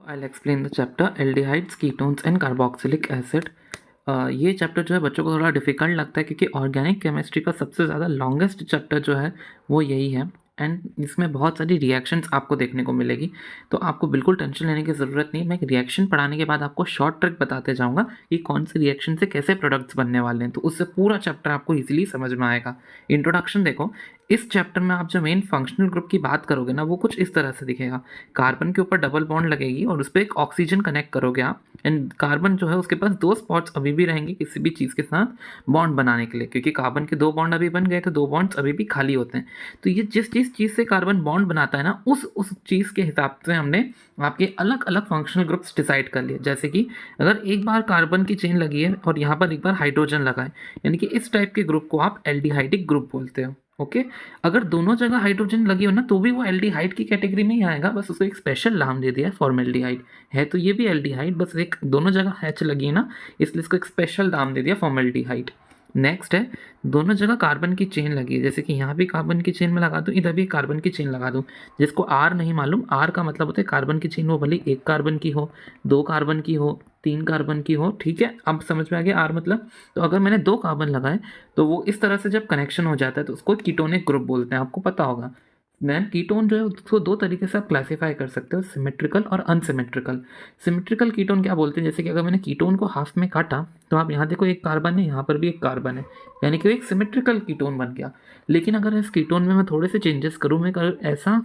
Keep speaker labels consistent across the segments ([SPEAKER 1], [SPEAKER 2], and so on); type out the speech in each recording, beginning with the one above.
[SPEAKER 1] I'll explain the chapter aldehydes, ketones and carboxylic acid। ये chapter जो है बच्चों को थोड़ा डिफ़िकल्ट लगता है क्योंकि ऑर्गेनिक केमिस्ट्री का सबसे ज़्यादा लॉन्गेस्ट चैप्टर जो है वो यही है एंड इसमें बहुत सारी रिएक्शंस आपको देखने को मिलेगी। तो आपको बिल्कुल टेंशन लेने की ज़रूरत नहीं। मैं एक रिएक्शन पढ़ाने के बाद आपको शॉर्ट ट्रिक बताते जाऊँगा कि कौन सी रिएक्शन से कैसे प्रोडक्ट्स बनने वाले हैं, तो उससे पूरा चैप्टर आपको ईज़िली समझ में आएगा। इंट्रोडक्शन देखो, इस चैप्टर में आप जो मेन फंक्शनल ग्रुप की बात करोगे ना, वो कुछ इस तरह से दिखेगा। कार्बन के ऊपर डबल बॉन्ड लगेगी और उस पे एक ऑक्सीजन कनेक्ट करोगे आप एंड कार्बन जो है उसके पास 2 स्पॉट्स अभी भी रहेंगे किसी भी चीज़ के साथ बॉन्ड बनाने के लिए, क्योंकि कार्बन के 2 बॉन्ड अभी बन गए तो 2 बॉन्ड्स अभी भी खाली होते हैं। तो ये जिस चीज़ से कार्बन बॉन्ड बनाता है ना, उस चीज़ के हिसाब से हमने आपके अलग-अलग फंक्शनल ग्रुप्स डिसाइड कर लिए। जैसे कि अगर एक बार कार्बन की चेन लगी है और यहाँ पर एक बार हाइड्रोजन लगा है, यानी कि इस टाइप के ग्रुप को आप एल्डिहाइडिक ग्रुप बोलते हो। ओके, अगर दोनों जगह हाइड्रोजन लगी हो ना तो भी वो एल्डिहाइड की कैटेगरी में ही आएगा, बस उसको एक स्पेशल नाम दे दिया है फॉर्मेल्डिहाइड। है तो ये भी एल्डिहाइड, बस एक दोनों जगह एच लगी है ना, इसलिए इसको एक स्पेशल नाम दे दिया फॉर्मेल्डिहाइड। नेक्स्ट है, दोनों जगह कार्बन की चेन लगी है, जैसे कि यहाँ भी कार्बन की चेन में लगा दूँ, इधर भी कार्बन की चेन लगा दूँ। जिसको आर नहीं मालूम, आर का मतलब होता है कार्बन की चेन वो भले एक कार्बन की हो, 2 कार्बन की हो, 3 कार्बन की हो, ठीक है, अब समझ में आ गया आर मतलब। तो अगर मैंने 2 कार्बन लगाए तो वो इस तरह से जब कनेक्शन हो जाता है तो उसको कीटोनिक ग्रुप बोलते हैं, आपको पता होगा। मैन कीटोन जो है उसको 2 तरीके से आप क्लासीफाई कर सकते हो, सिमेट्रिकल और अनसिमेट्रिकल। सिमेट्रिकल कीटोन क्या बोलते हैं, जैसे कि अगर मैंने कीटोन को हाफ में काटा तो आप यहाँ देखो एक कार्बन है, यहाँ पर भी एक कार्बन है, यानी कि वो एक सिमेट्रिकल कीटोन बन गया। लेकिन अगर इस कीटोन में मैं थोड़े से चेंजेस करूँ, मैं अगर ऐसा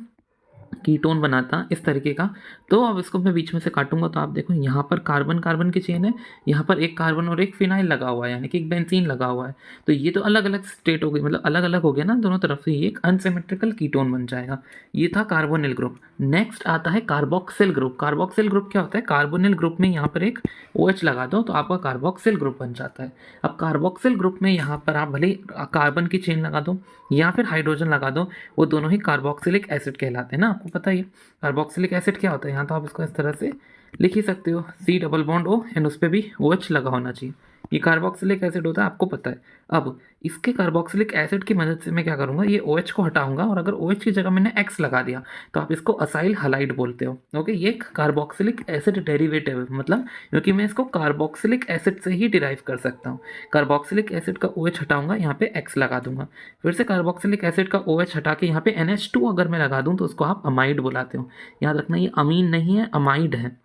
[SPEAKER 1] कीटोन बनाता इस तरीके का, तो अब इसको मैं बीच में से काटूंगा तो आप देखो यहाँ पर कार्बन कार्बन की चेन है, यहाँ पर एक कार्बन और एक फिनाइल लगा हुआ है, यानी कि एक बेंजीन लगा हुआ है। तो ये तो अलग अलग स्टेट हो गई, मतलब अलग अलग हो गया ना दोनों तरफ से, ये एक अनसिमेट्रिकल कीटोन बन जाएगा। ये था कार्बोनिल ग्रुप। नेक्स्ट आता है कार्बोक्सिल ग्रुप। कार्बोक्सिल ग्रुप क्या होता है, कार्बोनिल ग्रुप में यहाँ पर एक OH लगा दो तो आपका कार्बोक्सिल ग्रुप बन जाता है। अब कार्बोक्सिल ग्रुप में यहाँ पर आप भले कार्बन की चेन लगा दो या फिर हाइड्रोजन लगा दो, वो दोनों ही कार्बोक्सिलिक एसिड कहलाते हैं ना, आपको पता ही है। कार्बोक्सिलिक एसिड क्या होता है, यहाँ तो आप इसको इस तरह से लिख ही सकते हो, C double bond O and उस पर भी OH लगा होना चाहिए। ये कार्बोक्सिलिक एसिड होता है, आपको पता है। अब इसके कार्बोक्सिलिक एसिड की मदद से मैं क्या करूँगा, ये OH को हटाऊंगा और अगर OH की जगह मैंने X लगा दिया तो आप इसको असाइल हलाइड बोलते हो। ओके, ये एक कार्बोक्सिलिक एसिड डेरिवेटिव है, मतलब क्योंकि मैं इसको कार्बोक्सिलिक एसिड से ही डिराइव कर सकता हूँ। कार्बोक्सिलिक एसिड का OH हटाऊंगा, यहाँ पे X लगा दूंगा, फिर से कार्बोक्सिलिक एसिड का OH हटा के यहाँ पे NH2 अगर मैं लगा दूँ तो उसको आप अमाइड बुलाते हो। याद रखना ये अमीन नहीं है, अमाइड है।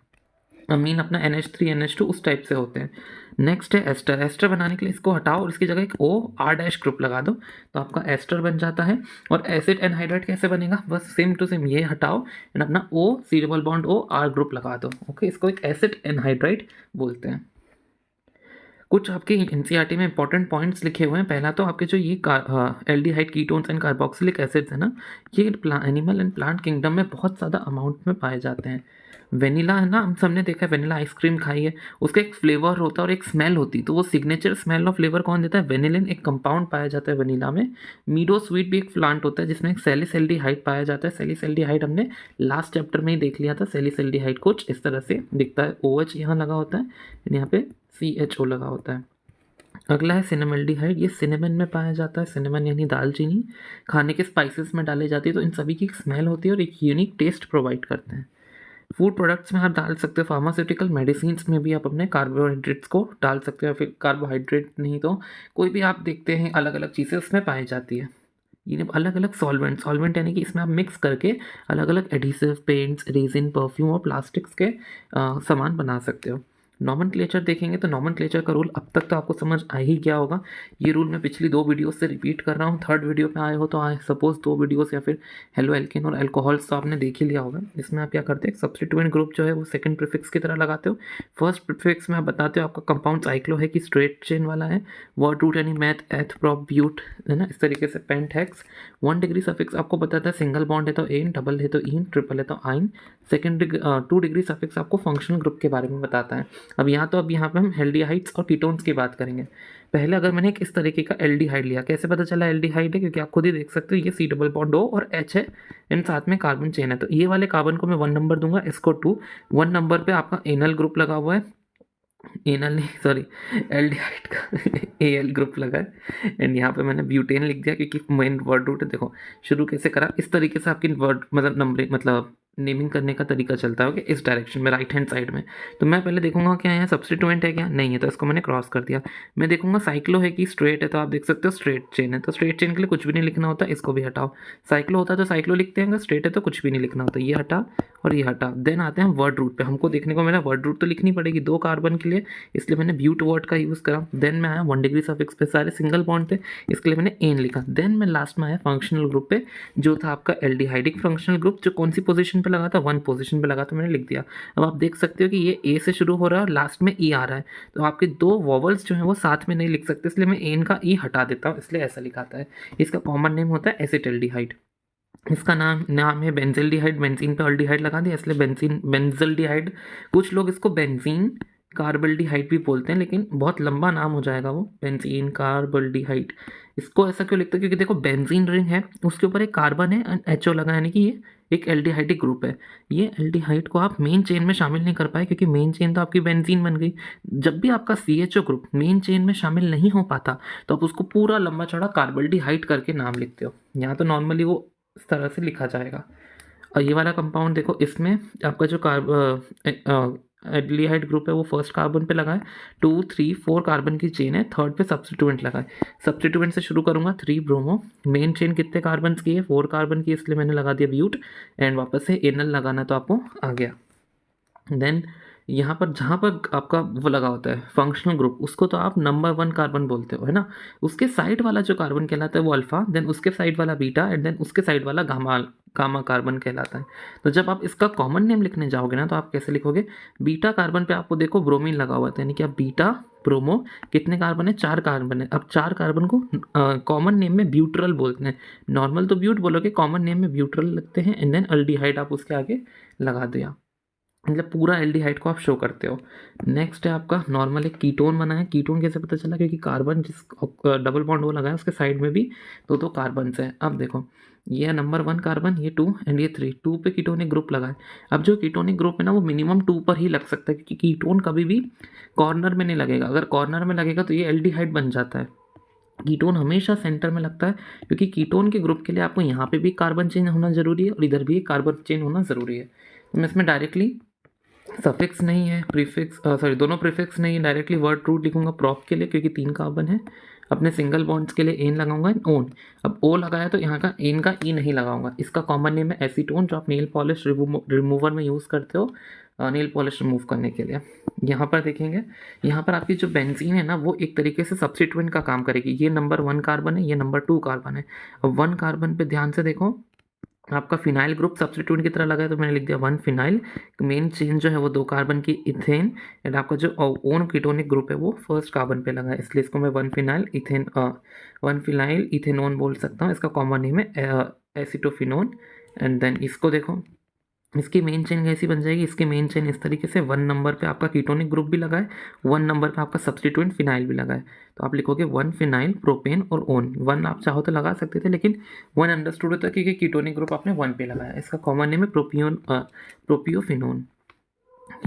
[SPEAKER 1] अमीन अपना NH3 NH2 उस टाइप से होते हैं। नेक्स्ट है एस्टर। एस्टर बनाने के लिए इसको हटाओ और इसकी जगह एक OR- ग्रुप लगा दो तो आपका एस्टर बन जाता है। और एसिड एनहाइड्राइड कैसे बनेगा, बस सेम टू सेम ये हटाओ एंड अपना C double bond OR group लगा दो। ओके, इसको एक एसिड एनहाइड्राइड बोलते हैं। कुछ आपके NCERT में इंपॉर्टेंट पॉइंट्स लिखे हुए हैं। पहला तो आपके जो ये aldehyde ketones and carboxylic acids है ना, ये एनिमल एंड प्लांट किंगडम में बहुत ज़्यादा अमाउंट में पाए जाते हैं। वेनिला है ना, हम सबने देखा है, वेनिला आइसक्रीम खाई है, उसका एक फ्लेवर होता है और एक स्मेल होती है, तो वो सिग्नेचर स्मेल और फ्लेवर कौन देता है, वेनिलिन एक कंपाउंड पाया जाता है वेनिला में। मीडो स्वीट भी एक प्लांट होता है जिसमें एक सैलिसल्डिहाइड पाया जाता है। सैलिसल्डिहाइड हमने लास्ट चैप्टर में ही देख लिया था। सैलिसल्डिहाइड कुछ इस तरह से दिखता है, OH यहाँ लगा होता है, यहाँ पे CHO लगा होता है। अगला है सिनेमल्डिहाइड। ये सिनेमन में पाया जाता है, सिनेमन यानी दालचीनी, खाने के स्पाइसेस में डाली जाती है, तो इन सभी की एक स्मेल होती है और एक यूनिक टेस्ट प्रोवाइड करते हैं। फूड प्रोडक्ट्स में आप डाल सकते हो, फार्मास्यूटिकल मेडिसिन्स में भी आप अपने कार्बोहाइड्रेट्स को डाल सकते हो, या फिर कार्बोहाइड्रेट नहीं तो कोई भी आप देखते हैं अलग अलग चीज़ें उसमें पाई जाती है। ये अलग अलग सॉल्वेंट यानी कि इसमें आप मिक्स करके अलग अलग एडिसिव, पेंट्स, रेजिन, परफ्यूम और प्लास्टिक्स के सामान बना सकते हो। नॉमेनक्लेचर देखेंगे तो नॉमेनक्लेचर का रूल अब तक तो आपको समझ आ ही गया होगा। ये रूल मैं पिछली 2 वीडियोस से रिपीट कर रहा हूँ। 3rd वीडियो पे आए हो तो आए सपोज 2 वीडियोस या फिर हेलो एल्केन और अल्कोहल्स तो आपने देख ही लिया होगा। इसमें आप क्या करते हैं, सब्स्टिट्यूएंट ग्रुप जो है वो सेकंड प्रीफिक्स की तरह लगाते हो। फर्स्ट प्रीफिक्स में आप बताते हो आपका कंपाउंड साइक्लो है कि स्ट्रेट चेन वाला है, वर्ड रूट यानी मैथ, एथ, प्रोप, ब्यूट, है ना, इस तरीके से पेंट, हेक्स। 1 डिग्री सफिक्स आपको बताता है सिंगल बॉन्ड है तो एन, डबल है तो इन, ट्रिपल है तो आइन। 2 डिग्री सफिक्स आपको फंक्शनल ग्रुप के बारे में बताता है। अब यहाँ पे हम एल्डिहाइड्स और कीटोन्स की बात करेंगे। पहले अगर मैंने एक इस तरीके का एल्डिहाइड लिया, कैसे पता चला एल्डिहाइड है, क्योंकि आप खुद ही देख सकते हो ये C डबल बॉन्ड O और H है एंड साथ में कार्बन चेन है, तो ये वाले कार्बन को मैं 1 नंबर दूंगा, इसको 2। 1 नंबर पे आपका एनल ग्रुप लगा हुआ है, एनल नहीं सॉरी, एल्डिहाइड का AL ग्रुप लगा है एंड यहाँ पे मैंने ब्यूटेन लिख दिया क्योंकि मेन वर्ड रूट है। देखो शुरू कैसे करा, इस तरीके से आपकी वर्ड मतलब नंबरिंग मतलब नेमिंग करने का तरीका चलता है कि इस डायरेक्शन में राइट हैंड साइड में। तो मैं पहले देखूंगा क्या यहाँ सब्स्टिट्यूएंट है क्या, नहीं है, तो इसको मैंने क्रॉस कर दिया। मैं देखूंगा साइक्लो है कि स्ट्रेट है, तो आप देख सकते हो स्ट्रेट चेन है, तो स्ट्रेट चेन के लिए कुछ भी नहीं लिखना होता, इसको भी हटाओ। साइक्लो होता तो साइक्लो लिखते हैं, अगर स्ट्रेट है तो कुछ भी नहीं लिखना होता, ये हटा और ये हटा। देन आते हैं वर्ड रूट पे, हमको देखने को मिला वर्ड रूट तो लिखनी पड़ेगी 2 कार्बन के लिए, इसलिए मैंने ब्यूट वर्ड का यूज़ करा। देन मैं आया 1 डिग्री सफिक्स पे, सारे सिंगल बॉन्ड थे, इसके लिए मैंने एन लिखा। देन मैं लास्ट में आया फंक्शनल ग्रुप पे, जो था आपका एल्डिहाइडिक फंक्शनल ग्रुप, जो कौन सी पोजीशन पे लगा था, 1 पोजीशन पे लगा, तो मैंने लिख दिया। अब आप देख सकते हो कि ये ए से शुरू हो रहा है और लास्ट में ई आ रहा है, तो आपके 2 वॉवल्स जो हैं वो साथ में नहीं लिख सकते, इसलिए मैं एन का ई हटा देता हूँ, इसलिए ऐसा लिखाता है। इसका कॉमन नेम होता है एसिटल्डिहाइड। इसका नाम है बेंजिल्डिहाइड, बेंजीन पे अल्डिहाइड लगा दिया, इसलिए बेंजिल्डिहाइड। कुछ लोग इसको बेंजीन कार्बल्डिहाइड भी बोलते हैं, लेकिन बहुत लंबा नाम हो जाएगा वो, बेंजीन कार्बल्डिहाइड। इसको ऐसा क्यों लिखते हैं, क्योंकि देखो बेंजीन रिंग है, उसके ऊपर एक कार्बन है एंड एचओ लगा, यानी कि ये एक एल्डिहाइडिक ग्रुप है। ये एल्डिहाइड को आप मेन चेन में शामिल नहीं कर पाए, क्योंकि मेन चेन तो आपकी बेंजीन बन गई। जब भी आपका CHO ग्रुप मेन चेन में शामिल नहीं हो पाता, तो आप उसको पूरा लंबा चौड़ा कार्बल्डिहाइड करके नाम लिखते हो। यहाँ तो नॉर्मली वो इस तरह से लिखा जाएगा। और ये वाला कंपाउंड देखो, इसमें आपका जो एल्डिहाइड ग्रुप है वो फर्स्ट कार्बन पे लगा है, 2 3 4 कार्बन की चेन है, थर्ड पे सब्स्टिट्यूएंट लगा है। सब्स्टिट्यूएंट से शुरू करूंगा, 3 ब्रोमो। मेन चेन कितने कार्बन की है, 4 कार्बन की, इसलिए मैंने लगा दिया ब्यूट, एंड वापस से एनल लगाना तो आपको आ गया। देन यहाँ पर जहाँ पर आपका वो लगा होता है फंक्शनल ग्रुप, उसको तो आप नंबर 1 कार्बन बोलते हो, है ना। उसके साइड वाला जो कार्बन कहलाता है वो अल्फा, देन उसके साइड वाला बीटा, एंड देन उसके साइड वाला गामा कार्बन कहलाता है। तो जब आप इसका कॉमन नेम लिखने जाओगे ना, तो आप कैसे लिखोगे, बीटा कार्बन पे आपको देखो ब्रोमीन लगा हुआ था, यानी कि आप बीटा ब्रोमो, कितने कार्बन है, 4 कार्बन है। अब 4 कार्बन को कॉमन नेम में ब्यूट्रल बोलते हैं। नॉर्मल तो ब्यूट बोलोगे, कॉमन नेम में ब्यूट्रल लगते हैं, एंड देन अल्डिहाइड आप उसके आगे लगा दिया, मतलब पूरा एल्डिहाइड को आप शो करते हो। नेक्स्ट है आपका नॉर्मल एक कीटोन बना है। कीटोन कैसे पता चला, क्योंकि कार्बन जिस डबल बॉन्ड वो लगा है उसके साइड में भी 2 कार्बन है। अब देखो, ये है नंबर 1 कार्बन, ये 2 एंड ये 3, 2 पे कीटोनिक ग्रुप लगा है। अब जो कीटोनिक ग्रुप है ना, वो मिनिमम 2 पर ही लग सकता है, क्योंकि कीटोन कभी भी कॉर्नर में नहीं लगेगा। अगर कॉर्नर में लगेगा तो ये एल्डिहाइड बन जाता है। कीटोन हमेशा सेंटर में लगता है, क्योंकि कीटोन के ग्रुप के लिए आपको यहाँ पे भी कार्बन चेन होना जरूरी है और इधर भी कार्बन चेन होना ज़रूरी है। तो मैं इसमें डायरेक्टली सफिक्स नहीं है, प्रीफिक्स सॉरी दोनों प्रीफिक्स नहीं है, डायरेक्टली वर्ड रूट लिखूंगा प्रॉप के लिए, क्योंकि 3 कार्बन है। अपने सिंगल बॉन्ड्स के लिए एन लगाऊंगा, ओन। अब ओ लगाया तो यहाँ का एन का ई नहीं लगाऊंगा। इसका कॉमन नेम है एसीटोन, जो आप नेल पॉलिश रिमूवर में यूज़ करते हो नेल पॉलिश रिमूव करने के लिए। यहाँ पर देखेंगे, यहाँ पर आपकी जो बेंजीन है ना, वो एक तरीके से सब्स्टिट्यूएंट का काम करेगी। ये नंबर 1 कार्बन है, ये नंबर 2 कार्बन है। अब 1 कार्बन पे ध्यान से देखो, आपका फिनाइल ग्रुप सब्स्टिट्यूएंट की तरह लगा है, तो मैंने लिख दिया 1 फिनाइल। मेन चेन जो है वो 2 कार्बन की इथेन, एंड आपका जो ओन कीटोनिक ग्रुप है वो फर्स्ट कार्बन पे लगा है, इसलिए इसको मैं 1 फिनाइल इथेन 1 फिनाइल इथेनोन बोल सकता हूँ। इसका कॉमन नेम है एसिटोफिनोन। एंड देन इसको देखो, इसकी मेन चेन कैसी बन जाएगी, इसकी मेन चेन इस तरीके से, 1 नंबर पे आपका कीटोनिक ग्रुप भी लगा है, 1 नंबर पे आपका सब्स्टिट्यूएंट फिनाइल भी लगा है। तो आप लिखोगे 1 फिनाइल प्रोपेन और ओन। 1 आप चाहो तो लगा सकते थे, लेकिन 1 अंडरस्टूड होता है क्योंकि कीटोनिक ग्रुप आपने 1 पे लगाया। इसका कॉमन नेम है प्रोपियोफिनोन।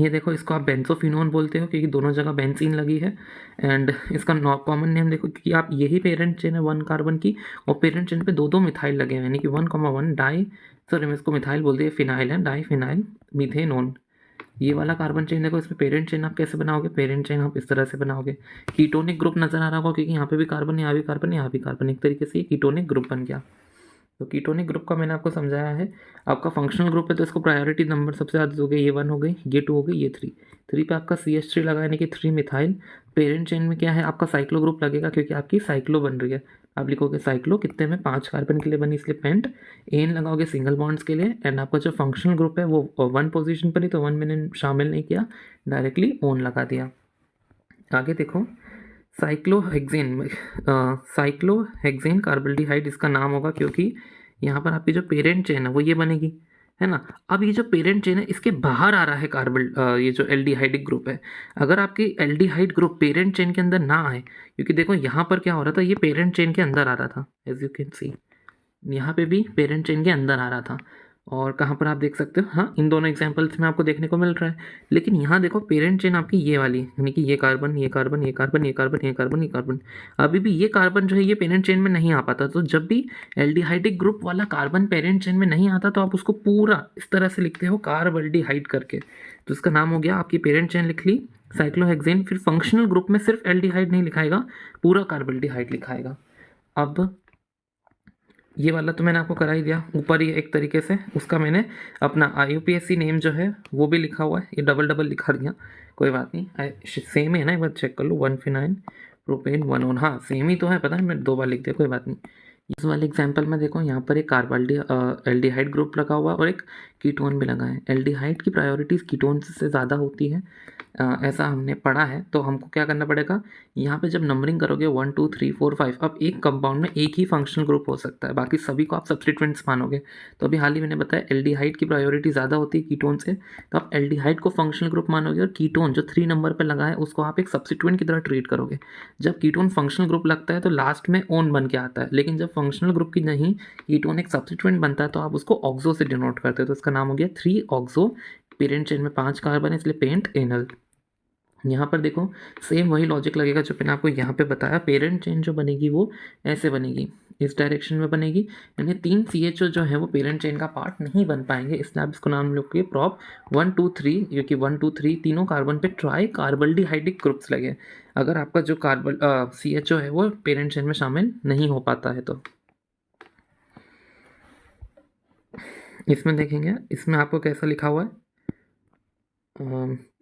[SPEAKER 1] ये देखो, इसको आप बेंजोफिनोन बोलते हो, क्योंकि दोनों जगह बेंजीन लगी है। एंड इसका कॉमन नेम देखो, क्योंकि आप यही पेरेंट चेन है 1 कार्बन की, और पेरेंट चेन पे 2 मिथाइल लगे हैं, यानी कि 1,1 डाई, सॉरी मैं इसको मिथाइल बोल दिया, फिनाइल है, डाई फिनाइल मीथेनोन। ये वाला कार्बन चेन देखो, इसमें पेरेंट चेन आप कैसे बनाओगे, पेरेंट चेन आप इस तरह से बनाओगे। कीटोनिक ग्रुप नजर आ रहा होगा, क्योंकि यहाँ पे भी कार्बन, यहाँ भी कार्बन, यहाँ भी कार्बन, एक तरीके से ये कीटोनिक ग्रुप बन गया। तो कीटोनिक ग्रुप का मैंने आपको समझाया है। आपका फंक्शनल ग्रुप है, तो इसको प्रायोरिटी नंबर सबसे ज़्यादा दोगे, ये 1 हो गई, ये 2 हो गई, ये 3 पे आपका CH3 लगा, यानी कि 3 मिथाइल। पेरेंट चेन में क्या है, आपका साइक्लो ग्रुप लगेगा, क्योंकि आपकी साइक्लो बन रही है। आप लिखोगे साइक्लो कितने में, 5 कार्बन के लिए बनी, इसलिए पेंट। एन लगाओगे सिंगल बॉन्ड्स के लिए, एंड आपका जो फंक्शनल ग्रुप है वो 1 पोजीशन पर ही, तो 1 मैंने शामिल नहीं किया, डायरेक्टली ओन लगा दिया। आगे देखो, साइक्लोहेक्सेन कार्बल्डिहाइड इसका नाम होगा, क्योंकि यहाँ पर आपकी जो पेरेंट चेन है वो ये बनेगी, है ना। अब ये जो पेरेंट चेन है, इसके बाहर आ रहा है ये जो एल्डिहाइडिक ग्रुप है। अगर आपकी एल्डिहाइड ग्रुप पेरेंट चेन के अंदर ना आए, क्योंकि देखो यहाँ पर क्या हो रहा था, ये पेरेंट चेन के अंदर आ रहा था, एज यू कैन सी, यहाँ पे भी पेरेंट चेन के अंदर आ रहा था। और कहाँ पर आप देख सकते हो, हाँ इन दोनों एग्जाम्पल्स में आपको देखने को मिल रहा है। लेकिन यहाँ देखो पेरेंट चेन आपकी ये वाली, यानी कि ये कार्बन ये कार्बन ये कार्बन ये कार्बन ये कार्बन ये कार्बन, अभी भी ये कार्बन जो है ये पेरेंट चेन में नहीं आ पाता। तो जब भी एल्डिहाइडिक ग्रुप वाला कार्बन पेरेंट चेन में नहीं आता तो आप उसको पूरा इस तरह से लिखते हो कार्बल्डिहाइड करके, तो इसका नाम हो गया आपकी पेरेंट चेन लिख ली साइक्लोहेक्सेन। फिर फंक्शनल ग्रुप में सिर्फ एल्डिहाइड नहीं लिखाएगा, पूरा कार्बल्डिहाइड लिखाएगा। अब ये वाला तो मैंने आपको करा ही दिया ऊपर ही एक तरीके से, उसका मैंने अपना IUPAC नेम जो है वो भी लिखा हुआ है, ये डबल डबल लिखा दिया, कोई बात नहीं, सेम ही है ना, एक बार चेक कर लो, 1 फिनाइन प्रोपेन 1 ऑन, हाँ सेम ही तो है, पता है मैं 2 बार लिख दिया, कोई बात नहीं। इस वाले एग्जाम्पल में देखो यहाँ पर एक एल्डिहाइड ग्रुप लगा हुआ और एक कीटोन भी लगा है। एल्डिहाइड की प्रायोरिटीज़ कीटोन से ज़्यादा होती है, ऐसा हमने पढ़ा है। तो हमको क्या करना पड़ेगा, यहाँ पे जब नंबरिंग करोगे 1 2 3 4 5, अब एक कंपाउंड में एक ही फंक्शनल ग्रुप हो सकता है, बाकी सभी को आप सब्स्टिट्यूएंट्स मानोगे। तो अभी हाल ही मैंने बताया एल्डिहाइड की प्रायोरिटी ज़्यादा होती है कीटोन से, तो आप एल्डिहाइड को फंक्शनल ग्रुप मानोगे और कीटोन जो 3 नंबर पर लगा है उसको आप एक सब्स्टिट्यूएंट की तरह ट्रीट करोगे। जब कीटोन फंक्शनल ग्रुप लगता है तो लास्ट में ओन बन के आता है, लेकिन जब फंक्शनल ग्रुप की नहीं कीटोन एक सब्स्टिट्यूएंट बनता है तो आप उसको ऑक्सो से डिनोट करते हो, तो इसका नाम हो गया 3 ऑक्सो। पेरेंट चेन में 5 कार्बन है इसलिए पेंट एनल। यहाँ पर देखो सेम वही लॉजिक लगेगा जो मैंने आपको यहाँ पे बताया, पेरेंट चेन जो बनेगी वो ऐसे बनेगी, इस डायरेक्शन में बनेगी, यानी 3 CHO जो है वो पेरेंट चेन का पार्ट नहीं बन पाएंगे, इसलिए आप इसको नाम लोगे प्रॉप 1 2 3, क्योंकि 1 2 3 तीनों कार्बन पे ट्राई कार्बल्डिहाइडिक ग्रुप्स लगे, अगर आपका जो कार्बन CHO है वो पेरेंट चेन में शामिल नहीं हो पाता है। तो इसमें देखेंगे, इसमें आपको कैसा लिखा हुआ है,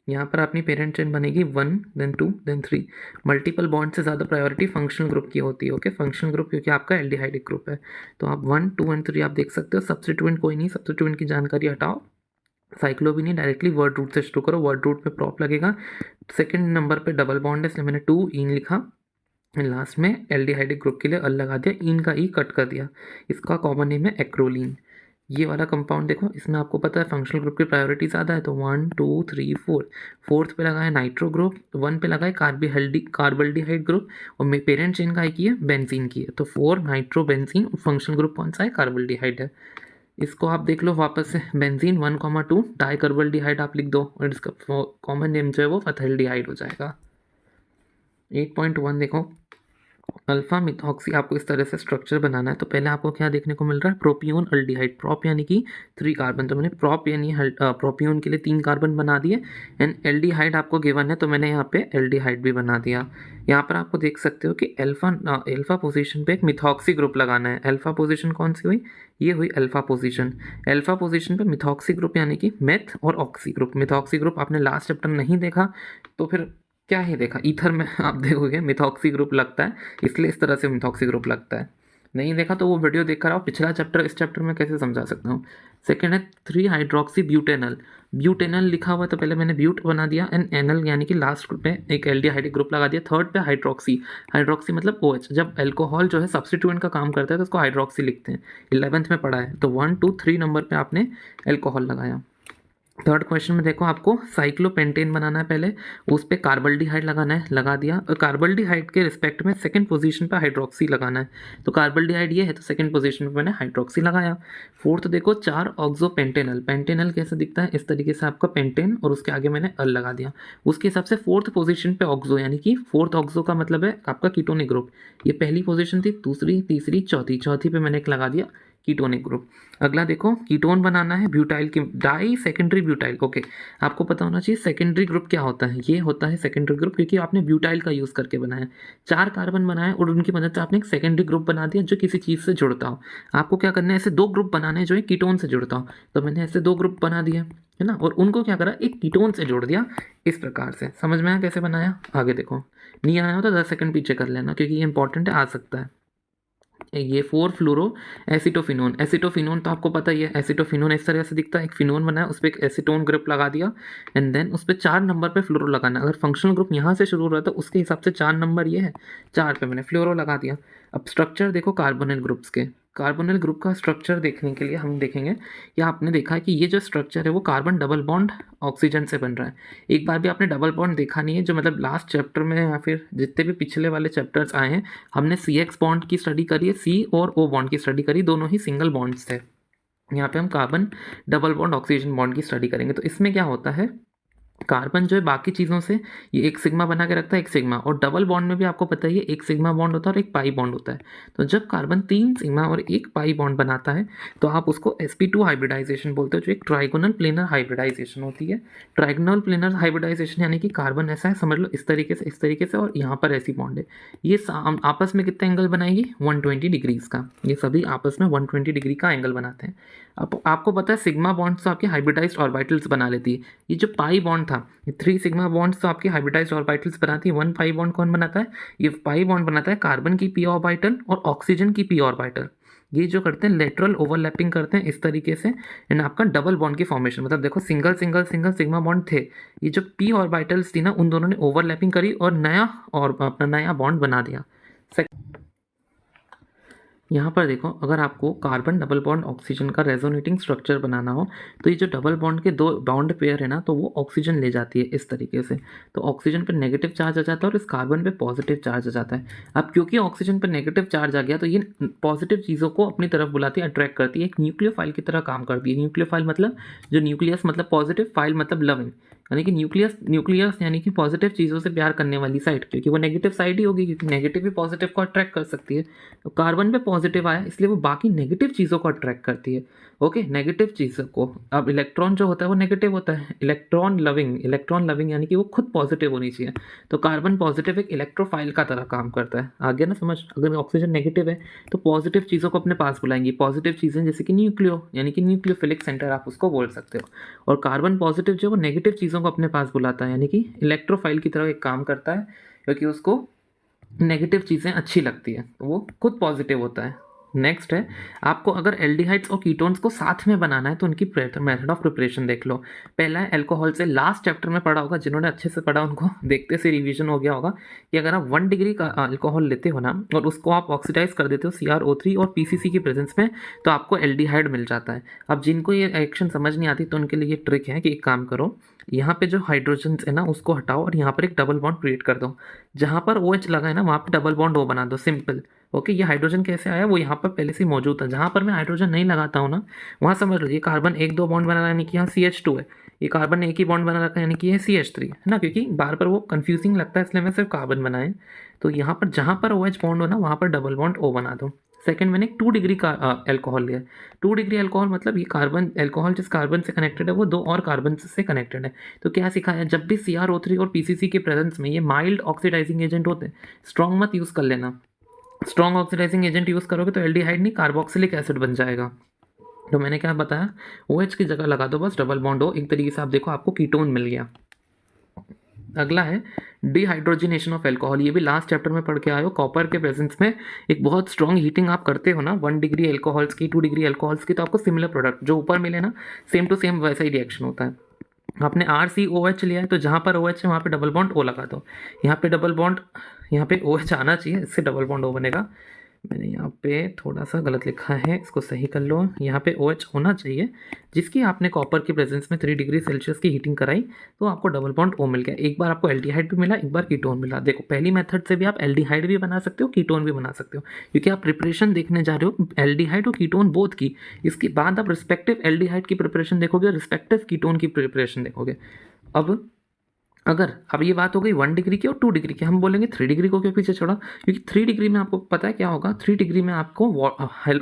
[SPEAKER 1] यहाँ पर अपनी पेरेंट चेन बनेगी 1 देन 2 देन 3, मल्टीपल बॉन्ड से ज़्यादा प्रायोरिटी फंक्शनल ग्रुप की होती है। ओके, फंक्शनल ग्रुप क्योंकि आपका एल्डिहाइडिक ग्रुप है, तो आप 1 2 एंड 3 आप देख सकते हो। सब्स्टिट्यूएंट कोई नहीं, सब्स्टिट्यूएंट की जानकारी हटाओ, साइक्लो भी नहीं, डायरेक्टली वर्ड रूट से शुरू करो, वर्ड रूट में प्रॉप लगेगा, सेकेंड नंबर पर डबल बॉन्ड है इसलिए मैंने 2 इन लिखा, लास्ट में एल्डिहाइडिक ग्रुप के लिए अल लगा दिया, इन का ई कट कर दिया, इसका कॉमन नेम है एक्रोलीन। ये वाला कंपाउंड देखो, इसमें आपको पता है फंक्शनल ग्रुप की प्रायोरिटी ज़्यादा है, तो 1 2 3 4, फोर्थ पे लगा है नाइट्रो ग्रुप, 1 पे लगा है कार्बल्डिहाइड ग्रुप, और पेरेंट चेन का एक ही है बेंजीन की है, तो 4 नाइट्रो बेंजीन, फंक्शनल ग्रुप कौन सा है, कार्बल्डिहाइड है। इसको आप देख लो वापस से, बेंजीन 1,2 डाई कार्बल्डिहाइड आप लिख दो और इसका कॉमन नेम जो है वो फथल्डिहाइड हो जाएगा। 8.1 देखो, अल्फा मिथॉक्सी, आपको इस तरह से स्ट्रक्चर बनाना है। तो पहले आपको क्या देखने को मिल रहा है, प्रोपियोन अल्डिहाइड, प्रोप यानी कि 3 कार्बन, तो मैंने प्रोप यानी प्रोपियोन के लिए 3 कार्बन बना दिए, एंड एल्डिहाइड आपको गिवन है तो मैंने यहाँ पे एल्डिहाइड भी बना दिया। यहाँ पर आपको देख सकते हो कि अल्फा पोजीशन पे एक मिथॉक्सी ग्रुप लगाना है। अल्फा पोजीशन कौन सी हुई, ये हुई अल्फा पोजीशन। अल्फा पोजीशन पे मिथॉक्सी ग्रुप यानी कि मेथ और ऑक्सी ग्रुप। मिथॉक्सी ग्रुप आपने लास्ट चैप्टर नहीं देखा तो फिर क्या ही देखा, ईथर में आप देखोगे मिथॉक्सी ग्रुप लगता है, इसलिए इस तरह से मिथॉक्सी ग्रुप लगता है। नहीं देखा तो वो वीडियो देख कर आओ, पिछला चैप्टर इस चैप्टर में कैसे समझा सकता हूँ। सेकेंड है 3 हाइड्रोक्सी ब्यूटेनल, ब्यूटेनल लिखा हुआ है तो पहले मैंने ब्यूट बना दिया, एंड एनल यानी कि लास्ट ग्रुप में एक एल्डिहाइडिक ग्रुप लगा दिया। थर्ड पे हाइड्रोक्सी, हाइड्रोक्सी मतलब OH, जब अल्कोहल जो है सब्स्टिट्यूएंट का काम करता है तो उसको हाइड्रोक्सी लिखते हैं, 11th में पढ़ा है। तो 1 2 3 नंबर पर आपने अल्कोहल लगाया। थर्ड क्वेश्चन में देखो आपको साइक्लोपेंटेन बनाना है, पहले उस पर कार्बल्डिहाइड लगाना है, लगा दिया, और कार्बल्डिहाइड के रिस्पेक्ट में सेकंड पोजीशन पर हाइड्रोक्सी लगाना है, तो कार्बल्डिहाइड ये है तो सेकंड पोजीशन पे मैंने हाइड्रोक्सी लगाया। फोर्थ देखो 4 ऑक्सोपेंटेनल, पेंटेनल कैसे दिखता है, इस तरीके से आपका पेंटेन और उसके आगे मैंने अल लगा दिया, उसके हिसाब से फोर्थ पोजीशन पे ऑक्सो, यानी कि फोर्थ ऑक्सो का मतलब है आपका कीटोनिक ग्रुप। ये पहली पोजीशन थी, दूसरी तीसरी चौथी, चौथी पे मैंने एक लगा दिया कीटोनिक ग्रुप। अगला देखो कीटोन बनाना है ब्यूटाइल की, डाई सेकेंडरी ब्यूटाइल। ओके, आपको पता होना चाहिए सेकेंडरी ग्रुप क्या होता है, ये होता है सेकेंडरी ग्रुप क्योंकि आपने ब्यूटाइल का यूज़ करके बनाया, 4 कार्बन बनाए और उनकी मदद से आपने एक सेकेंडरी ग्रुप बना दिया जो किसी चीज़ से जुड़ता हो। आपको क्या करना है, ऐसे 2 ग्रुप बनाने हैं जो एक कीटोन से जुड़ता हो, तो मैंने ऐसे 2 ग्रुप बना दिए है ना, और उनको क्या करा, एक कीटोन से जोड़ दिया, इस प्रकार से। समझ में आया कैसे बनाया, आगे देखो, नहीं आया हो तो 10 सेकंड पीछे कर लेना क्योंकि ये इंपॉर्टेंट है, आ सकता है। ये 4 फ्लोरो एसिटोफिनोन, एसिटोफिनोन तो आपको पता ही है, एसिटोफिनोन इस तरह से दिखता है, एक फिनोन बना है उस पर एक एसिटोन ग्रुप लगा दिया, एंड देन उस पर 4 नंबर पे फ्लोरो लगाना। अगर फंक्शनल ग्रुप यहाँ से शुरू हो रहा है तो उसके हिसाब से 4 नंबर ये है, 4 पे मैंने फ्लोरो लगा दिया। अब स्ट्रक्चर देखो कार्बोनिल ग्रुप्स के, कार्बोनिल ग्रुप का स्ट्रक्चर देखने के लिए हम देखेंगे, या आपने देखा है कि ये जो स्ट्रक्चर है वो कार्बन डबल बॉन्ड ऑक्सीजन से बन रहा है। एक बार भी आपने डबल बॉन्ड देखा नहीं है, जो मतलब लास्ट चैप्टर में या फिर जितने भी पिछले वाले चैप्टर्स आए हैं, हमने CX बॉन्ड की स्टडी करी है, C और O बॉन्ड की स्टडी करी, दोनों ही सिंगल बॉन्ड्स थे। यहाँ पे हम carbon double bond oxygen bond की स्टडी करेंगे। तो इसमें क्या होता है, कार्बन जो है बाकी चीज़ों से ये एक सिग्मा बना के रखता है, एक सिग्मा, और डबल बॉन्ड में भी आपको पता ही है एक सिग्मा बॉन्ड होता है और एक पाई बॉन्ड होता है। तो जब कार्बन 3 सिग्मा और एक पाई बॉन्ड बनाता है तो आप उसको sp2 हाइब्रिडाइजेशन बोलते हो, जो एक ट्राइगोनल प्लेनर हाइब्रिडाइजेशन होती है। ट्राइगोनल प्लेनर हाइब्रिडाइजेशन यानी कि कार्बन ऐसा है, समझ लो इस तरीके से, इस तरीके से, और यहाँ पर ऐसी बॉन्ड है। ये आपस में कितना एंगल बनाएगी, 120 डिग्रीज का। ये सभी आपस में 120 डिग्री का एंगल बनाते हैं। अब आपको पता है सिग्मा बॉन्ड्स तो आपके हाइब्रिडाइज्ड ऑर्बिटल्स बना लेती है। ये जो पाई बॉन्ड था, ये 3 सिग्मा बॉन्ड्स तो आपके हाइब्रिडाइज्ड ऑर्बिटल्स बनाती है। 1 पाई बॉन्ड कौन बनाता है, ये पाई बॉन्ड बनाता है कार्बन की पी ऑर्बिटल और ऑक्सीजन की पी ऑर्बिटल। ये जो करते हैं लेटरल ओवरलैपिंग करते हैं इस तरीके से, एंड आपका डबल बॉन्ड की फॉर्मेशन, मतलब देखो single single single sigma bond थे, ये जो पी ऑर्बिटल्स थी ना उन दोनों ने ओवरलैपिंग करी और नया और अपना नया बॉन्ड बना दिया। यहाँ पर देखो, अगर आपको कार्बन डबल बॉन्ड ऑक्सीजन का रेजोनेटिंग स्ट्रक्चर बनाना हो तो ये जो डबल बॉन्ड के 2 बॉन्ड पेयर है ना, तो वो ऑक्सीजन ले जाती है इस तरीके से। तो ऑक्सीजन पर नेगेटिव चार्ज आ जाता है और इस कार्बन पे पॉजिटिव चार्ज आ जाता है। अब क्योंकि ऑक्सीजन पर नेगेटिव चार्ज आ गया तो ये पॉजिटिव चीज़ों को अपनी तरफ बुलाती है, अट्रैक्ट करती है, एक न्यूक्लियोफाइल की तरह काम करती है। न्यूक्लियोफाइल मतलब जो न्यूक्लियस मतलब पॉजिटिव, फाइल मतलब लविंग, यानी कि न्यूक्लियस यानी कि पॉजिटिव चीज़ों से प्यार करने वाली साइड, क्योंकि वो नेगेटिव साइड ही होगी, क्योंकि नेगेटिव भी पॉजिटिव को अट्रैक्ट कर सकती है। तो कार्बन पे पॉजिटिव आया इसलिए वो बाकी नेगेटिव चीज़ों को अट्रैक्ट करती है। ओके, नेगेटिव चीज़ों को। अब इलेक्ट्रॉन जो होता है वो नेगेटिव होता है, इलेक्ट्रॉन लविंग यानी कि वो खुद पॉजिटिव होनी चाहिए। तो कार्बन पॉजिटिव एक इलेक्ट्रोफाइल का तरह काम करता है। आगे ना समझ, अगर ऑक्सीजन नेगेटिव है तो पॉजिटिव चीज़ों को अपने पास बुलाएंगी। पॉजिटिव चीज़ें जैसे कि न्यूक्लियो यानी कि न्यूक्लियोफिलिक सेंटर आप उसको बोल सकते हो। और कार्बन पॉजिटिव जो वो नेगेटिव चीज़ों को अपने पास बुलाता है, यानी कि इलेक्ट्रोफाइल की तरह एक काम करता है, क्योंकि उसको नेगेटिव चीज़ें अच्छी लगती है तो वो खुद पॉजिटिव होता है। नेक्स्ट है, आपको अगर एल्डिहाइड्स और कीटोन्स को साथ में बनाना है तो उनकी मेथड ऑफ प्रिपरेशन देख लो। पहला है एल्कोहल से, लास्ट चैप्टर में पढ़ा होगा, जिन्होंने अच्छे से पढ़ा उनको देखते से रिवीजन हो गया होगा कि अगर आप 1 डिग्री का अल्कोहल लेते हो ना और उसको आप ऑक्सीडाइज कर देते हो CrO3 और PCC की प्रेजेंस में, तो आपको एल्डिहाइड मिल जाता है। अब जिनको ये एक्शन समझ नहीं आती तो उनके लिए ये ट्रिक है कि एक काम करो, यहाँ पे जो हाइड्रोजन है ना उसको हटाओ और यहाँ पर एक डबल बॉन्ड क्रिएट कर दो। जहाँ पर OH लगा है ना वहाँ पे डबल बॉन्ड O बना दो, सिंपल। ओके, ये हाइड्रोजन कैसे आया, वो यहाँ पर पहले से मौजूद था। जहाँ पर मैं हाइड्रोजन नहीं लगाता हूँ ना वहाँ समझ लो ये कार्बन 1-2 बॉन्ड बना रहा है, यानी कि यहाँ CH2 है, ये कार्बन एक ही बॉन्ड बना रखा है यानी कि ये CH3 है ना, क्योंकि बार बार वो कंफ्यूजिंग लगता है इसलिए मैं सिर्फ कार्बन बनाए। तो यहाँ पर जहाँ पर OH बॉन्ड हो ना वहाँ पर डबल बॉन्ड O बना दो। सेकंड मैंने 2 डिग्री का एल्कोहल लिया। 2 डिग्री एल्कोहल मतलब ये कार्बन एल्कोहल जिस कार्बन से कनेक्टेड है वो 2 और कार्बन से कनेक्टेड है। तो क्या सिखाया, जब भी CrO3 और PCC के प्रेजेंस में ये माइल्ड ऑक्सीडाइजिंग एजेंट होते हैं, स्ट्रॉन्ग मत यूज़ कर लेना। स्ट्रॉन्ग ऑक्सीडाइजिंग एजेंट यूज़ करोगे तो एल्डिहाइड नहीं कार्बोक्सिलिक एसिड बन जाएगा। तो मैंने क्या बताया, OH की जगह लगा दो बस डबल बॉन्ड O, एक तरीके से आप देखो आपको कीटोन मिल गया। अगला है डिहाइड्रोजिनेशन ऑफ एल्कोहल, ये भी लास्ट चैप्टर में पढ़ के आए हो। कॉपर के प्रेजेंस में एक बहुत स्ट्रॉन्ग हीटिंग आप करते हो ना 1 डिग्री एल्कोहल्स की, 2 डिग्री एल्कोहल्स की, तो आपको सिमिलर प्रोडक्ट जो ऊपर मिले ना सेम टू सेम वैसा ही रिएक्शन होता है। आपने RCOH लिया है तो जहाँ पर OH है वहाँ पे डबल बॉन्ड O लगा दो। यहाँ पे डबल बॉन्ड, यहाँ पे OH आना चाहिए, इससे डबल बॉन्ड O बनेगा। मैंने यहाँ पे थोड़ा सा गलत लिखा है, इसको सही कर लो। यहाँ पे OH होना चाहिए, जिसकी आपने कॉपर की प्रेजेंस में 3 डिग्री सेल्सियस की हीटिंग कराई तो आपको डबल बॉन्ड O मिल गया। एक बार आपको एल्डिहाइड भी मिला, एक बार कीटोन मिला। देखो पहली मेथड से भी आप एल्डिहाइड भी बना सकते हो, कीटोन भी बना सकते हो, क्योंकि आप प्रिपरेशन देखने जा रहे हो एल्डिहाइड और कीटोन बोथ की। इसके बाद आप रिस्पेक्टिव एल्डिहाइड की प्रिपरेशन देखोगे और रिस्पेक्टिव कीटोन की प्रिपरेशन देखोगे। अब ये बात हो गई 1 डिग्री की और 2 डिग्री की। हम बोलेंगे 3 डिग्री को क्यों पीछे छोड़ा, क्योंकि 3 डिग्री में आपको पता है क्या होगा, 3 डिग्री में आपको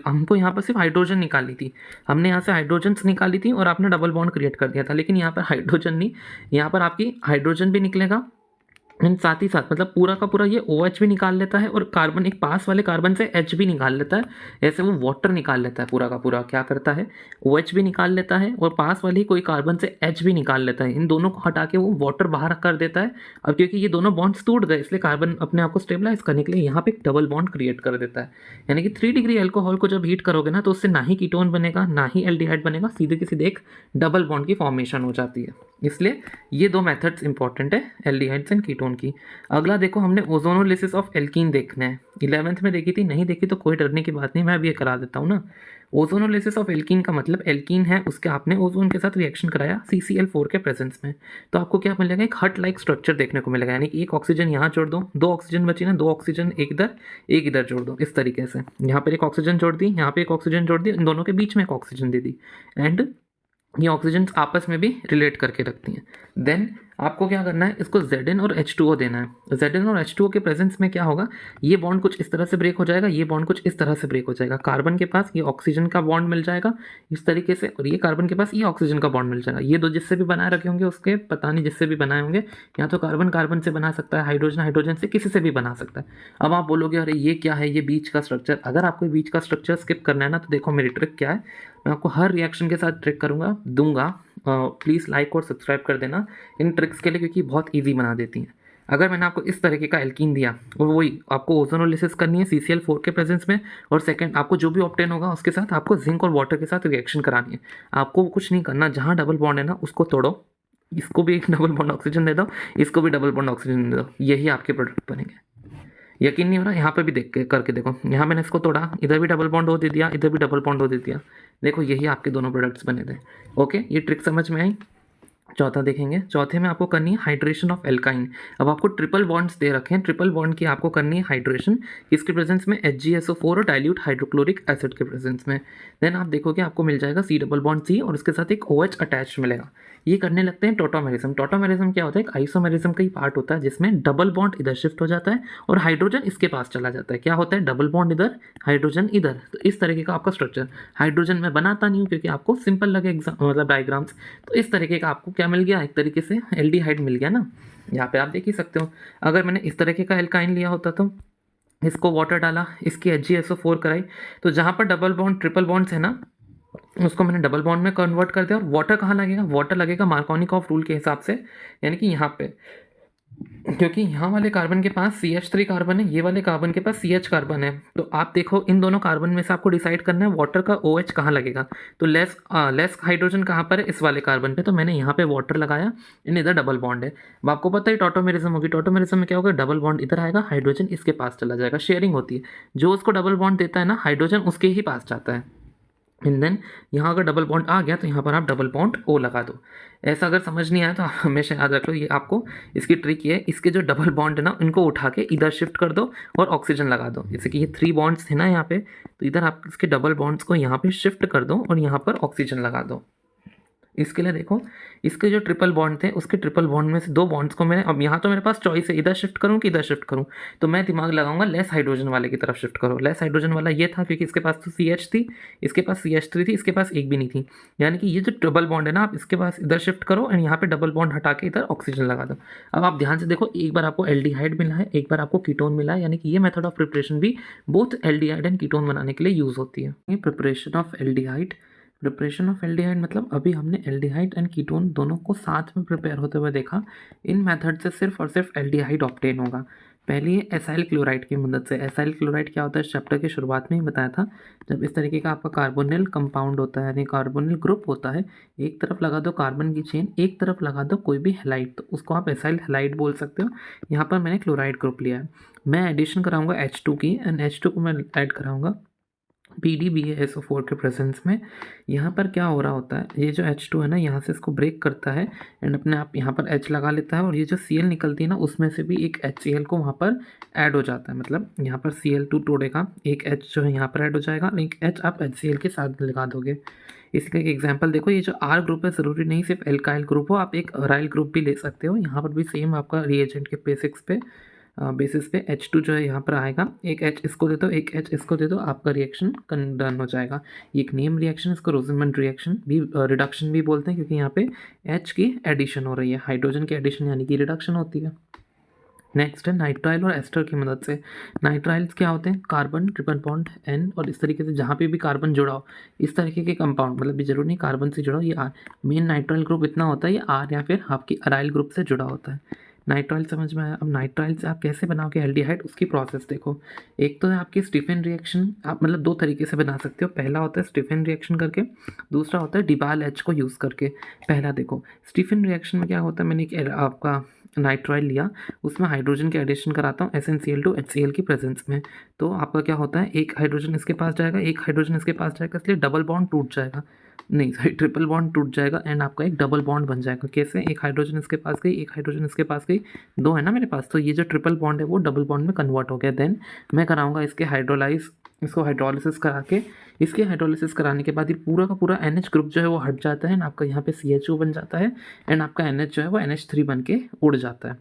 [SPEAKER 1] हमको यहाँ पर सिर्फ हाइड्रोजन निकाली थी, हमने यहाँ से हाइड्रोजन्स निकाली थी और आपने डबल बॉन्ड क्रिएट कर दिया था। लेकिन यहाँ पर हाइड्रोजन नहीं, यहाँ पर आपकी हाइड्रोजन भी निकलेगा एंड साथ ही साथ मतलब पूरा का पूरा ये OH भी निकाल लेता है और कार्बन एक पास वाले कार्बन से H भी निकाल लेता है। ऐसे वो वाटर निकाल लेता है, पूरा का पूरा क्या करता है, OH भी निकाल लेता है और पास वाले ही कोई कार्बन से H भी निकाल लेता है। इन दोनों को हटा के वो वाटर बाहर कर देता है। अब क्योंकि ये दोनों बॉन्ड्स टूट गए इसलिए कार्बन अपने आप को स्टेबलाइज करने के लिए यहाँ पे एक डबल बॉन्ड क्रिएट कर देता है। यानी कि 3 डिग्री एल्कोहल को जब हीट करोगे ना तो उससे ना ही कीटोन बनेगा ना ही एल्डिहाइड बनेगा, सीधे की सीधे एक डबल बॉन्ड की फॉर्मेशन हो जाती है। इसलिए ये दो मेथड्स इंपॉर्टेंट है एल्डिहाइड्स एंड कीटोन की। अगला देखो, हमने ओजोनोलिसिस ऑफ एल्कीन देखना है। 11th में देखी थी, नहीं देखी तो कोई डरने की बात नहीं, मैं अभी ये करा देता हूँ ना। ओजोनोलिसिस ऑफ एल्कीन का मतलब एल्कीन है, उसके आपने ओजोन के साथ रिएक्शन कराया CCl4 के प्रेजेंस में, तो आपको क्या मिलेगा, एक हट लाइक स्ट्रक्चर देखने को मिलेगा। यानी कि एक ऑक्सीजन यहाँ जोड़ दो, दो ऑक्सीजन बची ना, दो ऑक्सीजन एक इधर जोड़ दो, इस तरीके से। यहाँ पर एक ऑक्सीजन जोड़ दी, यहाँ पे एक ऑक्सीजन जोड़ दी, इन दोनों के बीच में एक ऑक्सीजन दे दी, एंड ये ऑक्सीजन आपस में भी रिलेट करके रखती हैं। देन आपको क्या करना है, इसको Zn और H2O देना है। Zn और H2O के प्रेजेंस में क्या होगा, ये बॉन्ड कुछ इस तरह से ब्रेक हो जाएगा, ये बॉन्ड कुछ इस तरह से ब्रेक हो जाएगा। कार्बन के पास ये ऑक्सीजन का बॉन्ड मिल जाएगा इस तरीके से, और ये कार्बन के पास ये ऑक्सीजन का बॉन्ड मिल जाएगा। ये दो जिससे भी बनाए रखे होंगे उसके, पता नहीं जिससे भी बनाए होंगे, या तो कार्बन कार्बन से बना सकता है, हाइड्रोजन हाइड्रोजन से, किसी से भी बना सकता है। अब आप बोलोगे अरे ये क्या है, ये बीच का स्ट्रक्चर। अगर आपको बीच का स्ट्रक्चर स्किप करना है ना, तो देखो मेरी ट्रिक क्या है, मैं आपको हर रिएक्शन के साथ ट्रिक दूंगा। प्लीज़ लाइक और सब्सक्राइब कर देना इन ट्रिक्स के लिए, क्योंकि बहुत इजी बना देती हैं। अगर मैंने आपको इस तरीके का एल्कीन दिया और वही आपको ओजोनोलिसिस करनी है CCl4 के प्रेजेंस में, और सेकंड आपको जो भी ऑब्टेन होगा उसके साथ आपको जिंक और वाटर के साथ रिएक्शन करानी है। आपको कुछ नहीं करना, जहाँ डबल बॉन्ड है ना उसको तोड़ो, इसको भी एक डबल बॉन्ड ऑक्सीजन दे दो, इसको भी डबल बॉन्ड ऑक्सीजन दे दो, यही आपके प्रोडक्ट बनेंगे। यकीन नहीं हो रहा, यहाँ पे भी देख के करके देखो, यहाँ मैंने इसको तोड़ा, इधर भी डबल बॉन्ड हो दे दिया, इधर भी डबल बॉन्ड हो दे दिया, देखो यही आपके दोनों प्रोडक्ट्स बने थे। ओके, ये ट्रिक समझ में आई। चौथा देखेंगे, चौथे में आपको करनी है हाइड्रेशन ऑफ एल्काइन। अब आपको ट्रिपल बॉन्ड्स दे रखे हैं, ट्रिपल बॉन्ड की आपको करनी है हाइड्रेशन, किसके प्रेजेंस में, HgSO4 और डाइल्यूट हाइड्रोक्लोरिक एसिड के प्रेजेंस में। देन आप देखोगे आपको मिल जाएगा C डबल बॉन्ड C, और उसके साथ एक OH अटैच मिलेगा। ये करने लगते हैं टोटोमेरिज्म। टोटोमेरिज्म क्या होता है, एक आइसोमेरिज्म का ही पार्ट होता है, जिसमें डबल बॉन्ड इधर शिफ्ट हो जाता है और हाइड्रोजन इसके पास चला जाता है। क्या होता है, डबल बॉन्ड इधर, हाइड्रोजन इधर। तो इस तरीके का आपका स्ट्रक्चर। हाइड्रोजन मैं बनाता नहीं हूँ क्योंकि आपको सिंपल लगे एग्जाम, मतलब डायग्राम्स। तो इस तरीके का आपको क्या मिल गया, एक तरीके से एल्डिहाइड मिल गया ना। यहाँ पे आप देख ही सकते हो, अगर मैंने इस तरीके का एल्काइन लिया होता तो इसको वाटर डाला, इसकी HgSO4 कराई, तो जहाँ पर डबल बॉन्ड ट्रिपल बॉन्ड्स है ना, उसको मैंने डबल बॉन्ड में कन्वर्ट कर दिया। और वाटर कहाँ लगेगा, वाटर लगेगा मार्कोनिकॉफ रूल के हिसाब से, यानी कि यहाँ पे, क्योंकि यहाँ वाले कार्बन के पास CH3 कार्बन है, ये वाले कार्बन के पास CH कार्बन है। तो आप देखो इन दोनों कार्बन में से आपको डिसाइड करना है वाटर का OH कहाँ लगेगा। तो लेस हाइड्रोजन कहाँ पर है, इस वाले कार्बन पे, तो मैंने यहाँ पे वाटर लगाया, इन इधर डबल बॉन्ड है। अब आपको पता है टॉटोमेरिज्म होगी, टॉटोमेरिज्म में क्या होगा, डबल बॉन्ड इधर आएगा, हाइड्रोजन इसके पास चला जाएगा, शेयरिंग होती है। जो उसको डबल बॉन्ड देता है ना, हाइड्रोजन उसके ही पास जाता है। एंड देन यहाँ अगर डबल बॉन्ड आ गया तो यहाँ पर आप डबल बॉन्ड O लगा दो। ऐसा अगर समझ नहीं आया तो आप हमेशा याद रख लो, ये आपको इसकी ट्रिक ये है, इसके जो डबल बॉन्ड है ना इनको उठा के इधर शिफ्ट कर दो और ऑक्सीजन लगा दो। जैसे कि ये 3 बॉन्ड्स थे ना यहाँ पे, तो इधर आप इसके डबल बॉन्ड्स को यहाँ पे शिफ्ट कर दो और यहाँ पर ऑक्सीजन लगा दो। इसके लिए देखो, इसके जो ट्रिपल बॉन्ड थे उसके ट्रिपल बॉन्ड में से 2 बॉन्ड्स को मैंने, अब यहाँ तो मेरे पास चॉइस है इधर शिफ्ट करूँ कि इधर शिफ्ट करूँ, तो मैं दिमाग लगाऊंगा लेस हाइड्रोजन वाले की तरफ शिफ्ट करो। लेस हाइड्रोजन वाला ये था क्योंकि इसके पास तो CH थी, इसके पास CH3 थी, इसके पास एक भी नहीं थी। यानी कि ये जो ट्रिपल बॉन्ड है ना, आप इसके पास इधर शिफ्ट करो और यहाँ पे डबल बॉन्ड हटा के इधर ऑक्सीजन लगा दो। अब आप ध्यान से देखो, एक बार आपको एल्डिहाइड मिला है, एक बार आपको कीटोन मिला है, यानी कि ये मेथड ऑफ प्रिपरेशन भी बोथ एल्डिहाइड एंड कीटोन बनाने के लिए यूज़ होती है। ये preparation of aldehyde, preparation of aldehyde मतलब अभी हमने एल्डिहाइड एंड कीटोन दोनों को साथ में प्रिपेयर होते हुए देखा। इन मेथड से सिर्फ और सिर्फ एल्डिहाइड ऑब्टेन होगा। पहले ये एसाइल क्लोराइड की मदद से। एसाइल क्लोराइड क्या होता है, चैप्टर के शुरुआत में ही बताया था, जब इस तरीके का आपका कार्बोनिल कंपाउंड होता है, यानी कार्बोनिल ग्रुप होता है, एक तरफ लगा दो कार्बन की चेन, एक तरफ लगा दो कोई भी हेलाइड, तो उसको आप एसाइल हेलाइड बोल सकते हो। यहाँ पर मैंने क्लोराइड ग्रुप लिया है, मैं एडिशन कराऊंगा H2 की, एंड H2 को मैं ऐड कराऊंगा PDBaSO4 के प्रेजेंस में। यहाँ पर क्या हो रहा होता है, ये जो H2 है ना, यहाँ से इसको ब्रेक करता है एंड अपने आप यहाँ पर H लगा लेता है, और ये जो Cl निकलती है ना उसमें से भी एक HCl को वहाँ पर ऐड हो जाता है। मतलब यहाँ पर Cl2 तोड़ेगा, एक H जो है यहाँ पर ऐड हो जाएगा, एक H आप HCl के साथ लगा दोगे। इसका एक एग्जांपल देखो, ये जो R ग्रुप है ज़रूरी नहीं सिर्फ एल्काइल ग्रुप हो, आप एक अराइल ग्रुप भी ले सकते हो। यहाँ पर भी सेम आपका रिएजेंट के बेसिस पे H2 जो है यहाँ पर आएगा, एक H इसको दे दो, एक H इसको दे दो, आपका रिएक्शन डन हो जाएगा। ये एक नेम रिएक्शन, इसको रोजनमंड रिएक्शन भी, रिडक्शन भी बोलते हैं, क्योंकि यहाँ पे H की एडिशन हो रही है, हाइड्रोजन की एडिशन यानी कि रिडक्शन होती है। नेक्स्ट है नाइट्राइल और एस्टर की मदद से। नाइट्राइल्स क्या होते हैं, कार्बन ट्रिपल बॉन्ड N, और इस तरीके से जहाँ पे भी कार्बन जुड़ा हो इस तरीके के कंपाउंड, मतलब भी जरूर नहीं कार्बन से जुड़ा हो, ये R मेन नाइट्राइल ग्रुप इतना होता है, ये R या फिर आपकी अराइल ग्रुप से जुड़ा होता है। नाइट्राइल समझ में आया। अब नाइट्राइल से आप कैसे बनाओगे एल्डिहाइड, उसकी प्रोसेस देखो। एक तो है आपकी स्टीफन रिएक्शन, आप मतलब दो तरीके से बना सकते हो। पहला होता है स्टीफन रिएक्शन करके, दूसरा होता है डिबाल एच को यूज़ करके। पहला देखो स्टीफन रिएक्शन में क्या होता है, मैंने एक आपका नाइट्राइल लिया, उसमें हाइड्रोजन के एडिशन कराता हूँ SnCl2 HCl की प्रेजेंस में। तो आपका क्या होता है, एक हाइड्रोजन इसके पास जाएगा, एक हाइड्रोजन इसके पास जाएगा, इसलिए डबल बॉन्ड टूट जाएगा, नहीं सॉरी ट्रिपल बॉन्ड टूट जाएगा एंड आपका एक डबल बॉन्ड बन जाएगा। कैसे, एक हाइड्रोजन इसके पास गई, एक हाइड्रोजन इसके पास गई, दो है ना मेरे पास, तो ये जो ट्रिपल बॉन्ड है वो डबल बॉन्ड में कन्वर्ट हो गया। देन मैं कराऊंगा इसके इसको हाइड्रोलिसिस करा के, इसके हाइड्रोलिसिस कराने के बाद ये पूरा का पूरा NH ग्रुप जो है वो हट जाता है एंड आपका यहाँ पे CHO बन जाता है एंड आपका NH जो है वो NH3 बन के उड़ जाता है।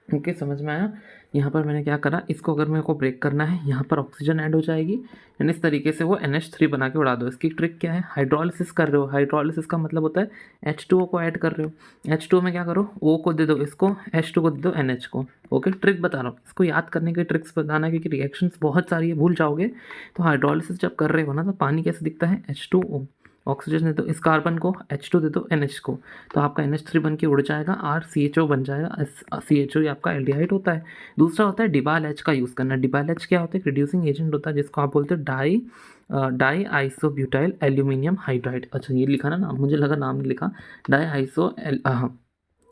[SPEAKER 1] ओके समझ में आया। यहाँ पर मैंने क्या करा, इसको अगर मेरे को ब्रेक करना है, यहाँ पर ऑक्सीजन ऐड हो जाएगी एंड इस तरीके से वो NH3 बना के उड़ा दो। इसकी ट्रिक क्या है, हाइड्रोलिसिस कर रहे हो, हाइड्रोलिसिस का मतलब होता है H2O को ऐड कर रहे हो। H2O में क्या करो, O को दे दो इसको, H2 को दे दो NH को। ओके ट्रिक बता रहा हूँ, इसको याद करने के ट्रिक्स बताना, क्योंकि रिएक्शंस बहुत सारी है, भूल जाओगे। तो हाइड्रोलिसिस जब कर रहे हो ना, तो पानी कैसे दिखता है, H2O, ऑक्सीजन दे दो इस कार्बन को, H2 दे दो NH को, तो आपका NH3 बन के उड़ जाएगा, RCHO बन जाएगा। CHO ये आपका एल्डिहाइड होता है। दूसरा होता है डिबाल एच का यूज़ करना। डिबाल एच क्या होता है, रिड्यूसिंग एजेंट होता है, जिसको आप बोलते हो डाई आइसोब्यूटाइल एल्यूमिनियम हाइड्राइड। अच्छा ये लिखा ना नाम, मुझे लगा नाम नहीं लिखा, di iso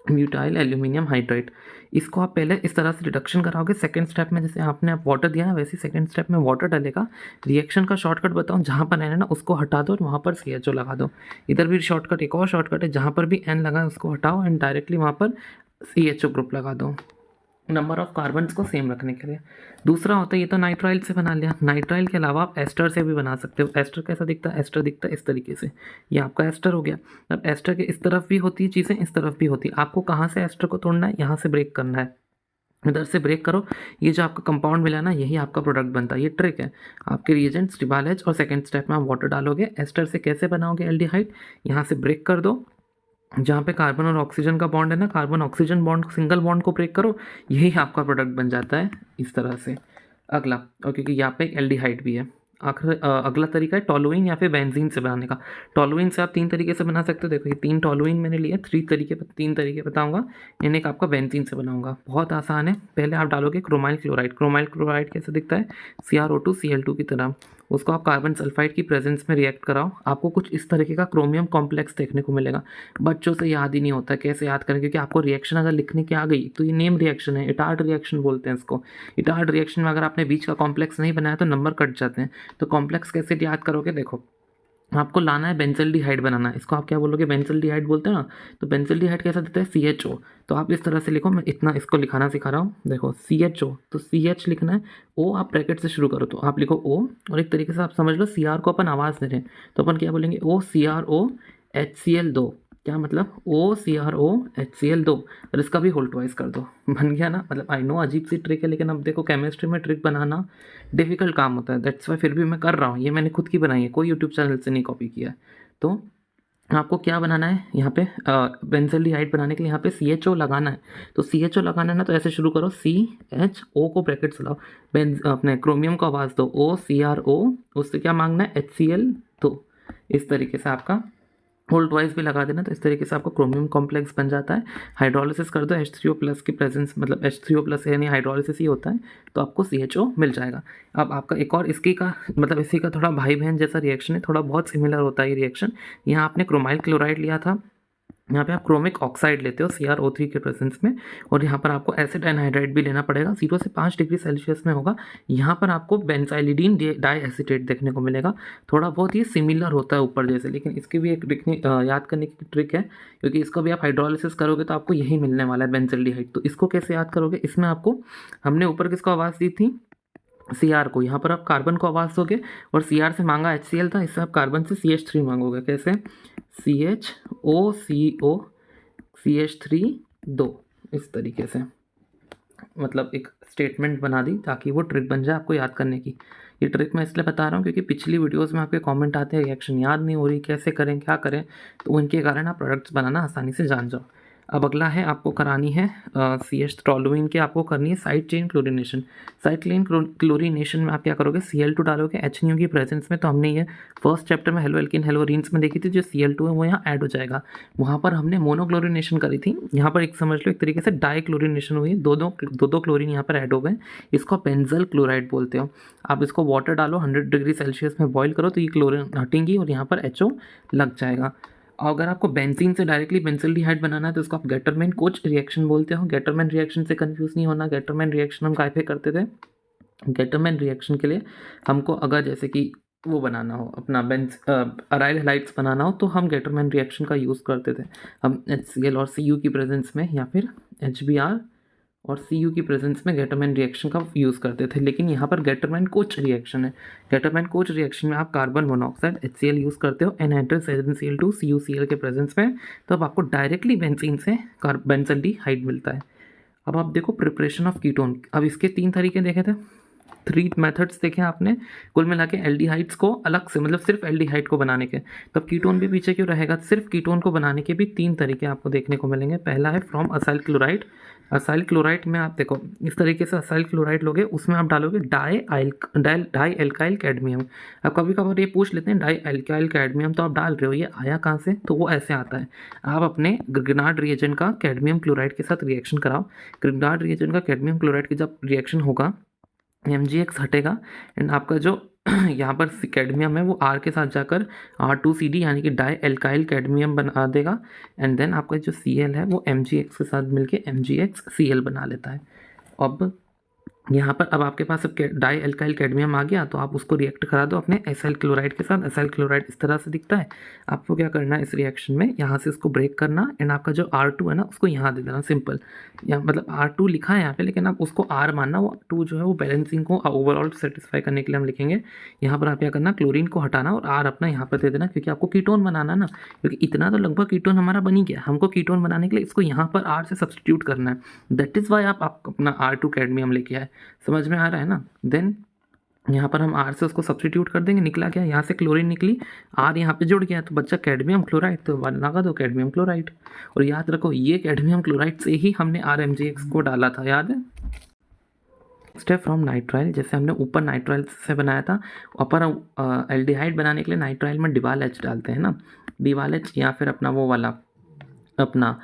[SPEAKER 1] butyl aluminium hydride. इसको आप पहले इस तरह से रिडक्शन कराओगे। सेकंड स्टेप में जैसे आपने वाटर दिया ना, वैसे सेकंड स्टेप में वाटर डलेगा। रिएक्शन का शॉर्टकट बताऊँ, जहाँ पर N है ना उसको हटा दो और वहाँ पर CHO लगा दो। इधर भी शॉर्टकट, एक और शॉर्टकट है, जहाँ पर भी N लगा है उसको हटाओ एंड डायरेक्टली वहाँ पर CHO ग्रुप लगा दो, नंबर ऑफ कार्बन्स को सेम रखने के लिए। दूसरा होता है, ये तो नाइट्राइल से बना लिया, नाइट्राइल के अलावा आप एस्टर से भी बना सकते हो। एस्टर कैसा दिखता है, एस्टर दिखता है इस तरीके से, ये आपका एस्टर हो गया। अब एस्टर के इस तरफ भी होती है चीज़ें, इस तरफ भी होती है। आपको कहाँ से एस्टर को तोड़ना है, यहाँ से ब्रेक करना है, इधर से ब्रेक करो, ये जो आपका कंपाउंड मिला ना, यही आपका प्रोडक्ट बनता है। ये ट्रिक है आपके रिएजेंट्स डिबाल एच, और सेकंड स्टेप में आप वाटर डालोगे। एस्टर से कैसे बनाओगे एल्डिहाइड, यहाँ से ब्रेक कर दो, जहाँ पे कार्बन और ऑक्सीजन का बॉन्ड है ना, carbon oxygen bond, single bond को ब्रेक करो, यही आपका प्रोडक्ट बन जाता है इस तरह से। अगला, और क्योंकि यहाँ पे एक एल्डिहाइड भी है। अगला तरीका है टोलुइन या फिर बेंजीन से बनाने का। टोलुइन से आप 3 तरीके से बना सकते हो। देखो ये 3 टोलुइन मैंने लिए, 3 तरीके बताऊंगा, इन्हें एक आपका बेंजीन से बनाऊंगा। बहुत आसान है। पहले आप डालोगे क्रोमाइल क्लोराइड। क्रोमाइल क्लोराइड कैसे दिखता है, CrO2 Cl2 की तरह। उसको आप कार्बन सल्फाइड की प्रेजेंस में रिएक्ट कराओ, आपको कुछ इस तरीके का क्रोमियम कॉम्प्लेक्स देखने को मिलेगा। बच्चों से याद ही नहीं होता कैसे याद करें, क्योंकि आपको रिएक्शन अगर लिखने की आ गई तो ये नेम रिएक्शन है, इटार्ड रिएक्शन बोलते हैं इसको। इटार्ड रिएक्शन में अगर आपने बीच का कॉम्प्लेक्स नहीं बनाया तो नंबर कट जाते हैं। तो कॉम्प्लेक्स कैसे याद करोगे, देखो आपको लाना है बेंजल्डिहाइड बनाना है, इसको आप क्या बोलोगे, बेंजल्डिहाइड बोलते हैं ना। तो बेंजल्डिहाइड कैसा देता है, CHO। तो आप इस तरह से लिखो, मैं इतना इसको लिखाना सिखा रहा हूँ। देखो CHO, तो CH लिखना है, O आप ब्रैकेट से शुरू करो, तो आप लिखो O, और एक तरीके से आप समझ लो CR को अपन आवाज़ दे रहे हैं, तो अपन क्या बोलेंगे, OCRO HCl2। क्या मतलब, OCRO HCl2, और इसका भी होल ट्वाइस कर दो, बन गया ना। मतलब आई नो अजीब सी ट्रिक है, लेकिन अब देखो केमिस्ट्री में ट्रिक बनाना डिफ़िकल्ट काम होता है, दैट्स वाई फिर भी मैं कर रहा हूँ। ये मैंने खुद की बनाई है, कोई यूट्यूब चैनल से नहीं कॉपी किया है। तो आपको क्या बनाना है यहाँ पे, बेंजल्डिहाइड बनाने के लिए यहाँ पे CHO लगाना है। तो CHO लगाना है ना, तो ऐसे शुरू करो, CHO को ब्रैकेट से लाओ, अपने क्रोमियम को आवाज़ दो, OCRO, उससे क्या मांगना है, HCl। तो इस तरीके से आपका होल्ड वाइज भी लगा देना, तो इस तरीके से आपको क्रोमियम कॉम्प्लेक्स बन जाता है। हाइड्रोलिसिस कर दो, H3O प्लस की प्रेजेंस, मतलब H3O प्लस यानी हाइड्रोलिसिस ही होता है, तो आपको CHO मिल जाएगा। अब आपका एक और इसकी का मतलब इसी का थोड़ा भाई बहन जैसा रिएक्शन है, थोड़ा बहुत सिमिलर होता है ये रिएक्शन। यहाँ आपने क्रोमाइल क्लोराइड लिया था, यहाँ पे आप क्रोमिक ऑक्साइड लेते हो CrO3 के प्रेजेंस में, और यहाँ पर आपको एसिड एनहाइड्राइड भी लेना पड़ेगा। 0 से 5 डिग्री सेल्सियस में होगा। यहाँ पर आपको बेंजाइलिडीन डाईएसीटेट देखने को मिलेगा। थोड़ा बहुत ये सिमिलर होता है ऊपर जैसे, लेकिन इसकी भी एक याद करने की ट्रिक है, क्योंकि इसका भी आप हाइड्रोलिसिस करोगे तो आपको यही मिलने वाला है, बेंजल्डिहाइड। तो इसको कैसे याद करोगे, इसमें आपको, हमने ऊपर किसको आवाज़ दी थी, CR को, यहाँ पर आप कार्बन को आवाज़ दोगे, और CR से मांगा HCl था, इससे आप कार्बन से CH3 मांगोगे। कैसे, CHO CH3 2, इस तरीके से, मतलब एक स्टेटमेंट बना दी ताकि वो ट्रिक बन जाए आपको याद करने की। ये ट्रिक मैं इसलिए बता रहा हूँ क्योंकि पिछली वीडियोस में आपके कमेंट आते हैं, रिएक्शन याद नहीं हो रही, कैसे करें क्या करें, तो उनके कारण आप प्रोडक्ट्स बनाना आसानी से जान जाओ। अब अगला है आपको करानी है CH टॉलुइन की आपको करनी है side chain chlorination. Side chain chlorination में आप क्या करोगे, Cl2 डालोगे HNO की प्रेजेंस में। तो हमने ये फर्स्ट चैप्टर में हेलो एल्किन हेलो एरीन्स में देखी थी, जो Cl2 है वो यहाँ ऐड हो जाएगा। वहाँ पर हमने मोनोक्लोरीनेशन करी थी, यहाँ पर एक समझ लो एक तरीके से डाई क्लोरीनेशन हुई, दो क्लोरीन यहाँ पर ऐड हो गए। इसको बेंजल क्लोराइड बोलते हो। आप इसको वाटर डालो 100 डिग्री सेल्सियस में बॉईल करो तो ये क्लोरीन हटेंगी और यहाँ पर HO लग जाएगा। और अगर आपको बेंजीन से डायरेक्टली बेंजल्डिहाइड बनाना है तो इसको आप गेटरमैन कोच रिएक्शन बोलते हो। गेटरमैन रिएक्शन से कंफ्यूज नहीं होना। गेटरमैन रिएक्शन हम काय पे करते थे, गेटरमैन रिएक्शन के लिए हमको अगर जैसे कि वो बनाना हो अपना अराइल हैलाइड्स बनाना हो तो हम गेटरमैन रिएक्शन का यूज़ करते थे। हम HCl और Cu की प्रेजेंस में या फिर HBr और Cu की प्रेजेंस में गेटरमैन रिएक्शन का यूज़ करते थे। लेकिन यहाँ पर गेटरमैन कोच रिएक्शन है। गेटरमैन कोच रिएक्शन में आप कार्बन मोनोऑक्साइड HCl यूज़ करते हो एनहाइड्रस HNCl2 CuCl के प्रेजेंस में, तो अब आपको डायरेक्टली बेंजीन से बेंजल्डिहाइड मिलता है। अब आप देखो प्रिपरेशन ऑफ कीटोन। अब इसके 3 तरीके देखे थे, 3 मेथड्स देखे आपने कुल मिला के एल्डिहाइड्स को अलग से, मतलब सिर्फ एल्डिहाइड को बनाने के। तब कीटोन भी पीछे क्यों रहेगा, सिर्फ कीटोन को बनाने के भी 3 तरीके आपको देखने को मिलेंगे। पहला है from acyl chloride. Acyl chloride में आप देखो इस तरीके से असाइल क्लोराइड लोगे, उसमें आप डालोगे डाई एल्काइल कैडमियम। अब कभी कभार ये पूछ लेते हैं डाई एल्काइल कैडमियम तो आप डाल रहे हो, ये आया कहाँ से, तो वो ऐसे आता है। आप अपने ग्रिग्नार्ड रिएजेंट का कैडमियम क्लोराइड के साथ रिएक्शन कराओ। ग्रिग्नार्ड रिएजेंट का कैडमियम क्लोराइड की जब रिएक्शन होगा MgX हटेगा एंड आपका जो यहाँ पर कैडमियम है वो R के साथ जाकर R2CD यानी कि डाई एल्काइल कैडमियम बना देगा। एंड देन आपका जो Cl है वो MgX के साथ मिलके MgXCl बना लेता है। अब यहाँ पर अब आपके पास अब डाई एल्काइल कैडमियम आ गया तो आप उसको रिएक्ट करा दो अपने एसाइल क्लोराइड के साथ। एसाइल क्लोराइड इस तरह से दिखता है। आपको क्या करना है इस रिएक्शन में, यहाँ से इसको ब्रेक करना एंड आपका जो R2 है ना उसको यहाँ दे देना सिंपल। या मतलब R2 लिखा है यहाँ पे लेकिन आप उसको R मानना, वो 2 जो है वो बैलेंसिंग को ओवरऑल सेटिस्फाई करने के लिए हम लिखेंगे। यहाँ पर आप क्या करना, क्लोरीन को हटाना और R अपना यहाँ पर दे देना, क्योंकि आपको कीटोन बनाना ना, क्योंकि इतना तो लगभग कीटोन हमारा बन ही गया। हमको कीटोन बनाने के लिए इसको यहाँ पर R से सब्सटीट्यूट करना है। दैट इज़ वाई आप अपना R2 कैडमियम लेके आए। समझ में आ रहा है ना। देन यहाँ पर हम R से उसको सब्सटीट्यूट कर देंगे। निकला क्या, यहाँ से क्लोरीन निकली, R यहाँ पे जुड़ गया तो बच्चा कैडमियम क्लोराइड, तो लगा दो कैडमियम क्लोराइड। और याद रखो ये कैडमियम क्लोराइड से ही हमने RMgX को डाला था, याद है। नेक्स्ट है फ्रॉम नाइट्राइल। जैसे हमने ऊपर नाइट्राइल से बनाया था, ऊपर एल्डिहाइड बनाने के लिए नाइट्राइल में डिवाल H डालते हैं ना, डिवाल H या फिर अपना वो वाला अपना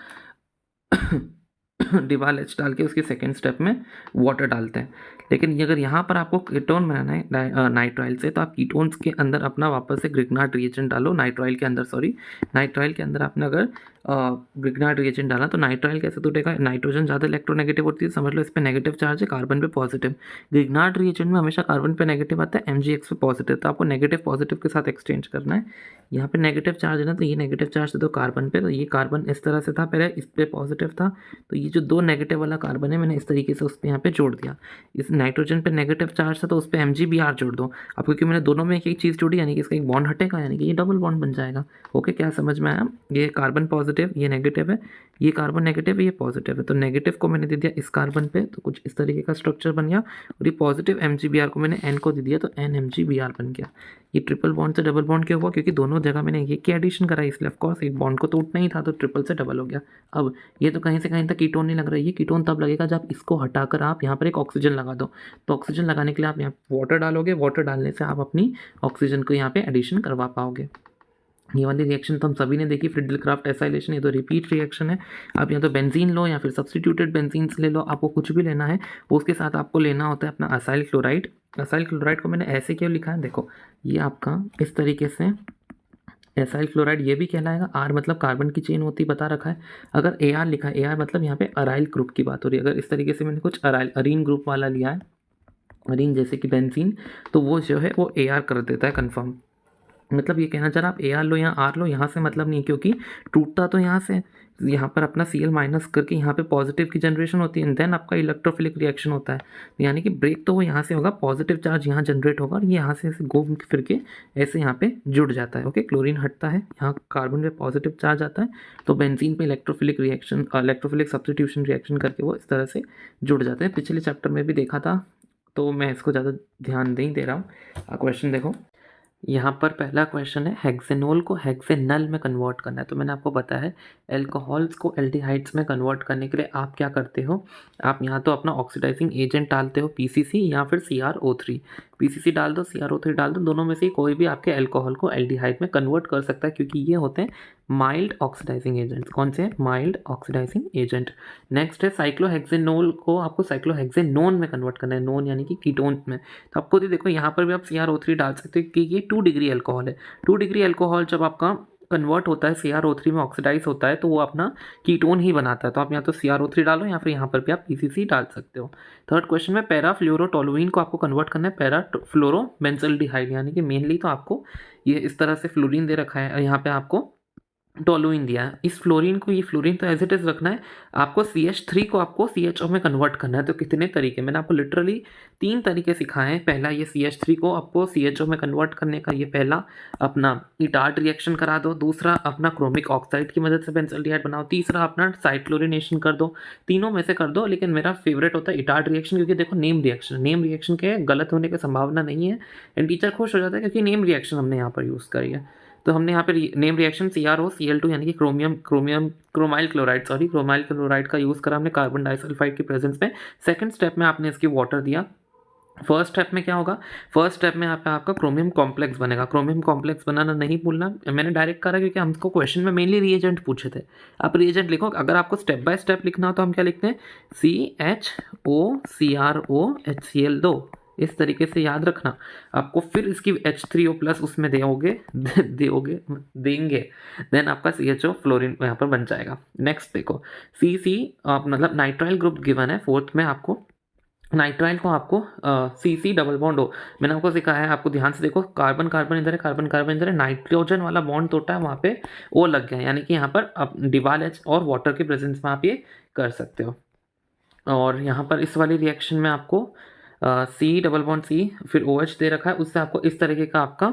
[SPEAKER 1] डिवाल H डाल के उसके सेकेंड स्टेप में वाटर डालते हैं। लेकिन अगर यहाँ पर आपको कीटोन बनाना है नाइट्राइल से, तो आप कीटोन्स के अंदर अपना वापस से ग्रिग्नार्ड रिएजेंट डालो। नाइट्राइल के अंदर, सॉरी, नाइट्राइल के अंदर आपने अगर ग्रिग्नार्ड रिएजेंट डाला तो नाइट्राइल कैसे टूटेगा, नाइट्रोजन ज़्यादा इलेक्ट्रोनेगेटिव होती है, समझ लो इस पर नेगेटिव चार्ज है, कार्बन पे पॉजिटिव। ग्रिग्नार्ड रिएजेंट में हमेशा कार्बन पे नेगेटिव आता है, MgX पे पॉजिटिव, तो आपको नेगेटिव पॉजिटिव के साथ एक्सचेंज करना है। यहाँ पे नेगेटिव चार्ज है ना, तो ये नेगेटिव चार्ज दे दो कार्बन पे, तो ये कार्बन इस तरह से था पहले, इस पर पॉजिटिव था, तो ये जो 2 नेगेटिव वाला कार्बन है मैंने इस तरीके से उस पर यहाँ पे जोड़ दिया। इस नाइट्रोजन पे नेगेटिव चार्ज था तो उस पर MgBr जोड़ दो। अब क्योंकि मैंने दोनों में एक एक चीज़ जोड़ी यानी कि इसका एक बॉन्ड हटेगा, यानी कि ये डबल बॉन्ड बन जाएगा। ओके, क्या समझ में आया। ये कार्बन पॉजिटिव, ये नेगेटिव है, ये कार्बन नेगेटिव है, ये पॉजिटिव है, तो नेगेटिव को मैंने दे दिया इस कार्बन पे, तो कुछ इस तरीके का स्ट्रक्चर बन गया। और ये पॉजिटिव MgBr को मैंने N को दे दिया तो NMgBr बन गया। ये ट्रिपल बॉन्ड से डबल बॉन्ड क्यों हुआ, क्योंकि दोनों जगह मैंने ये की एडिशन करा, इसलिए ऑफकोर्स एक बॉन्ड को तो उठना ही था, तो ट्रिपल से डबल हो गया। अब ये तो कहीं से कहीं तक कीटोन नहीं लग रहा है, ये कीटोन तब लगेगा जब इसको हटाकर आप यहाँ पर एक ऑक्सीजन लगा दो। तो ऑक्सीजन लगाने के लिए आप यहाँ वाटर डालोगे, वाटर डालने से आप अपनी ऑक्सीजन को यहाँ पे एडिशन करवा पाओगे। ये वाली रिएक्शन तो हम सभी ने देखी, फ्रिडल-क्राफ्ट एसाइलेशन, ये तो रिपीट रिएक्शन है। आप या तो बेंजीन लो या फिर सब्सटीट्यूटेड बेंजीन ले लो, आपको कुछ भी लेना है। उसके साथ आपको लेना होता है अपना असाइल क्लोराइड। असाइल क्लोराइड को मैंने ऐसे क्यों लिखा है, देखो ये आपका इस तरीके से एसाइल क्लोराइड ये भी कहलाएगा। R मतलब कार्बन की चेन होती बता रखा है। अगर AR लिखा है, AR मतलब यहाँ पे अराइल ग्रुप की बात हो रही है। अगर इस तरीके से मैंने कुछ अरीन ग्रुप वाला लिया है, अरीन जैसे कि बेंजीन, तो वो जो है वो AR कर देता है कन्फर्म। मतलब ये कहना चाह रहा आप AR लो या R लो, यहाँ से मतलब नहीं, क्योंकि टूटता तो यहाँ से, यहाँ पर अपना Cl माइनस करके यहाँ पे पॉजिटिव की जनरेशन होती है, देन आपका इलेक्ट्रोफिलिक रिएक्शन होता है। यानी कि ब्रेक तो वो यहाँ से होगा, पॉजिटिव चार्ज यहाँ जनरेट होगा और ये यहाँ से ऐसे घूम फिर के ऐसे यहाँ पे जुड़ जाता है। ओके, क्लोरीन हटता है, यहाँ कार्बन पे पॉजिटिव चार्ज आता है, तो बेंजीन पे electrophilic reaction, electrophilic substitution reaction करके वो इस तरह से जुड़ जाते हैं। पिछले चैप्टर में भी देखा था, तो मैं इसको ज़्यादा ध्यान नहीं दे रहा हूँ। क्वेश्चन देखो, यहाँ पर पहला क्वेश्चन है हेक्सेनोल को हेक्सेनल में कन्वर्ट करना है। तो मैंने आपको बताया है एल्कोहल्स को एल्डिहाइड्स में कन्वर्ट करने के लिए आप क्या करते हो, आप यहाँ तो अपना ऑक्सीडाइजिंग एजेंट डालते हो पीसीसी या फिर CrO3। पीसीसी डाल दो, CrO3 डाल दो, दोनों में से कोई भी आपके एल्कोहल को एल्डिहाइड में कन्वर्ट कर सकता है, क्योंकि ये होते हैं माइल्ड ऑक्सीडाइजिंग एजेंट्स। कौन से हैं? Mild oxidising agent. नेक्स्ट है साइक्लोहेक्सेनोल को आपको साइक्लोहेक्सेनोन में कन्वर्ट करना है, नोन यानी कि कीटोन में। तो आपको देखो यहाँ पर भी आप CrO3 डाल सकते हो कि ये 2 डिग्री अल्कोहल है। 2 डिग्री अल्कोहल जब आपका कन्वर्ट होता है CrO3 में, ऑक्सीडाइज होता है, तो वो अपना कीटोन ही बनाता है। तो आप यहाँ तो CrO3 डालो या फिर यहाँ पर भी आप पीसीसी डाल सकते हो। थर्ड क्वेश्चन में पैराफ्लोरोटोलुइन को आपको कन्वर्ट करना है पैराफ्लोरोबेंजल्डिहाइड, यानी कि मेनली तो आपको ये इस तरह से फ्लोरीन दे रखा है, यहाँ पे आपको टोलुइन दिया है। इस फ्लोरीन को, ये फ्लोरीन तो एज इट इज़ रखना है, आपको CH3 को आपको CHO में कन्वर्ट करना है। तो कितने तरीके, मैंने आपको लिटरली 3 तरीके सिखाए हैं। पहला ये CH3 को आपको CHO में कन्वर्ट करने का, ये पहला अपना इटार्ट रिएक्शन करा दो, दूसरा अपना क्रोमिक ऑक्साइड की मदद से बेंजल्डिहाइड बनाओ, तीसरा अपना साइक्लोरिनेशन कर दो। तीनों में से कर दो, लेकिन मेरा फेवरेट होता है इटार्ट रिएक्शन, क्योंकि देखो नेम रिएक्शन के गलत होने की संभावना नहीं है एंड टीचर खुश हो जाता है, क्योंकि नेम रिएक्शन हमने यहाँ पर यूज़ करी है। तो हमने यहाँ पे नेम रिएक्शन CrOCl2 यानी कि क्रोमाइल क्लोराइड का यूज़ करा हमने कार्बन डाइसल्फाइड की प्रेजेंस में। सेकंड स्टेप में आपने इसकी वाटर दिया। फर्स्ट स्टेप में क्या होगा, फर्स्ट स्टेप में यहाँ पे आपका क्रोमियम कॉम्प्लेक्स बनेगा। क्रोमियम कॉम्प्लेक्स बनाना नहीं भूलना, मैंने डायरेक्ट करा क्योंकि हमको क्वेश्चन में मेनली रिएजेंट पूछे थे। आप रिएजेंट लिखो, अगर आपको स्टेप बाय स्टेप लिखना हो तो हम क्या लिखते हैं, CHO CrOHCl2, इस तरीके से याद रखना आपको। फिर इसकी H3O+ उसमें देंगे, देन आपका CHO फ्लोरीन यहाँ पर बन जाएगा। नेक्स्ट देखो CC मतलब नाइट्राइल ग्रुप गिवन है। फोर्थ में आपको नाइट्राइल को आपको CC डबल बॉन्ड हो, मैंने आपको सिखाया है, आपको ध्यान से देखो, कार्बन कार्बन इधर है, कार्बन कार्बन इधर है, नाइट्रोजन वाला बॉन्ड टूटा है, वहाँ पे O लग गया है, यानी कि यहाँ पर आप डिवाल H और वाटर की प्रेजेंस में आप ये कर सकते हो। और यहाँ पर इस वाली रिएक्शन में आपको C डबल बॉन्ड C फिर OH दे रखा है, उससे आपको इस तरीके का आपका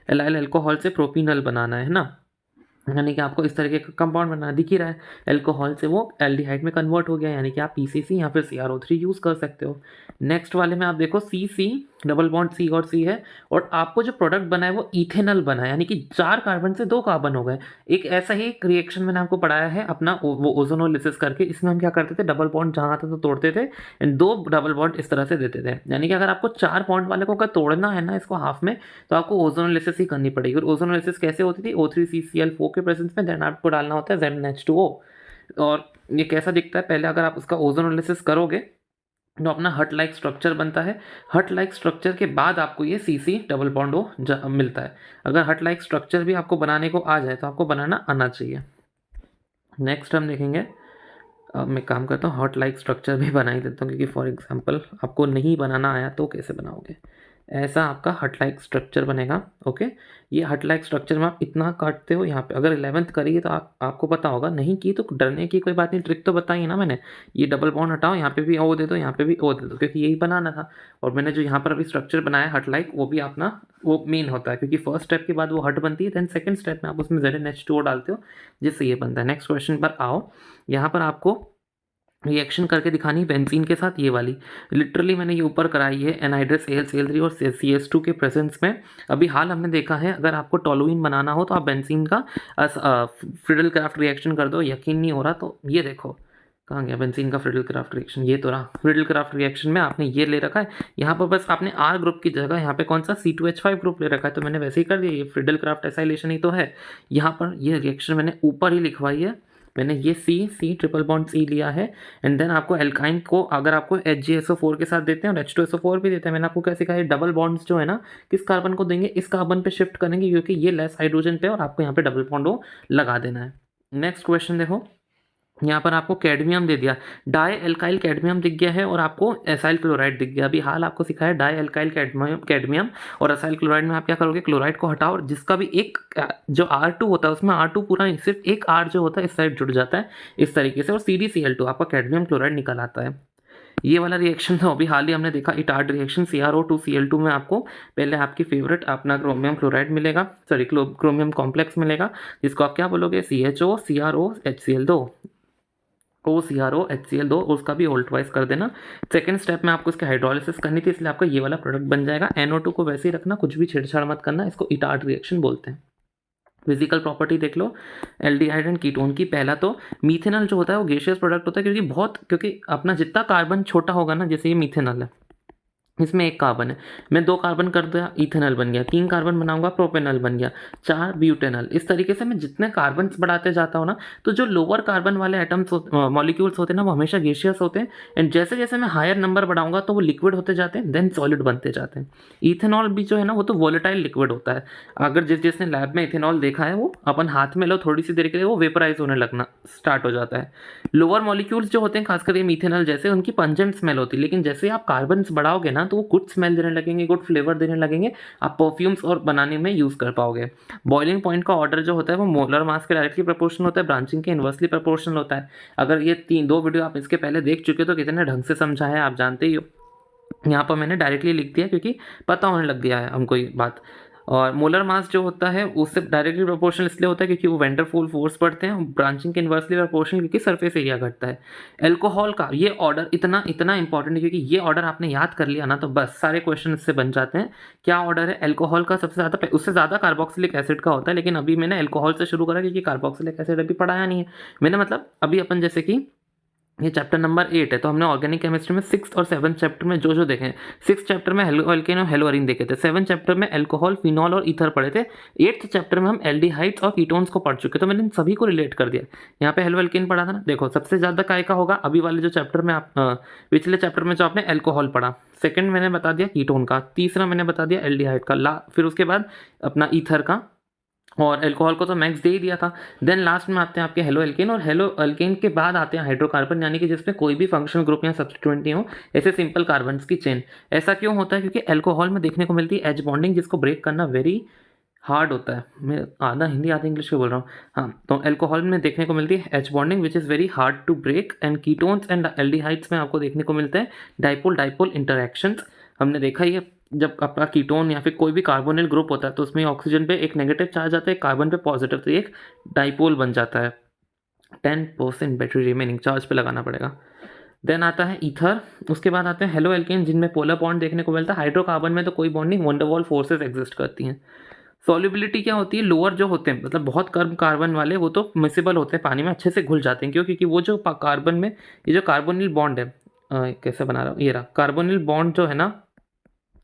[SPEAKER 1] एलाइल अल्कोहल से प्रोपीनल बनाना है ना, यानी कि आपको इस तरीके का कंपाउंड बनना दिख ही रहा है। अल्कोहल से वो एल्डिहाइड में कन्वर्ट हो गया, यानी कि आप पीसीसी या फिर CrO3 यूज़ कर सकते हो। नेक्स्ट वाले में आप देखो CC डबल बॉन्ड C और C है, और आपको जो प्रोडक्ट बना है वो इथेनॉल बना है, यानी कि 4 कार्बन से 2 कार्बन हो गए। एक ऐसा ही एक रिएक्शन मैंने आपको पढ़ाया है अपना वो ओजोनोलिसिस करके, इसमें हम क्या करते थे, डबल बॉन्ड जहाँ आता तो तोड़ते थे एंड 2 डबल बॉन्ड इस तरह से देते थे। यानी कि अगर आपको 4 बॉन्ड वाले को अगर तोड़ना है ना इसको हाफ में, तो आपको ओजोनोलिसिस ही करनी पड़ेगी। और ओजोनोलिसिस कैसे होती थी, O3CCl4 के प्रेजेंस में, देन आपको डालना होता है ZnH2O। और ये कैसा दिखता है, पहले अगर आप उसका ओजोनोलिसिस करोगे तो अपना हट लाइक स्ट्रक्चर बनता है। हट लाइक स्ट्रक्चर के बाद आपको ये CC डबल बॉन्ड O मिलता है। अगर हट लाइक स्ट्रक्चर भी आपको बनाने को आ जाए तो आपको बनाना आना चाहिए। नेक्स्ट हम देखेंगे, अब मैं काम करता हूँ हॉट लाइक स्ट्रक्चर भी बना ही देता हूँ, क्योंकि फॉर एग्जांपल आपको नहीं बनाना आया तो कैसे बनाओगे। ऐसा आपका हट लाइक स्ट्रक्चर बनेगा। ओके, ये हट लाइक स्ट्रक्चर में आप इतना काटते हो यहाँ पे, अगर 11th करिए तो आपको पता होगा, नहीं की तो डरने की कोई बात नहीं, ट्रिक तो बताई है ना मैंने। ये डबल बॉन्ड हटाओ, यहाँ पे भी O दे दो, यहाँ पे भी O दे दो, क्योंकि यही बनाना था। और मैंने जो यहाँ पर अभी स्ट्रक्चर बनाया हट लाइक, वो भी अपना वो मेन होता है, क्योंकि फर्स्ट स्टेप के बाद वो हट बनती है, देन सेकंड स्टेप में आप उसमें ZnH2O डालते हो, जिससे ये बनता है। नेक्स्ट क्वेश्चन पर आओ, यहाँ पर आपको रिएक्शन करके दिखानी बेंजीन के साथ, ये वाली लिटरली मैंने ये ऊपर कराई है एनहाइड्रस Cl3 और CS2 के प्रेजेंस में। अभी हाल हमने देखा है, अगर आपको टोलुइन बनाना हो तो आप बेंजीन का फ्रिडल क्राफ्ट रिएक्शन कर दो। यकीन नहीं हो रहा तो ये देखो, कहाँ गया बेंजीन का फ्रिडल क्राफ्ट रिएक्शन, ये तो रहा। फ्रिडल क्राफ्ट रिएक्शन में आपने ये ले रखा है, यहाँ पर बस आपने R ग्रुप की जगह यहाँ पे कौन सा C2H5 ग्रुप ले रखा है, तो मैंने वैसे ही कर दिया। ये फ्रिडल क्राफ्ट एसाइलेशन ही तो है। यहाँ पर ये रिएक्शन मैंने ऊपर ही लिखवाई है, मैंने ये C ट्रिपल बॉन्ड C लिया है एंड देन आपको एल्काइन को अगर आपको HgSO4 के साथ देते हैं और H2SO4 भी देते हैं, मैंने आपको क्या सिखाया, डबल बॉन्ड्स जो है ना किस कार्बन को देंगे, इस कार्बन पे शिफ्ट करेंगे, क्योंकि ये लेस हाइड्रोजन पे और आपको यहाँ पे डबल बॉन्ड लगा देना है। नेक्स्ट क्वेश्चन देखो, यहाँ पर आपको कैडमियम दे दिया, डाई एल्काइल कैडमियम दिख गया है और आपको एसाइल क्लोराइड दिख गया। अभी हाल आपको सिखाया डाई एल्काइल कैडमियम और एसाइल क्लोराइड में आप क्या करोगे, क्लोराइड को हटाओ और जिसका भी एक जो R2 होता है उसमें R2 पूरा सिर्फ एक R जो होता है इस साइड जुड़ जाता है इस तरीके से, और CdCl2 आपका कैडमियम क्लोराइड निकल आता है। ये वाला रिएक्शन था अभी हाल ही हमने देखा, इटार्ड रिएक्शन CrO2Cl2 में आपको पहले आपकी फेवरेट अपना क्रोमियम क्लोराइड मिलेगा, सॉरी क्रोमियम कॉम्प्लेक्स मिलेगा, जिसको आप क्या बोलोगे, CHO CrO HCl2। OCRO HCl2 उसका भी ऑल्ट वाइज कर देना। सेकंड स्टेप में आपको इसकी हाइड्रोलिसिस करनी थी, इसलिए आपका ये वाला प्रोडक्ट बन जाएगा। NO2 को वैसे ही रखना, कुछ भी छेड़छाड़ मत करना, इसको इटार्ट रिएक्शन बोलते हैं। फिजिकल प्रॉपर्टी देख लो एल्डिहाइड एंड कीटोन की। पहला तो मीथेनॉल जो होता है वो गैसियस प्रोडक्ट होता है, क्योंकि अपना जितना कार्बन छोटा होगा ना, जैसे ये मीथेनॉल है, इसमें एक कार्बन है, मैं 2 कार्बन कर दिया इथेनॉल बन गया, 3 कार्बन बनाऊंगा प्रोपेनॉल बन गया, 4 ब्यूटेनॉल। इस तरीके से मैं जितने कार्बन्स बढ़ाते जाता हूँ ना, तो जो लोअर कार्बन वाले एटम्स मॉलिक्यूल्स होते हैं ना, वो हमेशा गैसियस होते हैं। एंड जैसे जैसे मैं हायर नंबर बढ़ाऊंगा तो वो लिक्विड होते जाते हैं, देन सॉलिड बनते जाते हैं। इथेनॉल भी जो है ना, वो तो वोलेटाइल लिक्विड होता है। अगर जिसने लैब में इथेनॉल देखा है, वो अपन हाथ में लो थोड़ी सी देर के लिए वो वेपराइज होने लगना स्टार्ट हो जाता है। लोअर मॉलिक्यूल्स जो होते हैं, खासकर ये मीथेनॉल जैसे, उनकी पंजेंट स्मेल होती है, लेकिन जैसे आप कार्बन्स बढ़ाओगे ना, तो वो गुड स्मेल देने लगेंगे, गुड फ्लेवर देने लगेंगे, आप परफ्यूम्स और बनाने में यूज़ कर पाओगे। बॉइलिंग पॉइंट का ऑर्डर जो होता है वो मोलर मास के डायरेक्टली प्रोपोर्शनल होता है, ब्रांचिंग के इन्वर्सली प्रोपोर्शनल होता है। अगर ये 2 वीडियो आप इसके पहले देख चुके हो तो कितने ढंग से समझा है आप जानते ही हो। यहाँ पर मैंने डायरेक्टली लिख दिया क्योंकि पता होने लग गया है हमको ये बात। और मोलर मास जो होता है उससे डायरेक्टली प्रोपोर्शनल इसलिए होता है क्योंकि वो वेंडरफॉल फोर्स बढ़ते हैं, ब्रांचिंग के इन्वर्सली प्रोपोर्शनल क्योंकि सरफेस एरिया घटता है। अल्कोहल का ये ऑर्डर इतना इतना इंपॉर्टेंट है, क्योंकि ये ऑर्डर आपने याद कर लिया ना तो बस सारे क्वेश्चन इससे बन जाते हैं। क्या ऑर्डर है? अल्कोहल का सबसे ज़्यादा, उससे ज़्यादा कार्बोक्सिलिक एसिड का होता है, लेकिन अभी मैंने अल्कोहल से शुरू करा क्योंकि कार्बोक्सिलिक एसिड अभी पढ़ाया नहीं है मैंने। मतलब अभी अपन जैसे कि ये चैप्टर नंबर 8 है, तो हमने ऑर्गेनिक केमिस्ट्री में 6th और 7th चैप्टर में जो देखे, 6th चैप्टर में एल्केन और हेलोअरीन देखे थे, 7th चैप्टर में अल्कोहल, फिनॉल और ईथर पढ़े थे, 8th चैप्टर में हम एल्डिहाइड्स और कीटोन्स को पढ़ चुके, तो मैंने इन सभी को रिलेट कर दिया। यहाँ पे हेलो एल्केन पढ़ा था ना, देखो सबसे ज़्यादा काय का होगा अभी वाले जो चैप्टर में आप पिछले चैप्टर में जो आपने अल्कोहल पढ़ा, सेकेंड मैंने बता दिया कीटोन का, तीसरा मैंने बता दिया एल्डिहाइड का, फिर उसके बाद अपना ईथर का, और अल्कोहल को तो मैक्स दे ही दिया था। देन लास्ट में आते हैं आपके हेलो एल्केन, और हेलो एल्केन के बाद आते हैं हाइड्रोकार्बन, यानी कि जिसमें कोई भी फंक्शनल ग्रुप या सब्स्टिट्यूएंट नहीं हो, ऐसे सिंपल कार्बन्स की चेन। ऐसा क्यों होता है? क्योंकि अल्कोहल में देखने को मिलती है एच बॉन्डिंग, जिसको ब्रेक करना वेरी हार्ड होता है। मैं आधा हिंदी आधा इंग्लिश में बोल रहा हूँ। हाँ, तो अल्कोहल में देखने को मिलती है H bonding which is very hard to break, and ketones and aldehydes में आपको देखने को मिलते हैं डाइपोल डाइपोल इंटरेक्शंस। हमने देखा ही है, जब आपका कीटोन या फिर कोई भी कार्बोनिल ग्रुप होता है तो उसमें ऑक्सीजन पे एक नेगेटिव चार्ज आता है, कार्बन पे पॉजिटिव, तो एक डाइपोल बन जाता है। 10% बैटरी रिमेनिंग, चार्ज पे लगाना पड़ेगा। देन आता है ईथर, उसके बाद आते हैं हेलो एल्केन जिनमें पोलर बॉन्ड देखने को मिलता है। हाइड्रोकार्बन में तो कोई बॉन्डिंग, वंडरवॉल फोर्सेस एग्जिस्ट करती हैं। सॉल्युबिलिटी क्या होती है? लोअर जो होते हैं, मतलब बहुत कम कार्बन वाले, वो तो मिसिबल होते हैं, पानी में अच्छे से घुल जाते हैं। क्यों? क्योंकि वो जो कार्बन में ये जो कार्बोनिल बॉन्ड है, कैसे बना रहा हूँ, ये रहा कार्बोनिल बॉन्ड जो है ना,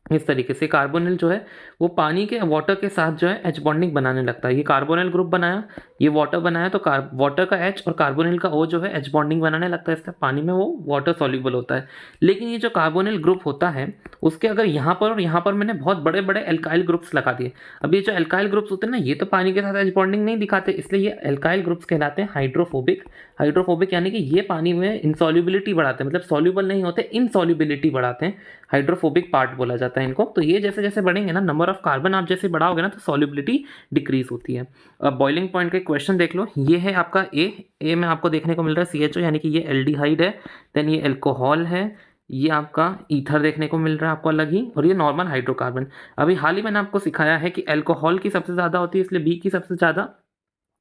[SPEAKER 1] इस तरीके से कार्बोनिल जो है वो पानी के वाटर के साथ जो है एच बॉन्डिंग बनाने लगता है। ये कार्बोनिल ग्रुप बनाया, ये वाटर बनाया, तो वाटर का एच और कार्बोनिल का ओ जो है एच बॉन्डिंग बनाने लगता है, इसलिए पानी में वो वाटर सॉल्यूबल होता है। लेकिन ये जो कार्बोनिल ग्रुप होता है उसके अगर यहाँ पर और यहाँ पर मैंने बहुत बड़े बड़े एल्काइल ग्रुप्स लगा दिए। अब ये जो एल्काइल ग्रुप्स होते हैं ना, ये तो पानी के साथ एच बॉन्डिंग नहीं दिखाते, इसलिए ये एल्काइल ग्रुप्स कहलाते हैं हाइड्रोफोबिक। हाइड्रोफोबिक यानी कि ये पानी में इनसॉल्युबिलिटी बढ़ाते हैं, मतलब सॉल्यूबल नहीं होते, इनसॉल्युबिलिटी बढ़ाते हैं, हाइड्रोफोबिक पार्ट बोला जाता है इनको। तो ये जैसे जैसे बढ़ेंगे ना, नंबर ऑफ कार्बन आप जैसे बढ़ाओगे ना, तो सॉल्युबिलिटी डिक्रीज होती है। अब बॉइलिंग पॉइंट का क्वेश्चन देख लो, ये है आपका ए में आपको देखने को मिल रहा है CHO, यानी कि ये एल्डिहाइड है। देन ये अल्कोहल है, ये आपका ईथर देखने को मिल रहा है आपको अलग ही, और ये नॉर्मल हाइड्रोकार्बन। अभी हाल ही मैंने आपको सिखाया है कि अल्कोहल की सबसे ज़्यादा होती है, इसलिए बी की सबसे ज़्यादा।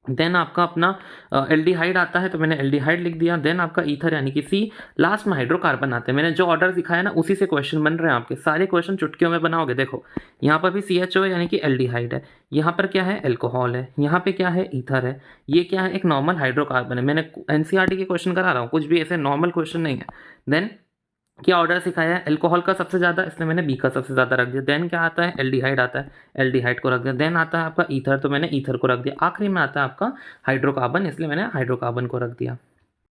[SPEAKER 1] देन आपका अपना एल्डिहाइड आता है, तो मैंने एल्डिहाइड लिख दिया। देन आपका ईथर यानी कि C, लास्ट में हाइड्रोकार्बन आते हैं। मैंने जो ऑर्डर दिखाया ना उसी से क्वेश्चन बन रहे हैं आपके, सारे क्वेश्चन चुटकियों में बनाओगे। देखो यहाँ पर भी CHO है यानी कि एल्डिहाइड है, यहाँ पर क्या है? अल्कोहल है, यहाँ पे क्या है? ईथर है, ये क्या है? एक नॉर्मल हाइड्रोकार्बन है। मैंने NCERT के क्वेश्चन करा रहा हूँ, कुछ भी ऐसे नॉर्मल क्वेश्चन नहीं है। देन क्या ऑर्डर सिखाया है? अल्कोहल का सबसे ज़्यादा, इसलिए मैंने बी का सबसे ज़्यादा रख दिया। देन क्या आता है? एल्डिहाइड आता है, एल्डिहाइड को रख दिया। देन आता है आपका ईथर, तो मैंने ईथर को रख दिया। आखिरी में आता है आपका हाइड्रोकार्बन, इसलिए मैंने हाइड्रोकार्बन को रख दिया।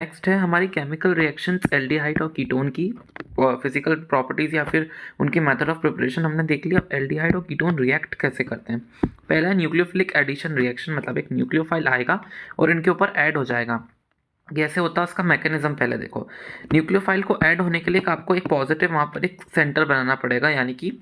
[SPEAKER 1] नेक्स्ट है हमारी केमिकल रिएक्शंस एल्डिहाइड और कीटोन की फिजिकल प्रॉपर्टीज़ या फिर उनकी मेथड ऑफ प्रिपरेशन हमने देख लिया। अब एल्डिहाइड और कीटोन रिएक्ट कैसे करते हैं? पहला है न्यूक्लियोफिलिक एडिशन रिएक्शन, मतलब एक न्यूक्लियोफाइल आएगा और इनके ऊपर ऐड हो जाएगा। कैसे होता है उसका मैकेनिज्म पहले देखो। न्यूक्लियोफाइल को ऐड होने के लिए आपको एक पॉजिटिव वहाँ पर एक सेंटर बनाना पड़ेगा, यानी कि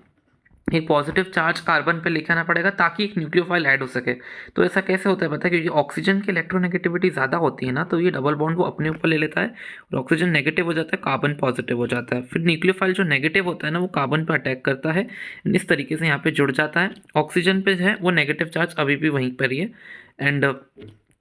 [SPEAKER 1] एक पॉजिटिव चार्ज कार्बन पे लेके आना पड़ेगा ताकि एक न्यूक्लियोफाइल ऐड हो सके। तो ऐसा कैसे होता है पता है? क्योंकि ऑक्सीजन की इलेक्ट्रोनेगेटिविटी ज़्यादा होती है ना, तो ये डबल बॉन्ड को अपने ऊपर ले लेता है और ऑक्सीजन नेगेटिव हो जाता है, कार्बन पॉजिटिव हो जाता है। फिर न्यूक्लियोफाइल जो नेगेटिव होता है ना, वो कार्बन पर अटैक करता है, इस तरीके से यहाँ पे जुड़ जाता है। ऑक्सीजन पे है वो नेगेटिव चार्ज अभी भी वहीं पर ही है, एंड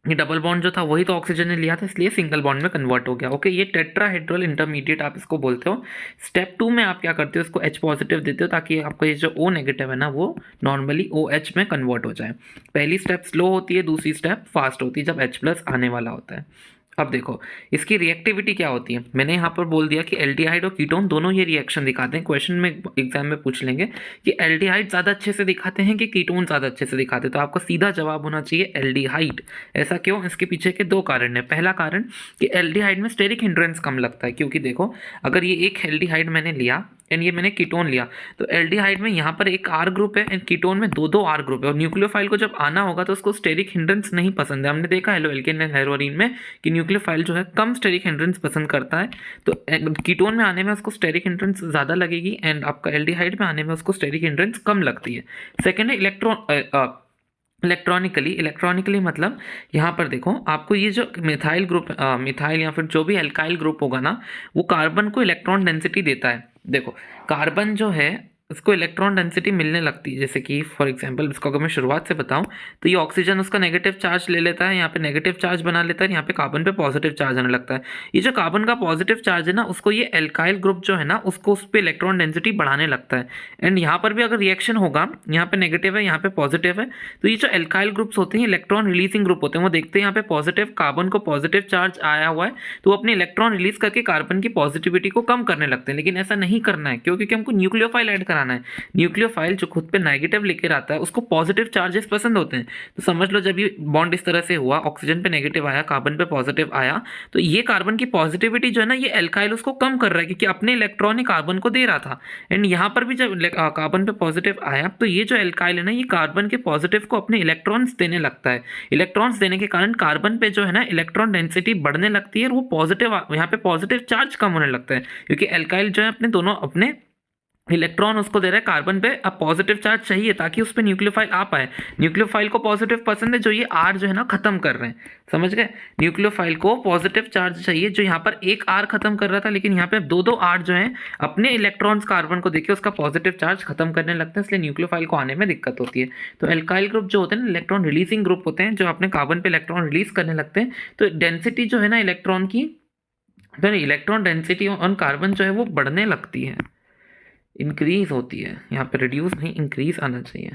[SPEAKER 1] ये डबल बॉन्ड जो था वही तो ऑक्सीजन ने लिया था, इसलिए सिंगल बॉन्ड में कन्वर्ट हो गया। ओके, ये टेट्राहेड्रल इंटरमीडिएट आप इसको बोलते हो। स्टेप 2 में आप क्या करते हो, इसको H पॉजिटिव देते हो ताकि आपका ये जो O नेगेटिव है ना वो नॉर्मली OH में कन्वर्ट हो जाए। पहली स्टेप स्लो होती है, दूसरी स्टेप फास्ट होती है जब H प्लस आने वाला होता है। अब देखो इसकी रिएक्टिविटी क्या होती है। मैंने यहाँ पर बोल दिया कि एल्डिहाइड और कीटोन दोनों ये रिएक्शन दिखाते हैं। क्वेश्चन में एग्जाम में पूछ लेंगे कि एल्डिहाइड ज़्यादा अच्छे से दिखाते हैं कि कीटोन ज़्यादा अच्छे से दिखाते हैं, तो आपका सीधा जवाब होना चाहिए एल्डिहाइड। ऐसा क्यों? इसके पीछे के दो कारण हैं। पहला कारण कि एल्डिहाइड में स्टेरिक हिंड्रेंस कम लगता है, क्योंकि देखो अगर ये एक एल्डिहाइड मैंने लिया एंड ये मैंने कीटोन लिया, तो एल्डिहाइड में यहाँ पर एक R ग्रुप है एंड कीटोन में दो R ग्रुप है, और न्यूक्लियोफाइल को जब आना होगा तो उसको स्टेरिक हिंड्रेंस नहीं पसंद है। हमने देखा है एल्केन एंड हेरोइन में कि न्यूक्लियोफाइल जो है कम स्टेरिक हिंड्रेंस पसंद करता है, तो कीटोन में आने में उसको स्टेरिक हिंड्रेंस ज़्यादा लगेगी एंड आपका एल्डिहाइड में आने में उसको स्टेरिक हिंड्रेंस कम लगती है। सेकेंड है इलेक्ट्रॉनिकली मतलब यहाँ पर देखो आपको ये जो मिथाइल ग्रुप मिथाइल या फिर जो भी एल्काइल ग्रुप होगा ना, वो कार्बन को इलेक्ट्रॉन डेंसिटी देता है। देखो कार्बन जो है उसको इलेक्ट्रॉन डेंसिटी मिलने लगती है, जैसे कि फॉर एग्जांपल इसको अगर मैं शुरुआत से बताऊं तो ये ऑक्सीजन उसका नेगेटिव चार्ज ले लेता है, यहाँ पे नेगेटिव चार्ज बना लेता है, यहाँ पे कार्बन पे पॉजिटिव चार्ज आने लगता है। ये जो कार्बन का पॉजिटिव चार्ज है ना, उसको ये एल्काइल ग्रुप जो है ना उसको उस पर इलेक्ट्रॉन डेंसिटी बढ़ाने लगता है। एंड यहाँ पर भी अगर रिएक्शन होगा, यहाँ पे नेगेटिव है यहाँ पे पॉजिटिव है, तो ये जो एल्काइल ग्रुप्स होते हैं इलेक्ट्रॉन रिलीजिंग ग्रुप होते हैं। वो देखते हैं यहाँ पे पॉजिटिव कार्बन को पॉजिटिव चार्ज आया हुआ है तो वो अपने इलेक्ट्रॉन रिलीज करके कार्बन की पॉजिटिविटी को कम करने लगते हैं। लेकिन ऐसा नहीं करना है, क्योंकि हमको न्यूक्लियोफाइल ऐड कराना है। न्यूक्लियोफाइल जो खुद पे नेगेटिव लेकर आता है उसको पॉजिटिव चार्जेस पसंद होते हैं। तो समझ लो जब ये बॉन्ड इस तरह से हुआ, ऑक्सीजन पे नेगेटिव आया, कार्बन पे पॉजिटिव आया, तो ये कार्बन की पॉजिटिविटी जो है ना ये एल्काइल उसको कम कर रहा है, क्योंकि अपने इलेक्ट्रॉन ही कार्बन को दे रहा था। एंड यहाँ पर भी जब कार्बन पे पॉजिटिव आया तो ये जो एल्काइल है ना ये कार्बन के पॉजिटिव को अपने इलेक्ट्रॉन्स देने लगता है। इलेक्ट्रॉन्स देने के कारण कार्बन पे जो है ना इलेक्ट्रॉन डेंसिटी बढ़ने लगती है और वो पॉजिटिव यहाँ पे पॉजिटिव चार्ज कम होने लगता है, क्योंकि एल्काइल जो है अपने दोनों अपने इलेक्ट्रॉन उसको दे रहा है कार्बन पे। अब पॉजिटिव चार्ज चाहिए ताकि उस पर न्यूक्लियोफाइल आ पाए। न्यूक्लियोफाइल को पॉजिटिव पसंद है जो ये R जो है ना खत्म कर रहे हैं, समझ गए। न्यूक्लियोफाइल को पॉजिटिव चार्ज चाहिए जो यहाँ पर एक R खत्म कर रहा था, लेकिन यहाँ पे दो R जो है अपने इलेक्ट्रॉन्स कार्बन को देके उसका पॉजिटिव चार्ज खत्म करने लगते हैं, इसलिए न्यूक्लियोफाइल को आने में दिक्कत होती है। तो एल्काइल ग्रुप जो होते हैं ना इलेक्ट्रॉन रिलीजिंग ग्रुप होते हैं, जो अपने कार्बन पे इलेक्ट्रॉन रिलीज करने लगते हैं, तो डेंसिटी जो है ना इलेक्ट्रॉन की, तो इलेक्ट्रॉन डेंसिटी ऑन कार्बन जो है वो बढ़ने लगती है, इंक्रीज होती है। यहाँ पे रिड्यूस नहीं इंक्रीज आना चाहिए।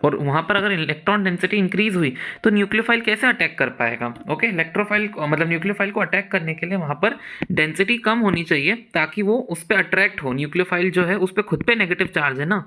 [SPEAKER 1] और वहाँ पर अगर इलेक्ट्रॉन डेंसिटी इंक्रीज हुई तो न्यूक्लियोफाइल कैसे अटैक कर पाएगा? ओके, इलेक्ट्रोफाइल मतलब न्यूक्लियोफाइल को अटैक करने के लिए वहाँ पर डेंसिटी कम होनी चाहिए ताकि वो उस पर अट्रैक्ट हो। न्यूक्लियोफाइल जो है उस पर खुद पे नेगेटिव चार्ज है ना।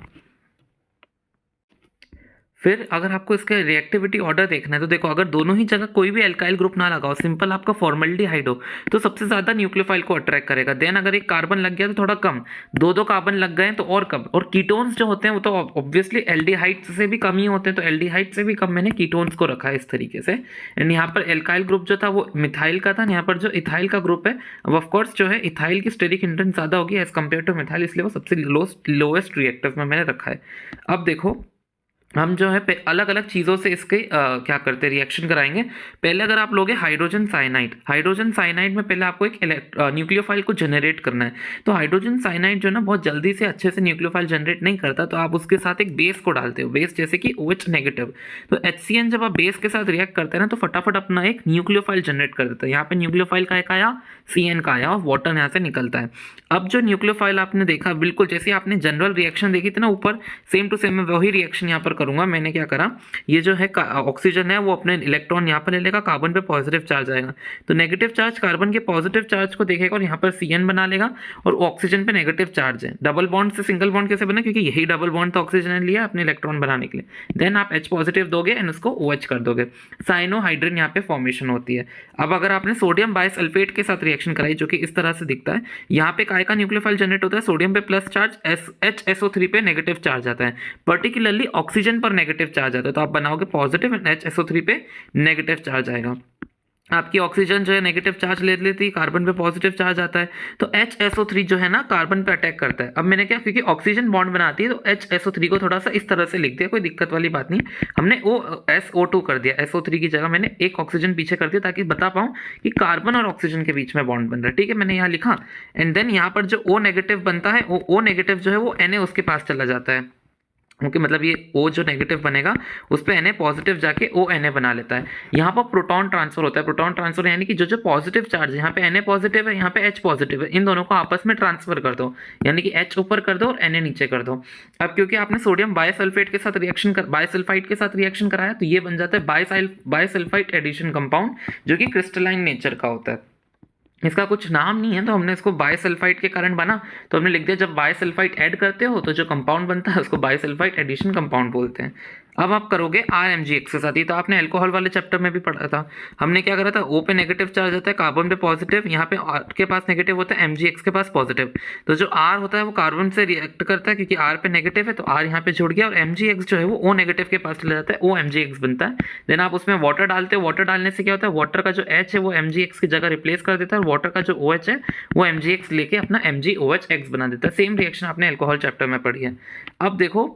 [SPEAKER 1] फिर अगर आपको इसके रिएक्टिविटी ऑर्डर देखना है तो देखो अगर दोनों ही जगह कोई भी एल्काइल ग्रुप ना लगा हो, सिंपल आपका फॉर्मल्डिहाइड हो, तो सबसे ज़्यादा न्यूक्लियोफाइल को अट्रैक्ट करेगा। देन अगर एक कार्बन लग गया तो थोड़ा कम, दो कार्बन लग गए तो और कम। और कीटोन्स जो होते हैं वो तो ऑब्वियसली एल्डिहाइड से भी कम ही होते हैं, तो एल्डिहाइड से भी कम मैंने कीटोन्स को रखा है इस तरीके से। एंड यहाँ पर एल्काइल ग्रुप जो था वो मिथाइल का था, यहाँ पर जो इथाइल का ग्रुप है, अब ऑफकोर्स जो है इथाइल की स्टेरिक हिंड्रेंस ज़्यादा होगी एज कम्पेयर टू मिथाइल, इसलिए वो सबसे लोएस्ट रिएक्टिव में मैंने रखा है। अब देखो हम जो है अलग अलग चीज़ों से इसके क्या करते हैं, रिएक्शन कराएंगे। पहले अगर आप लोगे हाइड्रोजन साइनाइड में पहले आपको एक न्यूक्लियोफाइल को जनरेट करना है। तो हाइड्रोजन साइनाइड जो है ना बहुत जल्दी से अच्छे से न्यूक्लियोफाइल जनरेट नहीं करता, तो आप उसके साथ एक बेस को डालते हो, बेस जैसे कि OH नेगेटिव। तो HCN जब आप बेस के साथ रिएक्ट करते हैं ना तो फटाफट अपना एक न्यूक्लियोफाइल जनरेट कर देता है। यहाँ पे न्यूक्लियोफाइल का एक आया, CN का आया और वाटर यहाँ से निकलता है। अब जो न्यूक्लियोफाइल आपने देखा बिल्कुल जैसे आपने जनरल रिएक्शन देखी थी ना ऊपर, सेम टू सेम मैं वही रिएक्शन यहाँ पर करूंगा। मैंने क्या करा, ये जो है ऑक्सीजन है वो अपने इलेक्ट्रॉन यहाँ पर ले लेगा, कार्बन पे पॉजिटिव चार्ज आएगा, तो नेगेटिव चार्ज कार्बन के पॉजिटिव चार्ज को देखेगा और यहाँ पर CN बना लेगा, और ऑक्सीजन पे नेगेटिव चार्ज है। डबल बॉन्ड से सिंगल बॉन्ड कैसे बना? क्योंकि यही डबल बॉन्ड था ऑक्सीजन ने लिया अपने इलेक्ट्रॉन बनाने के लिए। देन आप H पॉजिटिव दोगे एंड उसको OH कर दोगे, साइनोहाइड्रिन यहाँ पे फॉर्मेशन होती है। अब अगर आपने सोडियम बाइसल्फेट के साथ रिएक्शन कराई जो कि इस तरह से दिखता है, यहाँ पे काय का न्यूक्लियोफाइल जनरेट होता है, सोडियम पे प्लस चार्ज, HSO3 पे नेगेटिव चार्ज आता है, पर्टिकुलरली ऑक्सीजन पर नेगेटिव चार्ज आता है, तो आप बनाओगे पॉजिटिव एंड HSO3 पे नेगेटिव चार्ज आएगा। आपकी ऑक्सीजन जो है नेगेटिव चार्ज ले लेती है, कार्बन पे पॉजिटिव चार्ज आता है, तो HSO3 जो है ना कार्बन पे अटैक करता है। अब मैंने क्या, क्योंकि ऑक्सीजन बॉन्ड बनाती है तो HSO3 को थोड़ा सा इस तरह से लिख दिया, कोई दिक्कत वाली बात नहीं। हमने SO2 कर दिया, SO3 की जगह मैंने एक ऑक्सीजन पीछे कर दिया ताकि बता पाऊँ कि कार्बन और ऑक्सीजन के बीच में बॉन्ड बन रहा है। ठीक है, मैंने यहाँ लिखा। एंड देन यहाँ पर जो O नेगेटिव बनता है, O नेगेटिव जो है वो Na उसके पास चला जाता है। ओके, मतलब ये O जो नेगेटिव बनेगा उस पर Na पॉजिटिव जाके ONA बना लेता है। यहाँ पर प्रोटॉन ट्रांसफर होता है। प्रोटॉन ट्रांसफर यानी कि जो पॉजिटिव चार्ज है, यहाँ पे Na पॉजिटिव है, यहाँ पे H पॉजिटिव है, इन दोनों को आपस में ट्रांसफर कर दो, यानी कि H ऊपर कर दो और Na नीचे कर दो। अब क्योंकि आपने सोडियम बायसल्फाइड के साथ रिएक्शन कराया, तो ये बन जाता है बायसल्फाइड एडिशन कंपाउंड, जो कि क्रिस्टलाइन नेचर का होता है। इसका कुछ नाम नहीं है, तो हमने इसको बायसल्फाइड के कारण बना, तो हमने लिख दिया जब बायसल्फाइड ऐड करते हो तो जो कंपाउंड बनता है उसको बायसल्फाइड एडिशन कंपाउंड बोलते हैं। अब आप करोगे RMgX के साथ ही, तो आपने अल्कोहल वाले चैप्टर में भी पढ़ा था। हमने क्या करा था, O पे नेगेटिव चार्ज होता है, कार्बन पे पॉजिटिव, यहाँ पे R के पास नेगेटिव होता है, MgX के पास पॉजिटिव। तो जो R होता है वो कार्बन से रिएक्ट करता है, क्योंकि R पे नेगेटिव है तो R यहाँ पे जुड़ गया, और MgX जो है वो O नेगेटिव के पास चला जाता है, OMgX बनता है। देन आप उसमें वाटर डालते हो, वाटर डालने से क्या होता है, वाटर का जो H है वो MgX की जगह रिप्लेस कर देता है, और वाटर का जो OH है वो MgX लेके अपना MgOHX बना देता है। सेम रिएक्शन आपने अल्कोहल चैप्टर में पढ़ी है। अब देखो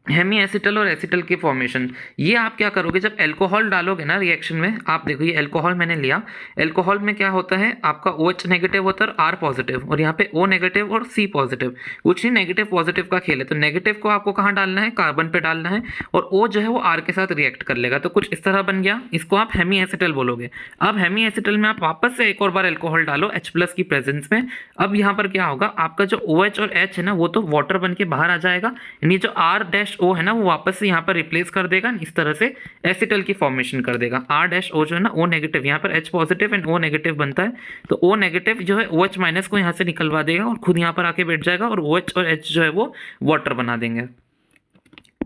[SPEAKER 1] हेमी एसिटल और एसिटल की फॉर्मेशन, ये आप क्या करोगे जब अल्कोहल डालोगे ना रिएक्शन में। आप देखो ये अल्कोहल मैंने लिया, अल्कोहल में क्या होता है, आपका OH नेगेटिव होता है और R पॉजिटिव, और यहाँ पे O नेगेटिव और C पॉजिटिव, कुछ नहीं नेगेटिव पॉजिटिव का खेल है। तो नेगेटिव को आपको कहाँ डालना है, कार्बन पे डालना है, और O जो है वो R के साथ रिएक्ट कर लेगा। तो कुछ इस तरह बन गया, इसको आप हेमी एसिटल बोलोगे। अब हेमी एसिटल में आप वापस से एक और बार अल्कोहल डालो H+ की प्रेजेंस में। अब यहाँ पर क्या होगा, आपका जो OH और H है ना वो तो वाटर बन के बाहर आ जाएगा, यानी जो R-O है ना वो वापस से यहाँ पर रिप्लेस कर देगा, इस तरह से एसिटल की फॉर्मेशन कर देगा। R-O जो है ना O नेगेटिव, यहाँ पर H positive and O negative बनता है, तो O नेगेटिव जो है OH माइनस को यहाँ से निकलवा देगा और खुद यहाँ पर आके बैठ जाएगा, और OH और H जो है वो वाटर बना देंगे।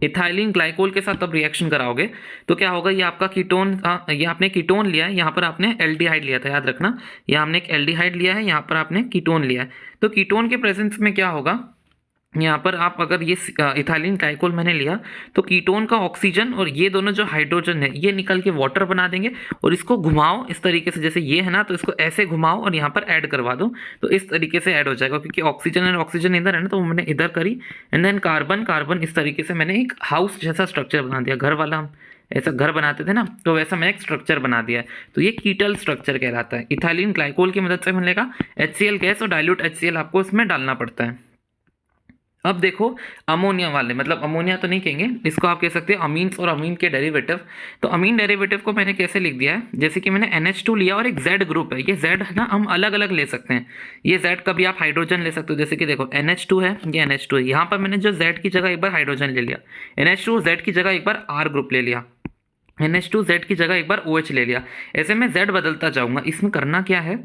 [SPEAKER 1] इथाइलिन ग्लाइकोल के साथ अब रिएक्शन कराओगे तो क्या होगा, ये आपका कीटोन, ये आपने कीटोन लिया है, यहाँ पर आपने एल्डिहाइड लिया था, याद रखना, यहाँ हमने एक एल्डिहाइड लिया है, यहाँ पर आपने कीटोन लिया है। तो कीटोन के प्रेजेंस में क्या होगा, यहाँ पर आप अगर ये इथाइलिन ग्लाइकोल मैंने लिया, तो कीटोन का ऑक्सीजन और ये दोनों जो हाइड्रोजन है ये निकल के वाटर बना देंगे, और इसको घुमाओ इस तरीके से, जैसे ये है ना, तो इसको ऐसे घुमाओ और यहाँ पर ऐड करवा दो, तो इस तरीके से ऐड हो जाएगा, क्योंकि ऑक्सीजन एंड ऑक्सीजन इधर है ना, तो मैंने इधर करी, एंड देन कार्बन कार्बन, इस तरीके से मैंने एक हाउस जैसा स्ट्रक्चर बना दिया। घर वाला हम ऐसा घर बनाते थे ना, तो वैसा मैं एक स्ट्रक्चर बना दिया है, तो ये कीटल स्ट्रक्चर कहलाता है। इथाइलिन ग्लाइकोल की मदद से मिलेगा HCl गैस, और डाइल्यूट HCl आपको इसमें डालना पड़ता है। अब देखो अमोनिया वाले, मतलब अमोनिया तो नहीं कहेंगे इसको, आप कह सकते हैं अमीन्स और अमीन के डेरिवेटिव। तो अमीन डेरिवेटिव को मैंने कैसे लिख दिया है, जैसे कि मैंने NH2 लिया और एक Z ग्रुप है, ये Z है ना, हम अलग अलग ले सकते हैं। ये Z का भी आप हाइड्रोजन ले सकते हो, जैसे कि देखो NH2 है, ये NH2 है, यहाँ पर मैंने जो Z की जगह एक बार हाइड्रोजन ले लिया, NH2 Z की जगह एक बार R ग्रुप ले लिया, NH2 Z की जगह एक बार OH ले लिया, ऐसे मैं Z बदलता जाऊँगा। इसमें करना क्या है,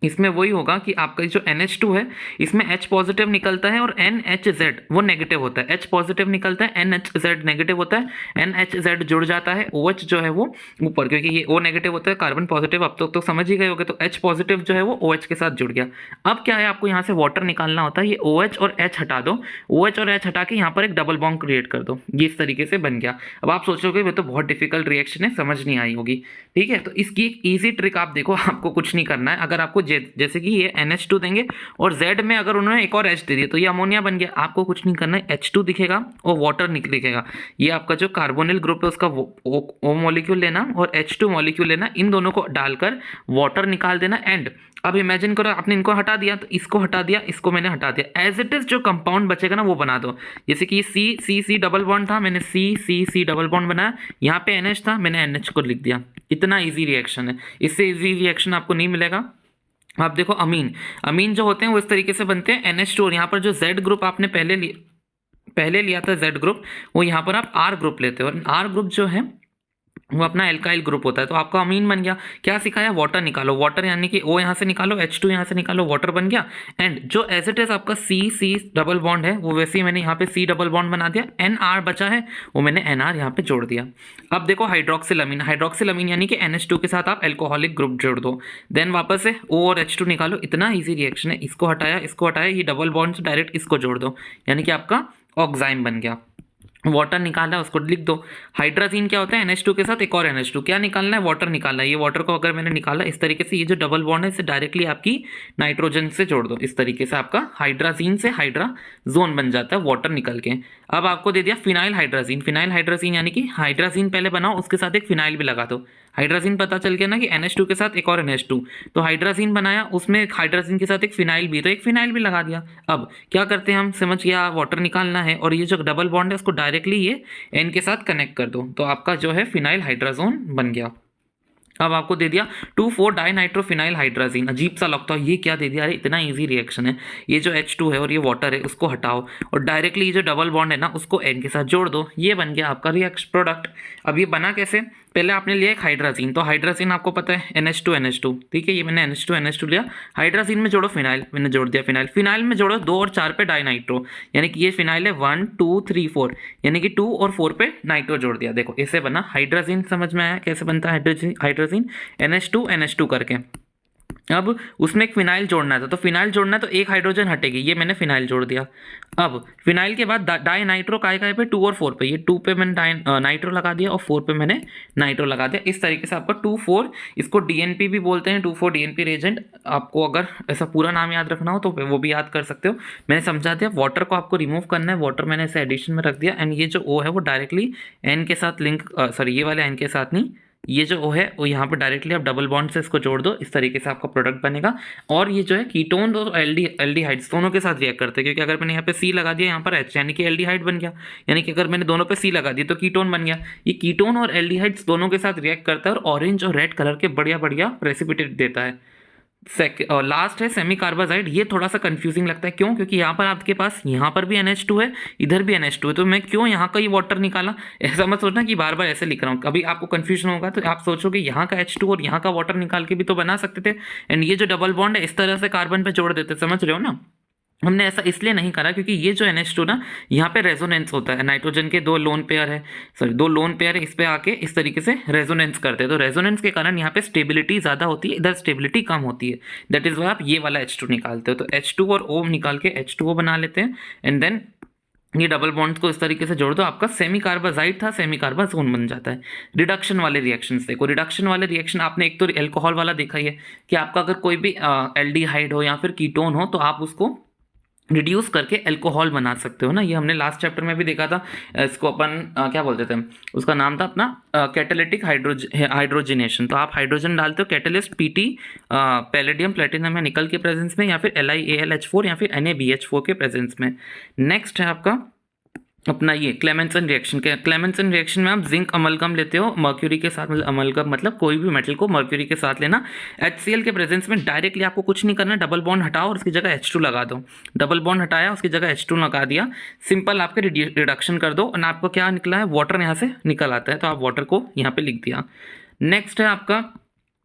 [SPEAKER 1] इसमें वही होगा कि आपका जो NH2 है इसमें H पॉजिटिव निकलता है और NHZ वो नेगेटिव होता है, H पॉजिटिव निकलता है, NHZ नेगेटिव होता है, NHZ जुड़ जाता है, OH जो है वो ऊपर, क्योंकि ये O नेगेटिव होता है, कार्बन पॉजिटिव, अब तो समझ ही गए होगे, तो H पॉजिटिव जो है वो OH के साथ जुड़ गया। अब क्या है, आपको यहाँ से वाटर निकालना होता है, ये OH और H हटा दो, OH और H हटा के यहाँ पर एक डबल बॉन्ड क्रिएट कर दो, ये इस तरीके से बन गया। अब आप सोचोगे ये तो बहुत डिफिकल्ट रिएक्शन है, समझ नहीं आई होगी, ठीक है, तो इसकी एक ईजी ट्रिक आप देखो, आपको कुछ नहीं करना है। अगर आपको जैसे कि ये NH2 देंगे और Z में अगर उन्होंने एक और H दे दिया तो ये अमोनिया बन गया, आपको कुछ नहीं करना है, H2 दिखेगा और वाटर दिखेगा, ये आपका जो कार्बोनिल ग्रुप है उसका O मॉलिक्यूल लेना और H2 मॉलिक्यूल लेना, इन दोनों को डालकर वाटर निकाल देना। एंड अब इमेजिन करो आपने इनको हटा दिया, तो इसको हटा दिया, इसको मैंने हटा दिया, एज इट इज जो कंपाउंड बचेगा ना वो बना दो। जैसे कि C डबल बॉन्ड था, मैंने C डबल बॉन्ड बनाया, यहाँ पे NH था, मैंने NH को लिख दिया। इतना ईजी रिएक्शन है, इससे ईजी रिएक्शन आपको नहीं मिलेगा। आप देखो अमीन जो होते हैं वो इस तरीके से बनते हैं, NH2, और यहाँ पर जो Z ग्रुप आपने पहले लिया था Z ग्रुप, वो यहाँ पर आप R ग्रुप लेते हो, और R ग्रुप जो है वो अपना एल्काइल ग्रुप होता है, तो आपका अमीन बन गया। क्या सिखाया, वाटर निकालो, वाटर यानी कि O यहाँ से निकालो, H2 यहाँ से निकालो, वाटर बन गया। एंड जो एज इट इज आपका C डबल बॉन्ड है वो वैसे ही मैंने यहाँ पे C डबल बॉन्ड बना दिया, NR बचा है वो मैंने NR यहाँ पे जोड़ दिया। अब देखो हाइड्रोक्सिल अमीन यानी कि NH2 के साथ आप एल्कोहलिक ग्रुप जोड़ दो, देन वापस से O और H2 निकालो, इतना ईजी रिएक्शन है। इसको हटाया, ये डबल बॉन्ड से डायरेक्ट इसको जोड़ दो, यानी कि आपका ऑक्साइम बन गया। वाटर निकाला, उसको लिख दो। हाइड्राजीन क्या होता है, NH2 के साथ एक और NH2, क्या निकालना है, वाटर निकालना है। ये वाटर को अगर मैंने निकाला इस तरीके से, ये जो डबल बॉन्ड है इसे डायरेक्टली आपकी नाइट्रोजन से जोड़ दो, इस तरीके से आपका हाइड्राजीन से हाइड्राजोन बन जाता है वाटर निकल के। अब आपको दे दिया फिनाइल हाइड्राजीन। फिनाइल हाइड्राजीन यानी कि हाइड्राजीन पहले बनाओ, उसके साथ एक फिनाइल भी लगा दो। हाइड्राजीन पता चल गया ना कि NH2 के साथ एक और NH2, तो हाइड्राजीन बनाया, उसमें एक हाइड्राजीन के साथ एक फिनाइल भी, तो एक फिनाइल भी लगा दिया। अब क्या करते हैं हम, समझ गया, वाटर निकालना है और ये जो डबल बॉन्ड है उसको डायरेक्टली ये N के साथ कनेक्ट कर दो, तो आपका जो है फिनाइल हाइड्राजोन बन गया। अब आपको दे दिया 2,4 डाइनाइट्रोफिनाइल हाइड्राजीन। अजीब सा लगता है ये क्या दे दिया, अरे इतना इजी रिएक्शन है। ये जो H2 है और ये वाटर है उसको हटाओ और डायरेक्टली ये जो डबल बॉन्ड है ना उसको N के साथ जोड़ दो, ये बन गया आपका रिएक्शन प्रोडक्ट। अब ये बना कैसे, पहले आपने लिया एक हाइड्राजीन, तो हाइड्राजीन आपको पता है NH2 ठीक है, ये मैंने NH2 लिया। हाइड्राजीन में जोड़ो फिनाइल, मैंने जोड़ दिया फिनाइल। फिनाइल में जोड़ो 2 और 4 पे डाइनाइट्रो, यानी कि ये फिनाइल है 1 2 3 4, यानी कि 2 और 4 पे नाइट्रो जोड़ दिया। देखो इसे बना हाइड्राजीन, समझ में आया कैसे बनता है हाइड्राजीन, NH2 करके। अब उसमें एक फिनाइल जोड़ना था, तो फिनाइल जोड़ना है तो एक हाइड्रोजन हटेगी, ये मैंने फिनाइल जोड़ दिया। अब फिनाइल के बाद डाई नाइट्रो काय पे 2 और 4 पे, ये 2 पे मैंने नाइट्रो लगा दिया और 4 पे मैंने नाइट्रो लगा दिया। इस तरीके से आपका 2,4, इसको DNP भी बोलते हैं, 2,4 DNP रेजेंट। आपको अगर ऐसा पूरा नाम याद रखना हो तो वो भी याद कर सकते हो, मैंने समझा दिया। वाटर को आपको रिमूव करना है, वाटर मैंने ऐसे एडिशन में रख दिया, एंड ये जो O है वो डायरेक्टली N के साथ लिंक, सॉरी ये वाले N के साथ नहीं, ये जो O है वो यहाँ पर डायरेक्टली आप डबल बॉन्ड से इसको जोड़ दो, इस तरीके से आपका प्रोडक्ट बनेगा। और ये जो है कीटोन और एल्डिहाइड्स दोनों के साथ रिएक्ट करते हैं, क्योंकि अगर मैंने यहाँ पे C लगा दिया, यहाँ पर H, यानी कि एल्डिहाइड बन गया। यानी कि अगर मैंने दोनों पे C लगा दिया तो कीटोन बन गया। ये कीटोन और एल्डिहाइड्स दोनों के साथ रिएक्ट करता है और ऑरेंज और रेड कलर के बढ़िया बढ़िया प्रेसिपिटेट देता है। लास्ट है सेमी कार्बाजाइड। ये थोड़ा सा कंफ्यूजिंग लगता है, क्यों, क्योंकि यहाँ पर आपके पास यहाँ पर भी NH2 है, इधर भी NH2 है, तो मैं क्यों यहाँ का ये वाटर निकाला, ऐसा मत सोचना कि बार बार ऐसे लिख रहा हूँ। कभी आपको कंफ्यूजन होगा तो आप सोचोगे यहाँ का H2 और यहाँ का वाटर निकाल के भी तो बना सकते थे, एंड ये जो डबल बॉन्ड है इस तरह से कार्बन पे जोड़ देते, समझ रहे हो ना। हमने ऐसा इसलिए नहीं करा क्योंकि ये जो NH2 ना, यहाँ पे रेजोनेंस होता है, नाइट्रोजन के 2 लोन पेयर है, सॉरी 2 लोन पेयर है, इस पे आके इस तरीके से रेजोनेंस करते हैं, तो रेजोनेंस के कारण यहाँ पे स्टेबिलिटी ज़्यादा होती है, इधर स्टेबिलिटी कम होती है। दैट इज़ वाई आप ये वाला H2 निकालते हो, तो H2 और O निकाल के H2O बना लेते हैं, एंड देन ये डबल बॉन्ड्स को इस तरीके से जोड़ दो, आपका सेमी कार्बाजाइड था, सेमी कार्बाजोन बन जाता है। रिडक्शन वाले रिएक्शंस देखो, रिडक्शन वाले रिएक्शन आपने एक तो एल्कोहल वाला देखा ही है कि आपका अगर कोई भी एल्डिहाइड हो या फिर कीटोन हो तो आप उसको रिड्यूस करके अल्कोहल बना सकते हो ना, ये हमने लास्ट चैप्टर में भी देखा था। इसको अपन क्या बोलते थे, उसका नाम था अपना कैटालिटिक हाइड्रोजिनेशन। तो आप हाइड्रोजन डालते हो कैटलिस्ट PT पैलेडियम प्लेटिनम या निकल के प्रेजेंस में, या फिर LiAlH4 या फिर NaBH4 के प्रेजेंस में। नेक्स्ट है आपका अपना ये क्लेमेंसन रिएक्शन के। क्लेमेंसन रिएक्शन में आप जिंक अमलगम लेते हो मर्क्यूरी के साथ, मतलब अमलगम मतलब कोई भी मेटल को मर्क्यूरी के साथ लेना। HCl के प्रेजेंस में डायरेक्टली आपको कुछ नहीं करना, डबल बॉन्ड हटाओ और उसकी जगह H2 लगा दो। डबल बॉन्ड हटाया, उसकी जगह H2 लगा दिया, सिंपल आपके रिडक्शन कर दो, और आपको क्या निकला है, वाटर यहाँ से निकल आता है, तो आप वाटर को यहाँ पे लिख दिया। नेक्स्ट है आपका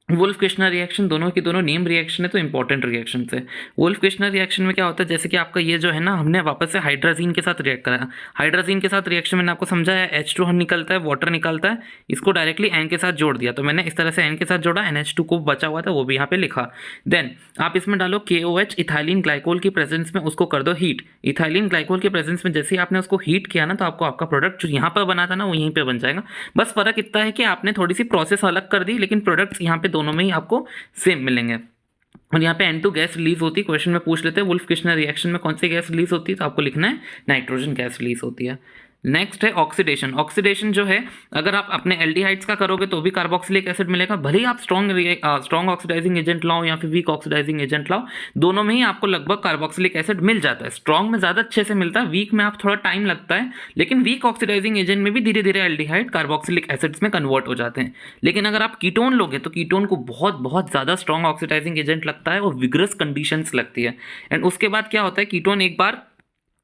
[SPEAKER 1] वुल्फ किश्नर रिएक्शन। दोनों की दोनों नेम रिएक्शन है तो इंपॉर्टेंट रिएक्शन है। वुल्फ किश्नर रिएक्शन में क्या होता है, जैसे कि आपका ये जो है ना, हमने वापस से हाइड्राजीन के साथ रिएक्ट करा। हाइड्राजीन के साथ रिएक्शन मैंने आपको समझाया, H2 हम निकलता है, वाटर निकलता है, इसको डायरेक्टली N के साथ जोड़ दिया, तो मैंने इस तरह से N के साथ जोड़ा, NH2 को बचा हुआ था वो भी यहाँ पे लिखा। देन आप इसमें डालो KOH इथाइलिन ग्लाइकोल की प्रेजेंस में, उसको कर दो हीट। इथाइलिन ग्लाइकोल के प्रेजेंस में जैसे ही आपने उसको हीट किया ना, तो आपको आपका प्रोडक्ट जो यहाँ पर बना था ना वो यहीं पर बन जाएगा। बस फर्क इतना है कि आपने थोड़ी सी प्रोसेस अलग कर दी, लेकिन प्रोडक्ट्स यहाँ पे दोनों में ही आपको सेम मिलेंगे। और यहाँ पे N2 गैस रिलीज होती है, क्वेश्चन में पूछ लेते हैं वुल्फ किश्नर रिएक्शन में कौन सी गैस रिलीज होती है, तो आपको लिखना है नाइट्रोजन गैस रिलीज होती है। नेक्स्ट है ऑक्सीडेशन। ऑक्सीडेशन जो है, अगर आप अपने एल्डिहाइड्स का करोगे तो भी कार्बोक्सिलिक एसिड मिलेगा, भले ही आप स्ट्रॉन्ग ऑक्सीडाइजिंग एजेंट लाओ या फिर वीक ऑक्सीडाइजिंग एजेंट लाओ, दोनों में ही आपको लगभग कार्बोक्सिलिक एसिड मिल जाता है। स्ट्रॉन्ग में ज़्यादा अच्छे से मिलता है, वीक में आप थोड़ा टाइम लगता है, लेकिन वीक ऑक्सीडाइजिंग एजेंट में भी धीरे धीरे एल्डिहाइड कार्बोक्सिलिक एसिड्स में कन्वर्ट हो जाते हैं। लेकिन अगर आप कीटोन लोगे तो कीटोन को बहुत बहुत ज़्यादा स्ट्रॉन्ग ऑक्सीडाइजिंग एजेंट लगता है और विग्रस कंडीशंस लगती है। एंड उसके बाद क्या होता है, कीटोन एक बार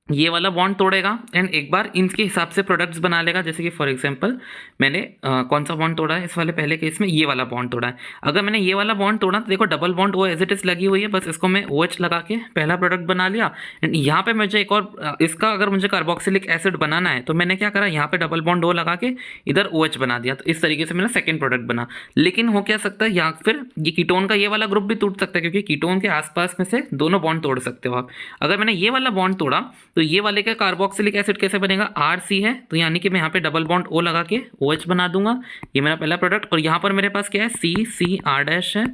[SPEAKER 1] ये वाला बॉन्ड तोड़ेगा एंड एक बार इनके हिसाब से प्रोडक्ट्स बना लेगा। जैसे कि फॉर एग्जांपल मैंने कौन सा बॉन्ड तोड़ा है, इस वाले पहले केस में ये वाला बॉन्ड तोड़ा है। अगर मैंने ये वाला बॉन्ड तोड़ा तो देखो double bond O as it is लगी हुई है, बस इसको मैं OH लगा के पहला प्रोडक्ट बना लिया। एंड यहाँ पे मुझे एक और इसका अगर मुझे कार्बोक्सिलिक एसिड बनाना है तो मैंने क्या करा, यहाँ पे डबल बॉन्ड O लगा के इधर OH बना दिया, तो इस तरीके से मेरा सेकेंड प्रोडक्ट बना। लेकिन हो क्या सकता है, या फिर ये कीटोन का ये वाला ग्रुप भी टूट सकता है, क्योंकि कीटोन के आसपास में से दोनों बॉन्ड तोड़ सकते हो आप। अगर मैंने ये वाला बॉन्ड तोड़ा तो ये वाले का कार्बोक्सिलिक एसिड कैसे बनेगा, RC है तो यानी कि मैं यहाँ पे डबल बॉन्ड O लगा के OH बना दूंगा, ये मेरा पहला प्रोडक्ट। और यहाँ पर मेरे पास क्या है, CCR' है,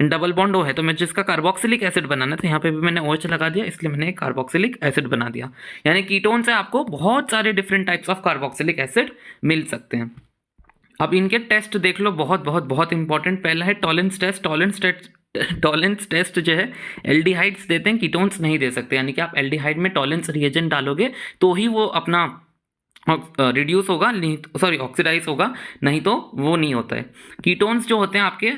[SPEAKER 1] डबल बॉन्ड O है, तो मैं जिसका कार्बोक्सिलिक एसिड बनाना था यहाँ पे भी मैंने OH लगा दिया, इसलिए मैंने कार्बोक्सिलिक एसिड बना दिया। यानी कीटोन से आपको बहुत सारे different types of carboxylic acid मिल सकते हैं। अब इनके टेस्ट देख लो, बहुत बहुत बहुत इंपॉर्टेंट। पहला है टॉलेंस टेस्ट। टॉलेंस टेस्ट जो है एल्डिहाइड्स देते हैं, कीटोन्स नहीं दे सकते, यानी कि आप एल्डिहाइड में टॉलेंस रिएजेंट डालोगे तो ही वो अपना रिड्यूस होगा, नहीं सॉरी ऑक्सीडाइज होगा, नहीं तो वो नहीं होता है। कीटोन्स जो होते हैं आपके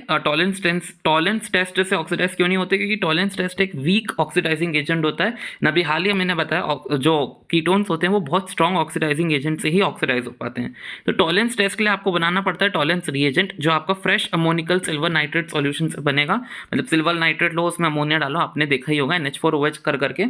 [SPEAKER 1] टॉलेंस टेस्ट से ऑक्सीडाइज क्यों नहीं होते, क्योंकि टॉलेंस टेस्ट एक वीक ऑक्सीडाइजिंग एजेंट होता है ना। अभी हाल ही मैंने बताया जो कीटोन्स होते हैं वो बहुत स्ट्रॉन्ग ऑक्सीडाइजिंग एजेंट से ही ऑक्सीडाइज हो पाते हैं। तो टॉलेंस टेस्ट के लिए आपको बनाना पड़ता है टॉलेंस रिएजेंट, जो आपका fresh ammoniacal silver nitrate solution से बनेगा। मतलब सिल्वर नाइट्रेट लो, उसमें अमोनिया डालो, आपने देखा ही होगा NH4OH कर करके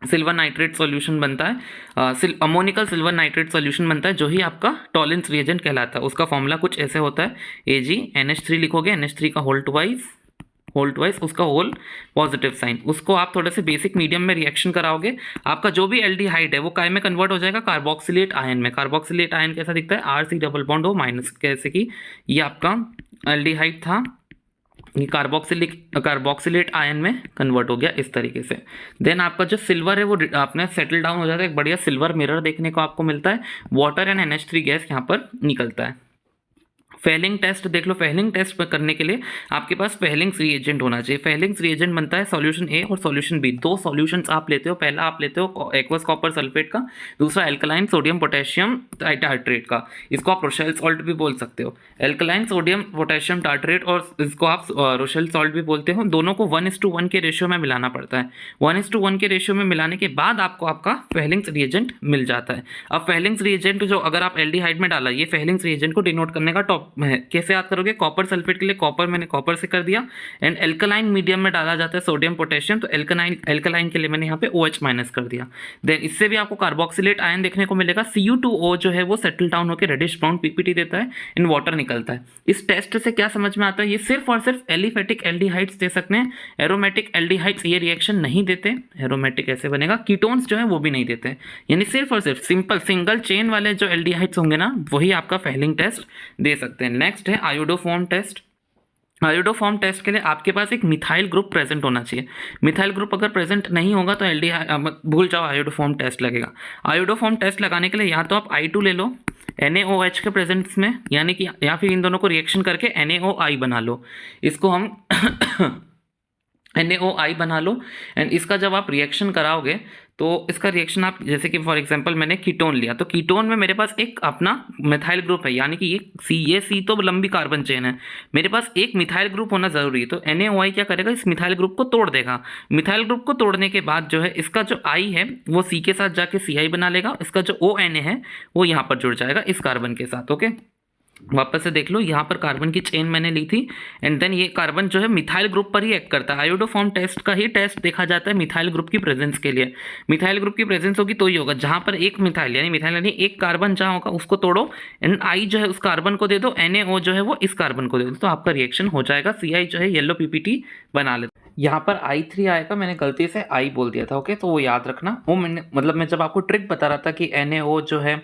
[SPEAKER 1] सिल्वर नाइट्रेट सॉल्यूशन बनता है, अमोनिकल सिल्वर नाइट्रेट सॉल्यूशन बनता है, जो ही आपका टॉलेंस रिएजेंट कहलाता है। उसका फॉर्मूला कुछ ऐसे होता है, AgNH3 लिखोगे, NH3 का होल ट्वाइस उसका होल पॉजिटिव साइन, उसको आप थोड़े से बेसिक मीडियम में रिएक्शन कराओगे, आपका जो भी एल्डिहाइड है वो काय में कन्वर्ट हो जाएगा, कार्बोक्सिलेट आयन में। कार्बोक्सिलेट आयन कैसा दिखता है, RC double bond O minus, कैसे कि ये आपका एल्डिहाइड था, ये कार्बोक्सिलेट आयन में कन्वर्ट हो गया इस तरीके से। देन आपका जो सिल्वर है वो आपने सेटल डाउन हो जाता है, एक बढ़िया सिल्वर मिरर देखने को आपको मिलता है, वाटर एंड NH3 गैस यहाँ पर निकलता है। फेलिंग टेस्ट देख लो। फेलिंग टेस्ट करने के लिए आपके पास फेलिंग्स रिएजेंट होना चाहिए। फेलिंग्स रिएजेंट बनता है सॉल्यूशन ए और सॉल्यूशन बी, दो सॉल्यूशंस आप लेते हो। पहला आप लेते हो एक्वस कॉपर सल्फेट का, दूसरा एल्कलाइन सोडियम पोटेशियम टार्ट्रेट का, इसको आप रोशेल सॉल्ट भी बोल सकते हो। एल्कलाइन सोडियम पोटेशियम टार्ट्रेट और इसको आप रोशेल सॉल्ट भी बोलते हो। दोनों को 1:1 के रेशियो में मिलाना पड़ता है। 1:1 के रेशियो में मिलाने के बाद आपको आपका फेलिंग्स रिएजेंट मिल जाता है। अब फेलिंग्स रिएजेंट जो अगर आप एल्डिहाइड में डाला, ये फेलिंग्स रिएजेंट को डिनोट करने का टॉप है। कैसे याद करोगे, कॉपर सल्फेट के लिए कॉपर मैंने कॉपर से कर दिया, एंड एल्कलाइन मीडियम में डाला जाता है सोडियम पोटेशियम, तो एल्कलाइन के लिए मैंने यहाँ पे OH माइनस कर दिया। देन इससे भी आपको कार्बोक्सिलेट आयन देखने को मिलेगा। Cu2O जो है वो सेटल डाउन होकर रेडिश ब्राउन PPT देता है, इन वाटर निकलता है। इस टेस्ट से क्या समझ में आता है, ये सिर्फ और सिर्फ एलिफेटिक एल्डिहाइड्स दे सकते हैं, एरोमेटिक एल्डिहाइड्स ये रिएक्शन नहीं देते। एरोमेटिक ऐसे बनेगा, कीटोन्स जो है वो भी नहीं देते, यानी सिर्फ और सिर्फ सिंपल सिंगल चेन वाले जो एल्डिहाइड्स होंगे ना, वही आपका फेलिंग टेस्ट दे सकते हैं। नेक्स्ट है आयोडोफॉर्म टेस्ट। आयोडोफॉर्म टेस्ट के लिए आपके पास एक मिथाइल ग्रुप प्रेजेंट होना चाहिए। मिथाइल ग्रुप अगर प्रेजेंट नहीं होगा तो भूल जाओ, आयोडोफॉर्म टेस्ट लगेगा। आयोडोफॉर्म टेस्ट लगाने के लिए या तो आप I2 ले लो NaOH के प्रेजेंस में, यानी कि या फिर इन दोनों को रिएक्शन करके NaOI बना लो, इसको हम NaOI बना लो। एंड इसका जब आप रिएक्शन कराओगे तो इसका रिएक्शन आप, जैसे कि फॉर एग्जांपल मैंने कीटोन लिया, तो कीटोन में मेरे पास एक अपना मिथाइल ग्रुप है, यानी कि ये C तो लंबी कार्बन चेन है, मेरे पास एक मिथाइल ग्रुप होना जरूरी है। तो NaOI क्या करेगा, इस मिथाइल ग्रुप को तोड़ देगा। मिथाइल ग्रुप को तोड़ने के बाद जो है इसका जो I है वो C के साथ जाके CI बना लेगा, इसका जो ONA है वो यहाँ पर जुड़ जाएगा इस कार्बन के साथ। ओके, वापस से देख लो, यहाँ पर कार्बन की चेन मैंने ली थी, एंड देन ये कार्बन जो है मिथाइल ग्रुप पर ही एक्ट करता है। आयोडोफॉर्म टेस्ट का ही टेस्ट देखा जाता है मिथाइल ग्रुप की प्रेजेंस के लिए। मिथाइल ग्रुप की प्रेजेंस होगी तो ही होगा, जहाँ पर एक मिथाइल यानी एक कार्बन जहाँ होगा उसको तोड़ो, एंड I जो है उस कार्बन को दे दो, NaO जो है वो इस कार्बन को दे दो, तो आपका रिएक्शन हो जाएगा। CI जो है येलो PPT बना लेते। यहाँ पर I3 आएगा, मैंने गलती से I बोल दिया था। ओके, तो वो याद रखना। वो मैंने मतलब मैं जब आपको ट्रिक बता रहा था कि NaO जो है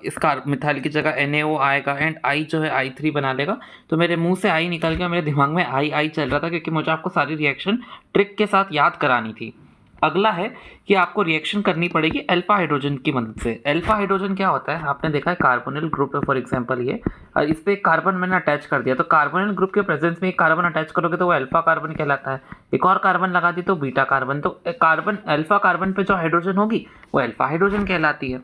[SPEAKER 1] इस मिथाइल की जगह NaO आएगा एंड I जो है I3 बना लेगा, तो मेरे मुंह से I निकल गया, मेरे दिमाग में I चल रहा था, क्योंकि मुझे आपको सारी रिएक्शन ट्रिक के साथ याद करानी थी। अगला है कि आपको रिएक्शन करनी पड़ेगी अल्फा हाइड्रोजन की मदद से। अल्फा हाइड्रोजन क्या होता है, आपने देखा है कार्बोनिल ग्रुप है फॉर एग्जांपल ये, और इस पे एक कार्बन मैंने अटैच कर दिया, तो कार्बोनिल ग्रुप के प्रेजेंस में एक कार्बन अटैच करोगे तो वो अल्फा कार्बन कहलाता है। एक और कार्बन लगा दी तो बीटा कार्बन, तो कार्बन अल्फा कार्बन पे जो हाइड्रोजन होगी वो अल्फा हाइड्रोजन कहलाती है।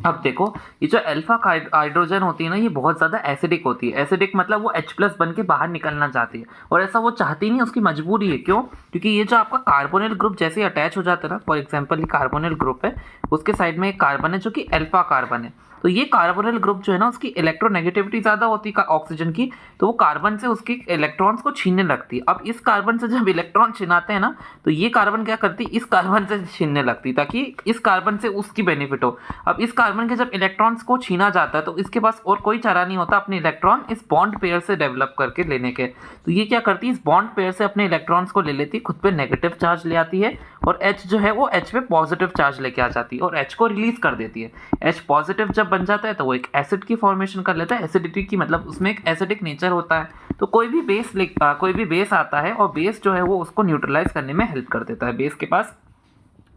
[SPEAKER 1] अब देखो, ये जो अल्फा हाइड्रोजन होती है ना, ये बहुत ज़्यादा एसिडिक होती है। एसिडिक मतलब वो H+ बन के बाहर निकलना चाहती है, और ऐसा वो चाहती नहीं, उसकी मजबूरी है। क्यों? क्योंकि ये जो आपका कार्बोनिल ग्रुप जैसे अटैच हो जाता है ना, फॉर एग्जांपल ये कार्बोनिल ग्रुप है, उसके साइड में एक कार्बन है जो कि अल्फा कार्बन है, तो ये कार्बोनिल ग्रुप जो है ना उसकी इलेक्ट्रोनेगेटिविटी ज़्यादा होती है ऑक्सीजन की, तो वो कार्बन से उसके इलेक्ट्रॉन्स को छीनने लगती है। अब इस कार्बन से जब इलेक्ट्रॉन छिनाते हैं ना तो ये कार्बन क्या करती है, इस कार्बन से छीनने लगती ताकि इस कार्बन से उसकी बेनिफिट हो। अब इस कार्बन के जब इलेक्ट्रॉन्स को छीना जाता है तो इसके पास और कोई चारा नहीं होता अपने इलेक्ट्रॉन इस बॉन्ड पेयर से डेवलप करके लेने के। तो ये क्या करती है, इस बॉन्ड पेयर से अपने इलेक्ट्रॉन्स को ले लेती है, खुद पे नेगेटिव चार्ज ले आती है और H जो है वो H पे पॉजिटिव चार्ज लेके आ जाती है और H को रिलीज कर देती है। H पॉजिटिव जब बन जाता है तो वो एक एसिड की फॉर्मेशन कर लेता है। एसिडिटी की मतलब उसमें एक एसिडिक नेचर होता है। तो कोई भी बेस आता है और बेस जो है वो उसको न्यूट्रलाइज करने में हेल्प कर देता है। बेस के पास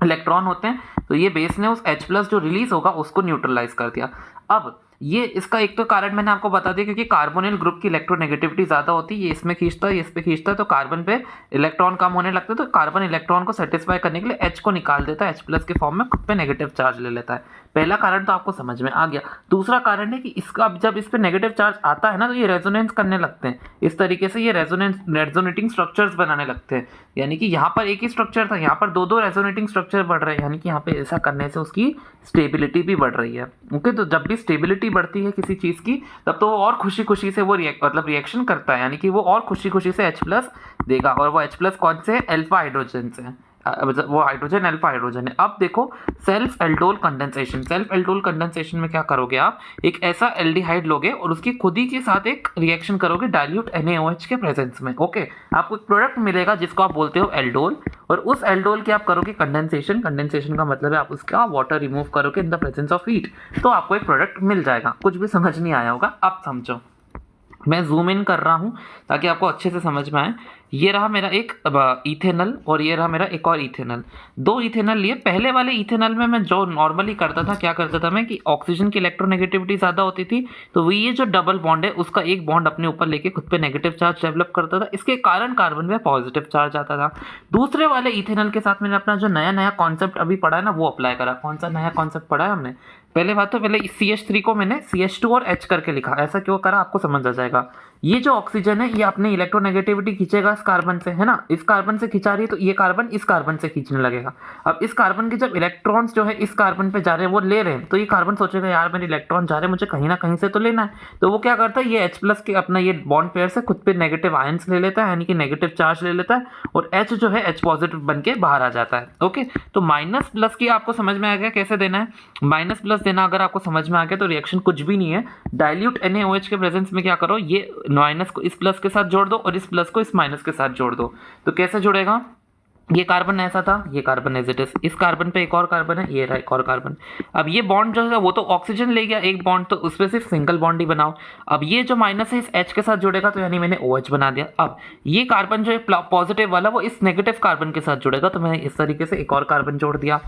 [SPEAKER 1] इलेक्ट्रॉन होते हैं तो ये बेस ने उस H+ जो रिलीज होगा उसको न्यूट्रलाइज कर दिया। अब ये इसका एक तो कारण मैंने आपको बता दिया, क्योंकि कार्बोनिल ग्रुप की इलेक्ट्रोनेगेटिविटी ज़्यादा होती है, ये इसमें खींचता है, ये इस पे खींचता है, तो कार्बन पे इलेक्ट्रॉन कम होने लगते हैं, तो कार्बन इलेक्ट्रॉन को सेटिस्फाई करने के लिए H को निकाल देता है, H+ के फॉर्म में खुद पे नेगेटिव चार्ज ले लेता है। पहला कारण तो आपको समझ में आ गया। दूसरा कारण है कि इसका जब इस पे नेगेटिव चार्ज आता है ना तो ये रेजोनेंस करने लगते हैं। इस तरीके से ये रेजोनेटिंग स्ट्रक्चर्स बनाने लगते हैं, यानी कि यहाँ पर एक ही स्ट्रक्चर था, यहाँ पर दो दो रेजोनेटिंग स्ट्रक्चर बढ़ रहे हैं, यानी कि यहाँ पे ऐसा करने से उसकी स्टेबिलिटी भी बढ़ रही है। ओके, तो जब भी स्टेबिलिटी बढ़ती है किसी चीज़ की तब तो वो और खुशी खुशी से वो रिएक्शन करता है, यानी कि वो और खुशी खुशी से H+ देगा। और वो H+ कौन से है, अल्फा हाइड्रोजन से है, वो हाइड्रोजन अल्फा हाइड्रोजन है। अब देखो self aldol condensation, self aldol condensation में क्या करोगे, आप एक ऐसा एल्डिहाइड लोगे और उसकी खुद ही के साथ एक रिएक्शन करोगे डाइल्यूट NaOH के प्रेजेंस में। ओके, आपको एक प्रोडक्ट मिलेगा जिसको आप बोलते हो एल्डोल, और उस एल्डोल की आप करोगे कंडेंसेशन। कंडेंसेशन का मतलब है आप उसका वाटर रिमूव करोगे in the presence of heat, तो आपको एक प्रोडक्ट मिल जाएगा। कुछ भी समझ नहीं आया होगा, अब समझो। मैं जूम इन कर रहा हूँ ताकि आपको अच्छे से समझ में आए। ये रहा मेरा एक इथेनल और ये रहा मेरा एक और इथेनल। दो इथेनल लिए। पहले वाले इथेनल में मैं जो नॉर्मली करता था, क्या करता था मैं कि ऑक्सीजन की इलेक्ट्रोनेगेटिविटी ज़्यादा होती थी, तो वो ये जो डबल बॉन्ड है उसका एक बॉन्ड अपने ऊपर लेके खुद पे नेगेटिव चार्ज डेवलप करता था, इसके कारण कार्बन में पॉजिटिव चार्ज आता था। दूसरे वाले इथेनल के साथ मैंने अपना जो नया नया कॉन्सेप्ट अभी पढ़ा है ना वो अप्लाई करा। कौन सा नया कॉन्सेप्ट पढ़ा है हमने? पहले बात तो पहले CH3 को मैंने CH2 और H करके लिखा। ऐसा क्यों करा आपको समझ आ जाएगा। ये जो ऑक्सीजन है ये अपनी इलेक्ट्रोनेगेटिविटी खींचेगा इस कार्बन से, है ना, इस कार्बन से खिंचा रही है तो ये कार्बन इस कार्बन से खींचने लगेगा। अब इस कार्बन के जब इलेक्ट्रॉन्स जो है इस कार्बन पे जा रहे हैं, वो ले रहे हैं, तो ये कार्बन सोचेगा यार मेरे इलेक्ट्रॉन जा रहे हैं, मुझे कहीं ना कहीं से तो लेना है। तो वो क्या करता है, ये H+ के अपना ये बॉन्ड पेयर से खुद पे नेगेटिव आयंस ले लेता है, यानी कि नेगेटिव चार्ज ले लेता है, और H जो है H+ बन के बाहर आ जाता है। ओके, तो माइनस+ की आपको समझ में आ गया कैसे देना है। माइनस+ देना अगर आपको समझ में आ गया तो रिएक्शन कुछ भी नहीं है। डाइल्यूट NaOH के प्रेजेंस में क्या करो, ये माइनस को इस प्लस के साथ जोड़ दो और इस प्लस को इस माइनस के साथ जोड़ दो। तो कैसे जुड़ेगा, ये कार्बन ऐसा था, ये कार्बन एज इट इज, इस कार्बन पे एक और कार्बन है, ये रहा एक और कार्बन। अब ये बॉन्ड जो है वो तो ऑक्सीजन ले गया एक बॉन्ड, तो उस पर सिर्फ सिंगल बॉन्ड ही बनाओ। अब ये जो माइनस है इस H के साथ जुड़ेगा, तो यानी मैंने OH बना दिया। अब ये कार्बन जो है पॉजिटिव वाला वो इस नेगेटिव कार्बन के साथ जुड़ेगा, तो मैंने इस तरीके से एक और कार्बन जोड़ दिया।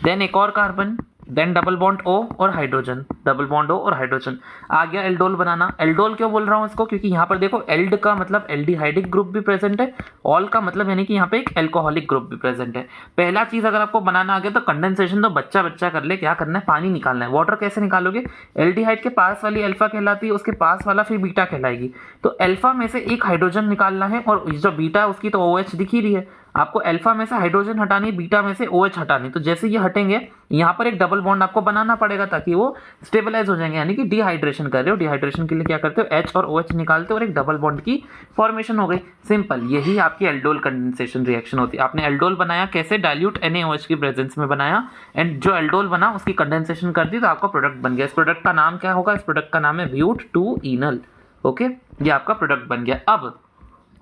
[SPEAKER 1] देन एक और carbon, then double bond O और हाइड्रोजन, डबल बॉन्ड O और हाइड्रोजन। आ गया एल्डोल बनाना। एल्डोल क्यों बोल रहा हूँ इसको, क्योंकि यहाँ पर देखो एल्ड का मतलब एल्डिहाइडिक ग्रुप भी प्रेजेंट है, ऑल का मतलब यानी कि यहाँ पे एक एल्कोहलिक ग्रुप भी प्रेजेंट है। पहला चीज अगर आपको बनाना आ गया तो कंडेंसेशन तो बच्चा बच्चा कर ले, क्या करना है, पानी निकालना है। वाटर कैसे निकालोगे, एल्डिहाइड के पास वाली अल्फा कहलाती है, उसके पास वाला फिर बीटा कहलाएगी, तो अल्फा में से एक हाइड्रोजन निकालना है, और जो बीटा है उसकी तो OH दिख ही रही है। आपको अल्फा में से हाइड्रोजन हटानी, बीटा में से OH हटानी, तो जैसे ये हटेंगे यहाँ पर एक डबल बॉन्ड आपको बनाना पड़ेगा ताकि वो स्टेबलाइज हो जाएंगे, यानी कि डिहाइड्रेशन कर रहे हो। डिहाइड्रेशन के लिए क्या करते हो, H और OH निकालते हो और एक डबल बॉन्ड की फॉर्मेशन हो गई। सिंपल, यही आपकी एल्डोल कंडेंसेशन रिएक्शन होती है। आपने एल्डोल बनाया कैसे, डाइल्यूट NaOH की प्रेजेंस में बनाया, एंड जो एल्डोल बना उसकी कंडेंसेशन कर दी तो आपका प्रोडक्ट बन गया। इस प्रोडक्ट का नाम क्या होगा, इस प्रोडक्ट का नाम है ब्यूट-2-ईनल। ओके, ये आपका प्रोडक्ट बन गया। अब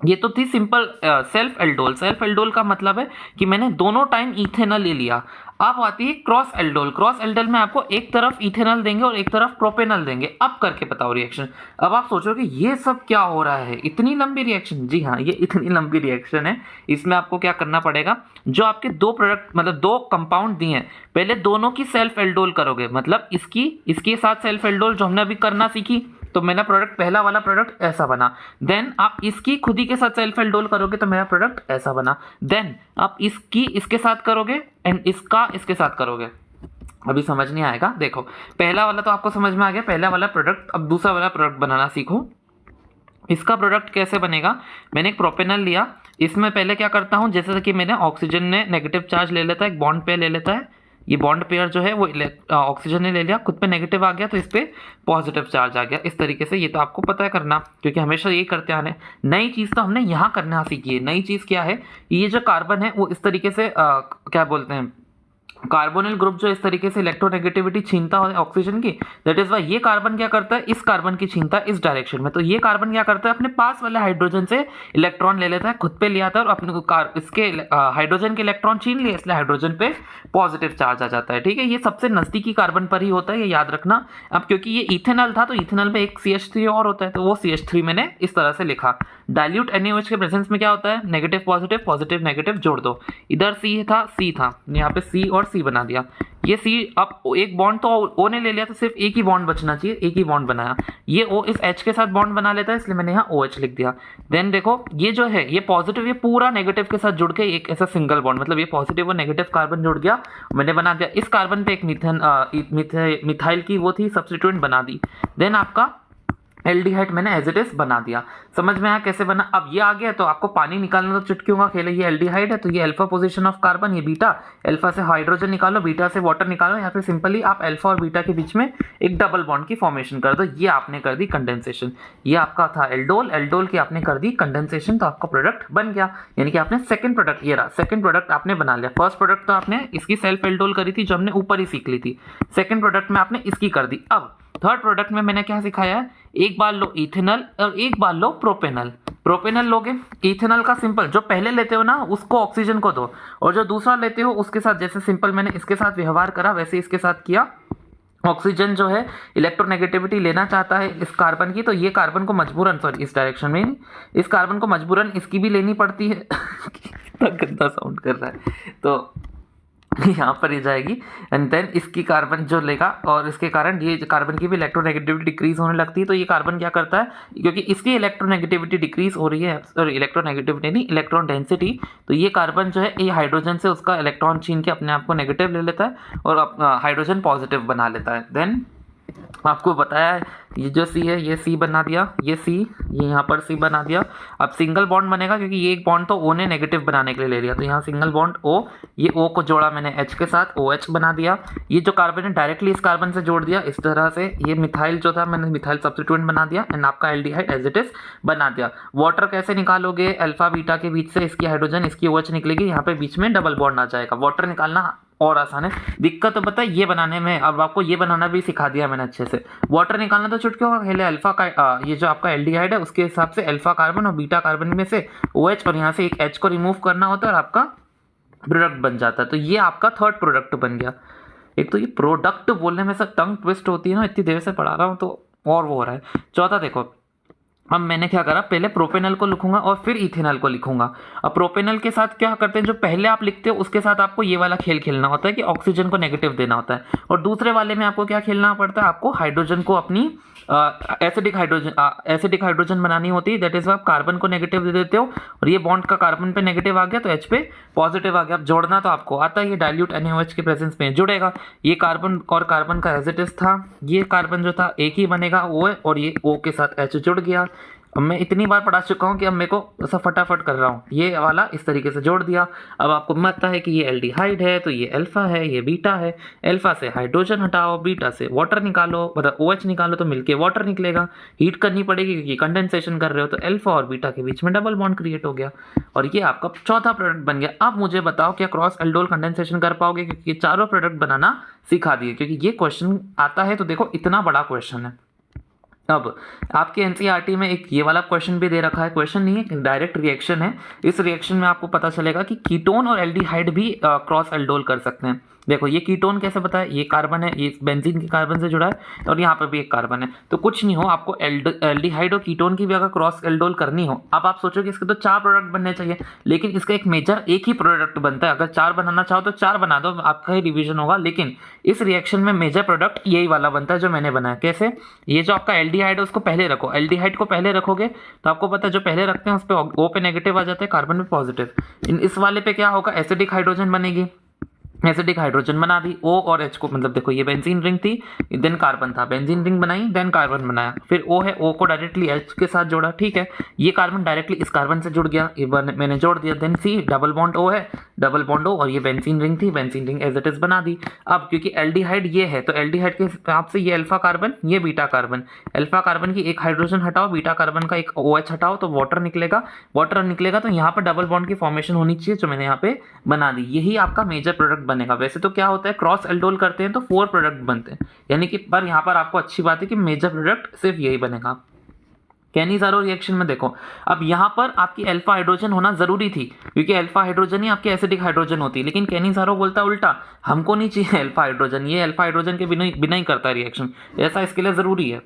[SPEAKER 1] ये तो थी simple self aldol. Self aldol का मतलब है कि मैंने दोनों टाइम इथेनॉल ले लिया। अब आती है क्रॉस एल्डोल। क्रॉस एल्डोल में आपको एक तरफ इथेनॉल देंगे और एक तरफ प्रोपेनॉल देंगे। अब करके बताओ रिएक्शन। अब आप सोचोगे ये सब क्या हो रहा है, इतनी लंबी रिएक्शन। जी हाँ, ये इतनी लंबी रिएक्शन है। इसमें आपको क्या करना पड़ेगा, जो आपके दो प्रोडक्ट मतलब दो कंपाउंड दिए हैं, पहले दोनों की सेल्फ एल्डोल करोगे, मतलब इसके साथ सेल्फ एल्डोल जो हमने अभी करना सीखी, तो मेरा प्रोडक्ट पहला वाला प्रोडक्ट ऐसा बना। देन आप इसकी खुद ही के साथ सेल्फ एल्डोल करोगे तो मेरा प्रोडक्ट ऐसा बना। देन आप इसके साथ करोगे एंड इसका इसके साथ करोगे। अभी समझ नहीं आएगा, देखो पहला वाला तो आपको समझ में आ गया, पहला वाला प्रोडक्ट। अब दूसरा वाला प्रोडक्ट बनाना सीखो। इसका प्रोडक्ट कैसे बनेगा, मैंने एक प्रोपेनॉल लिया, इसमें पहले क्या करता हूँ, जैसे कि मैंने ऑक्सीजन ने नेगेटिव चार्ज ले लेता है, एक बॉन्ड पे ले लेता है, ये बॉन्ड पेयर जो है वो ऑक्सीजन ने ले लिया, खुद पे नेगेटिव आ गया तो इस पे पॉजिटिव चार्ज आ गया। इस तरीके से ये तो आपको पता है करना, क्योंकि हमेशा ये करते आने। नई चीज़ तो हमने यहाँ करना सीखी है। नई चीज़ क्या है, ये जो कार्बन है वो इस तरीके से क्या बोलते हैं, कार्बोनिल ग्रुप जो इस तरीके से इलेक्ट्रोनेगेटिविटी छीनता है ऑक्सीजन की, दैट इज वाई ये कार्बन क्या करता है, इस कार्बन की छीनता है इस डायरेक्शन में। तो ये कार्बन क्या करता है, अपने पास वाले हाइड्रोजन से इलेक्ट्रॉन ले लेता है, खुद पे ले आता है और अपने इसके हाइड्रोजन के इलेक्ट्रॉन छीन लिए, इसलिए हाइड्रोजन पे पॉजिटिव चार्ज आ जाता है। ठीक है, ये सबसे नजदीकी कार्बन पर ही होता है, ये याद रखना। अब क्योंकि ये इथेनॉल था तो इथेनॉल में एक CH3 और होता है, तो वो CH3 मैंने इस तरह से लिखा। डाइल्यूट NaOH के प्रेजेंस में क्या होता है, नेगेटिव पॉजिटिव, पॉजिटिव नेगेटिव जोड़ दो। इधर C था, यहाँ पे C और C बना दिया। ये C अब एक बॉन्ड तो O ने ले लिया, तो सिर्फ एक ही बॉन्ड बचना चाहिए, एक ही बॉन्ड बनाया। ये O इस H के साथ बॉन्ड बना लेता है, इसलिए मैंने यहाँ OH लिख दिया। देन देखो ये जो है ये पॉजिटिव, ये पूरा नेगेटिव के साथ जुड़ के एक ऐसा सिंगल बॉन्ड, मतलब ये पॉजिटिव और नेगेटिव कार्बन जुड़ गया, मैंने बना दिया। इस कार्बन पे एक मिथाइल की वो थी सब्स्टिट्यूएंट बना दी। देन आपका एल्डिहाइड मैंने एज इट इज बना दिया। समझ में आया कैसे बना। अब ये आ गया तो आपको पानी निकालना तो चुटकियों का खेल है। ये एल्डिहाइड है तो ये अल्फा पोजीशन ऑफ कार्बन, ये बीटा, अल्फा से हाइड्रोजन निकालो, बीटा से वाटर निकालो, या फिर सिंपली आप अल्फा और बीटा के बीच में एक डबल बॉन्ड की फॉर्मेशन कर दो। ये आपने कर दी कंडेंसेशन। ये आपका था एल्डोल, एल्डोल की आपने कर दी कंडेंसेशन, तो आपका प्रोडक्ट बन गया। यानी कि आपने सेकंड प्रोडक्ट, ये रहा सेकंड प्रोडक्ट आपने बना लिया। फर्स्ट प्रोडक्ट तो आपने इसकी सेल्फ एल्डोल करी थी जो हमने ऊपर ही सीख ली थी। सेकंड प्रोडक्ट में आपने इसकी कर दी। अब थर्ड प्रोडक्ट में मैंने क्या सिखाया है, एक बार लो इथेनॉल और एक बार लो प्रोपेनॉल। प्रोपेनॉल लोगे, इथेनॉल का सिंपल जो पहले लेते हो ना उसको ऑक्सीजन को दो, और जो दूसरा लेते हो उसके साथ, जैसे सिंपल मैंने इसके साथ व्यवहार करा वैसे इसके साथ किया। ऑक्सीजन जो है इलेक्ट्रोनेगेटिविटी लेना चाहता है इस कार्बन की, तो ये कार्बन को मजबूरन, सॉरी इस डायरेक्शन में, इस कार्बन को मजबूरन इसकी भी लेनी पड़ती है। कितना गंदा साउंड कर रहा है। तो यहाँ पर ही जाएगी एंड देन इसकी कार्बन जो लेगा, और इसके कारण ये कार्बन की भी इलेक्ट्रोनेगेटिविटी डिक्रीज होने लगती है। तो ये कार्बन क्या करता है, क्योंकि इसकी इलेक्ट्रोनेगेटिविटी डिक्रीज हो रही है, सॉरी इलेक्ट्रोनेगेटिविटी नहीं, इलेक्ट्रॉन डेंसिटी, तो ये कार्बन जो है ये हाइड्रोजन से उसका इलेक्ट्रॉन छीन के अपने आप को नेगेटिव ले लेता है और हाइड्रोजन पॉजिटिव बना लेता है। देन आपको बताया है ये जो C है ये C बना दिया, ये C, ये यहाँ पर C बना दिया। अब सिंगल बॉन्ड बनेगा क्योंकि ये एक बॉन्ड तो O ने नेगेटिव बनाने के लिए ले लिया, तो यहाँ सिंगल बॉन्ड O, ये O को जोड़ा मैंने H के साथ, OH बना दिया। ये जो कार्बन है डायरेक्टली इस कार्बन से जोड़ दिया इस तरह से। ये मिथाइल जो था मैंने मिथाइल सब्स्टिट्यूएंट बना दिया एंड आपका एल्डिहाइड एज इट इज बना दिया। वाटर कैसे निकालोगे, अल्फा बीटा के बीच से इसकी हाइड्रोजन इसकी OH निकलेगी, यहाँ पे बीच में डबल बॉन्ड आ जाएगा। वाटर निकालना और आसान है, दिक्कत तो पता है ये बनाने में। अब आपको ये बनाना भी सिखा दिया मैंने अच्छे से। वाटर निकालना तो चुटकियों का खेल है। अल्फा का ये जो आपका एल्डिहाइड है उसके हिसाब से अल्फा कार्बन और बीटा कार्बन में से OH और यहाँ से एक H को रिमूव करना होता है और आपका प्रोडक्ट बन जाता है। तो ये आपका थर्ड प्रोडक्ट बन गया। एक तो ये प्रोडक्ट बोलने में सब टंग ट्विस्ट होती है ना, इतनी देर से पढ़ा रहा हूँ तो और वो हो रहा है। चौथा देखो, अब मैंने क्या करा, पहले प्रोपेनॉल को लिखूंगा और फिर इथेनॉल को लिखूंगा। अब प्रोपेनॉल के साथ क्या करते हैं, जो पहले आप लिखते हो उसके साथ आपको ये वाला खेल खेलना होता है कि ऑक्सीजन को नेगेटिव देना होता है, और दूसरे वाले में आपको क्या खेलना पड़ता है, आपको हाइड्रोजन को अपनी एसिडिक हाइड्रोजन बनानी होती है। दैट इज आप कार्बन को नेगेटिव दे देते हो और ये बॉन्ड का कार्बन पे नेगेटिव आ गया तो H पे पॉजिटिव आ गया। अब जोड़ना तो आपको आता है, ये डाइल्यूट NaOH के प्रेजेंस में जुड़ेगा। ये कार्बन और कार्बन का एज इट इज था, ये कार्बन जो था एक ही बनेगा O है, और ये O के साथ H जुड़ गया। अब मैं इतनी बार पढ़ा चुका हूँ कि अब मेरे को सब फटाफट कर रहा हूँ। ये वाला इस तरीके से जोड़ दिया। अब आपको पता है कि ये एल्डिहाइड है तो ये अल्फा है, ये बीटा है। अल्फा से हाइड्रोजन हटाओ, बीटा से वाटर निकालो, मतलब OH निकालो तो मिलके वाटर निकलेगा। हीट करनी पड़ेगी क्योंकि कंडेंसेशन कर रहे हो, तो अल्फा और बीटा के बीच में डबल बॉन्ड क्रिएट हो गया और ये आपका चौथा प्रोडक्ट बन गया। अब मुझे बताओ क्या क्रॉस एल्डोल कंडेंसेशन कर पाओगे, क्योंकि ये चारों प्रोडक्ट बनाना सिखा दिए, क्योंकि ये क्वेश्चन आता है। तो देखो इतना बड़ा क्वेश्चन है। अब आपके एनसीईआरटी में एक ये वाला क्वेश्चन भी दे रखा है, क्वेश्चन नहीं है डायरेक्ट रिएक्शन है। इस रिएक्शन में आपको पता चलेगा कि कीटोन और एल्डिहाइड भी क्रॉस एल्डोल कर सकते हैं। देखो ये कीटोन कैसे पता है, ये कार्बन है, ये बेंजीन के कार्बन से जुड़ा है और यहाँ पर भी एक कार्बन है। तो कुछ नहीं हो, आपको एल्डिहाइड और कीटोन की भी अगर क्रॉस एल्डोल करनी हो, अब आप सोचो कि इसके तो 4 प्रोडक्ट बनने चाहिए, लेकिन इसका एक मेजर एक ही प्रोडक्ट बनता है। अगर 4 बनाना चाहो तो 4 बना दो, आपका ही रिवीजन होगा। लेकिन इस रिएक्शन में मेजर प्रोडक्ट यही वाला बनता है जो मैंने बनाया। कैसे, ये जो आपका एल्डिहाइड है उसको पहले रखो, एल्डिहाइड को पहले रखोगे तो आपको पता है जो पहले रखते हैं उस पर O पे नेगेटिव आ जाता है, कार्बन पे पॉजिटिव। इस वाले पे क्या होगा, एसिडिक हाइड्रोजन बनेगी, एसिडिक हाइड्रोजन बना दी। O और H को, मतलब देखो ये बेंजीन रिंग थी, देन कार्बन था, बेंजीन रिंग बनाई, देन कार्बन बनाया, फिर O है, O को डायरेक्टली H के साथ जोड़ा, ठीक है। ये कार्बन डायरेक्टली इस कार्बन से जुड़ गया, ये मैंने जोड़ दिया। Then C, double bond O है, डबल बॉन्ड O और ये बेंजीन रिंग थी, benzene ring as it is बना दी। अब क्योंकि एल्डिहाइड ये है तो एल्डिहाइड के हिसाब से ये अल्फा कार्बन, ये बीटा कार्बन, अल्फा कार्बन की एक हाइड्रोजन हटाओ, बीटा कार्बन का एक OH हटाओ तो वाटर निकलेगा, वाटर निकलेगा तो यहाँ पर डबल बॉन्ड की फॉर्मेशन होनी चाहिए जो मैंने यहाँ पे बना दी। यही आपका मेजर प्रोडक्ट बनेगा। वैसे तो क्या होता है क्रॉस एल्डोल करते हैं तो 4 प्रोडक्ट बनते हैं, यानी कि पर यहाँ पर आपको अच्छी बात है कि मेजर प्रोडक्ट सिर्फ यही बनेगा। कैनिज़ारो रिएक्शन में देखो, अब यहाँ पर आपकी अल्फा हाइड्रोजन होना जरूरी थी क्योंकि अल्फा हाइड्रोजन ही आपकी एसिडिक हाइड्रोजन होती है, लेकिन कैनिज़ारो बोलता है उल्टा, हमको नहीं चाहिए अल्फा हाइड्रोजन, ये अल्फा हाइड्रोजन के बिना ही करता है रिएक्शन, ऐसा इसके लिए जरूरी है।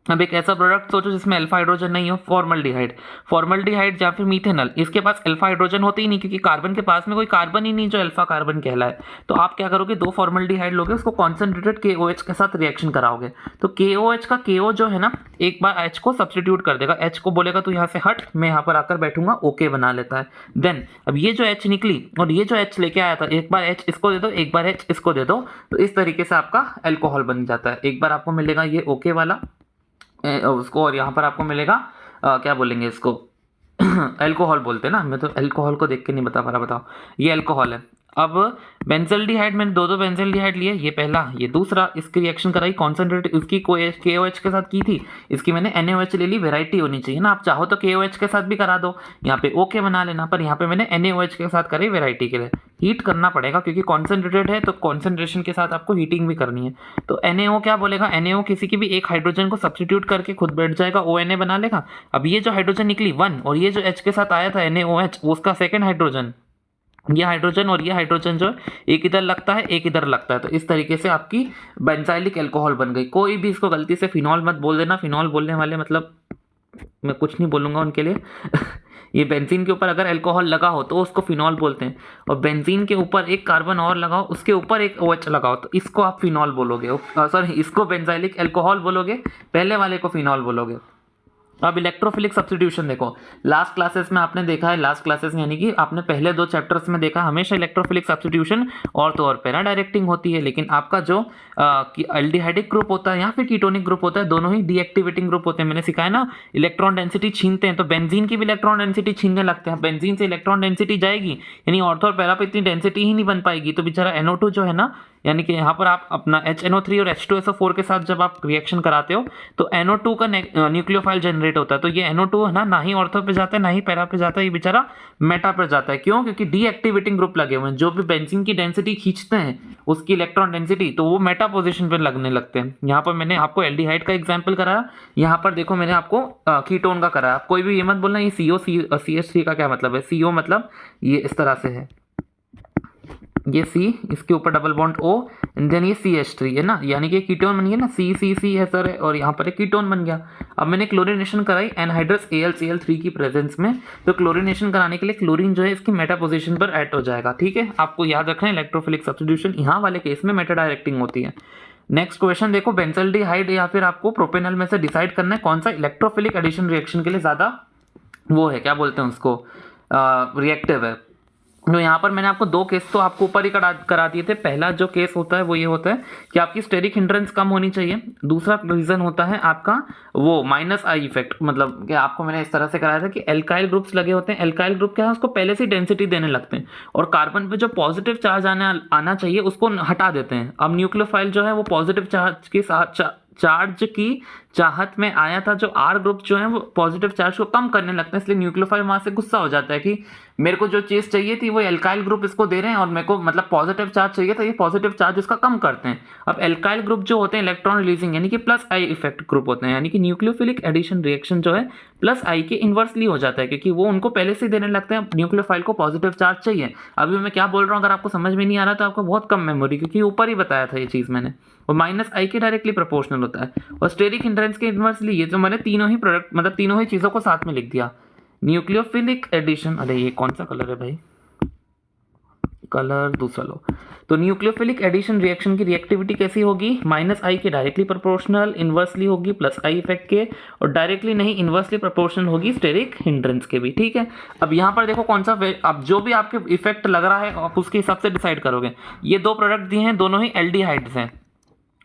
[SPEAKER 1] अब एक ऐसा प्रोडक्ट सोचो जिसमें अल्फा हाइड्रोजन नहीं हो, फॉर्मल्डिहाइड, फॉर्मल्डिहाइड या फिर मीथेनॉल, इसके पास अल्फा हाइड्रोजन होती ही नहीं क्योंकि कार्बन के पास में कोई कार्बन ही नहीं जो अल्फा कार्बन कहलाए। तो आप क्या करोगे, 2 फॉर्मल्डिहाइड लोगे, उसको कॉन्सेंट्रेटेड KOH के साथ रिएक्शन कराओगे तो KOH का KO जो है ना एक बार H को सब्सटीट्यूट कर देगा, H को बोलेगा तो यहाँ से हट, मैं यहाँ पर आकर बैठूंगा, ओके बना लेता है। देन अब ये जो H निकली और ये जो H लेके आया था, एक बार H इसको दे दो, एक बार H इसको दे दो, तो इस तरीके से आपका अल्कोहल बन जाता है। एक बार आपको मिलेगा ये ओके वाला उसको, और यहाँ पर आपको मिलेगा क्या बोलेंगे इसको अल्कोहल बोलते हैं ना, मैं तो अल्कोहल को देख के नहीं बता पा रहा, बताओ ये अल्कोहल है। अब बेंजल्डिहाइड मैंने दो बेंजल्डिहाइड लिए, ये पहला ये दूसरा, इसकी रिएक्शन कराई कॉन्सेंट्रेट उसकी KOH के साथ की थी, इसकी मैंने NaOH ले ली, वेराइटी होनी चाहिए ना, आप चाहो तो KOH के साथ भी करा दो, यहाँ पे ओके बना लेना, पर यहाँ पे मैंने NaOH के साथ करी वेराइटी के लिए। हीट करना पड़ेगा क्योंकि कॉन्सेंट्रेटेड है तो कॉन्सेंट्रेशन के साथ आपको हीटिंग भी करनी है। तो NaO क्या बोलेगा, NaO किसी की भी एक हाइड्रोजन को सब्सटीट्यूट करके खुद बैठ जाएगा, ONA बना लेगा। अब ये जो हाइड्रोजन निकली 1 और ये जो H के साथ आया था NaOH, उसका सेकेंड हाइड्रोजन, ये हाइड्रोजन और ये हाइड्रोजन जो है एक इधर लगता है एक इधर लगता है, तो इस तरीके से आपकी बेंजाइलिक अल्कोहल बन गई। कोई भी इसको गलती से फिनॉल मत बोल देना, फिनॉल बोलने वाले मतलब मैं कुछ नहीं बोलूँगा उनके लिए ये बेंजीन के ऊपर अगर अल्कोहल लगा हो तो उसको फिनॉल बोलते हैं, और बेंजीन के ऊपर एक कार्बन और लगाओ उसके ऊपर एक OH लगाओ तो इसको आप फिनॉल बोलोगे, सॉरी इसको बेंजाइलिक अल्कोहल बोलोगे, पहले वाले को फिनॉल बोलोगे। अब इलेक्ट्रोफिलिक सब्स्टिट्यूशन देखो, लास्ट क्लासेस में आपने देखा है, लास्ट क्लासेस यानी कि आपने पहले 2 चैप्टर्स में देखा, हमेशा इलेक्ट्रोफिलिक सब्स्टिट्यूशन और तो और पैरा डायरेक्टिंग होती है, लेकिन आपका जो एल्डिहाइडिक ग्रुप होता है या फिर कीटोनिक ग्रुप होता है, दोनों ही डीएक्टिवेटिंग ग्रुप होते हैं। मैंने सिखाया ना इलेक्ट्रॉन डेंसिटी छीनते हैं, तो बेंजीन की भी इलेक्ट्रॉन डेंसिटी छीनने लगते हैं, बेंजीन से इलेक्ट्रॉन डेंसिटी जाएगी यानी ऑर्थो और पैरा पे इतनी डेंसिटी ही नहीं बन पाएगी, तो बेचारा NO2 जो है ना, यानी कि यहाँ पर आप अपना HNO3 और H2SO4 के साथ जब आप रिएक्शन कराते हो तो NO2 का न्यूक्लियोफाइल जनरेट होता है, तो ये NO2 है ना ही ऑर्थो पे जाता है ना ही पैरा पे जाता है, ये बेचारा मेटा पर जाता है। क्यों? क्योंकि डीएक्टिवेटिंग ग्रुप लगे हुए हैं, जो भी बेंजीन की डेंसिटी खींचते हैं उसकी इलेक्ट्रॉन डेंसिटी, तो वो मेटा पोजिशन पर लगने लगते हैं। यहाँ पर मैंने आपको एल्डिहाइड का एग्जाम्पल कराया, यहाँ पर देखो मैंने आपको कीटोन का कराया। कोई भी ये मत बोलना ये COCH3 का क्या मतलब है, CO मतलब ये इस तरह से है, ये C इसके ऊपर double bond O and then ये CH3 है ना, यानी कि कीटोन बन गया ना, C है सर, और यहाँ पर एक कीटोन बन गया। अब मैंने क्लोरीनेशन कराई एनहाइड्रस AlCl3 की प्रेजेंस में, तो क्लोरीनेशन कराने के लिए क्लोरीन जो है इसकी मेटा पोजीशन पर ऐड हो जाएगा। ठीक है, आपको याद रखना है इलेक्ट्रोफिलिक सब्स्टिट्यूशन यहाँ वाले केस में मेटा डायरेक्टिंग होती है। नेक्स्ट क्वेश्चन देखो, बेंजल्डिहाइड या फिर आपको प्रोपेनॉल में से डिसाइड करना है कौन सा इलेक्ट्रोफिलिक एडिशन रिएक्शन के लिए ज़्यादा वो है, क्या बोलते हैं उसको, रिएक्टिव है। तो यहाँ पर मैंने आपको 2 केस तो आपको ऊपर ही करा दिए थे। पहला जो केस होता है वो ये होता है कि आपकी स्टेरिक हिंड्रेंस कम होनी चाहिए। दूसरा रीज़न होता है आपका वो -I इफेक्ट, मतलब कि आपको मैंने इस तरह से कराया था कि एल्काइल ग्रुप्स लगे होते हैं, एल्काइल ग्रुप क्या है उसको पहले से डेंसिटी देने लगते हैं और कार्बन पे जो पॉजिटिव चार्ज आना चाहिए उसको हटा देते हैं। अब न्यूक्लियोफाइल जो है वो पॉजिटिव चार्ज के साथ चार्ज की चाहत में आया था, जो R ग्रुप जो है वो पॉजिटिव चार्ज को कम करने लगता है, इसलिए न्यूक्लियोफाइल वहां से गुस्सा हो जाता है कि मेरे को जो चीज़ चाहिए थी वो एल्काइल ग्रुप इसको दे रहे हैं और मेरे को मतलब पॉजिटिव चार्ज चाहिए था, ये पॉजिटिव चार्ज इसका कम करते हैं। अब एल्काइल ग्रुप जो होते हैं इलेक्ट्रॉन रिलीजिंग यानी कि +I इफेक्ट ग्रुप होते हैं, यानी कि न्यूक्लियोफिलिक एडिशन रिएक्शन जो है +I के इन्वर्सली हो जाता है, क्योंकि वो उनको पहले से देने लगते हैं न्यूक्लियोफाइल को पॉजिटिव चार्ज चाहिए। अभी मैं क्या बोल रहा हूँ, अगर आपको समझ में नहीं आ रहा तो आपको बहुत कम मेमोरी, क्योंकि ऊपर ही बताया था ये चीज़ मैंने, वो -I के डायरेक्टली प्रोपोर्शनल होता है। और स्टेरिक हिंड्रेंस के इन्वर्सली, ये जो मैंने तीनों ही प्रोडक्ट मतलब तीनों ही चीज़ों को साथ में लिख दिया। न्यूक्लियोफिलिक एडिशन, अरे ये कौन सा कलर है भाई, कलर दूसरा लो। तो न्यूक्लियोफिलिक एडिशन रिएक्शन की रिएक्टिविटी कैसी होगी, -I के डायरेक्टली प्रोपोर्शनल, इन्वर्सली होगी +I इफेक्ट के, और डायरेक्टली नहीं इन्वर्सली प्रोपोर्शनल होगी स्टेरिक हिंड्रेंस के भी। ठीक है, अब यहाँ पर देखो कौन सा, अब जो भी आपके इफेक्ट लग रहा है आप उसके हिसाब से डिसाइड करोगे। ये 2 प्रोडक्ट दिए हैं, दोनों ही एल्डिहाइड्स हैं।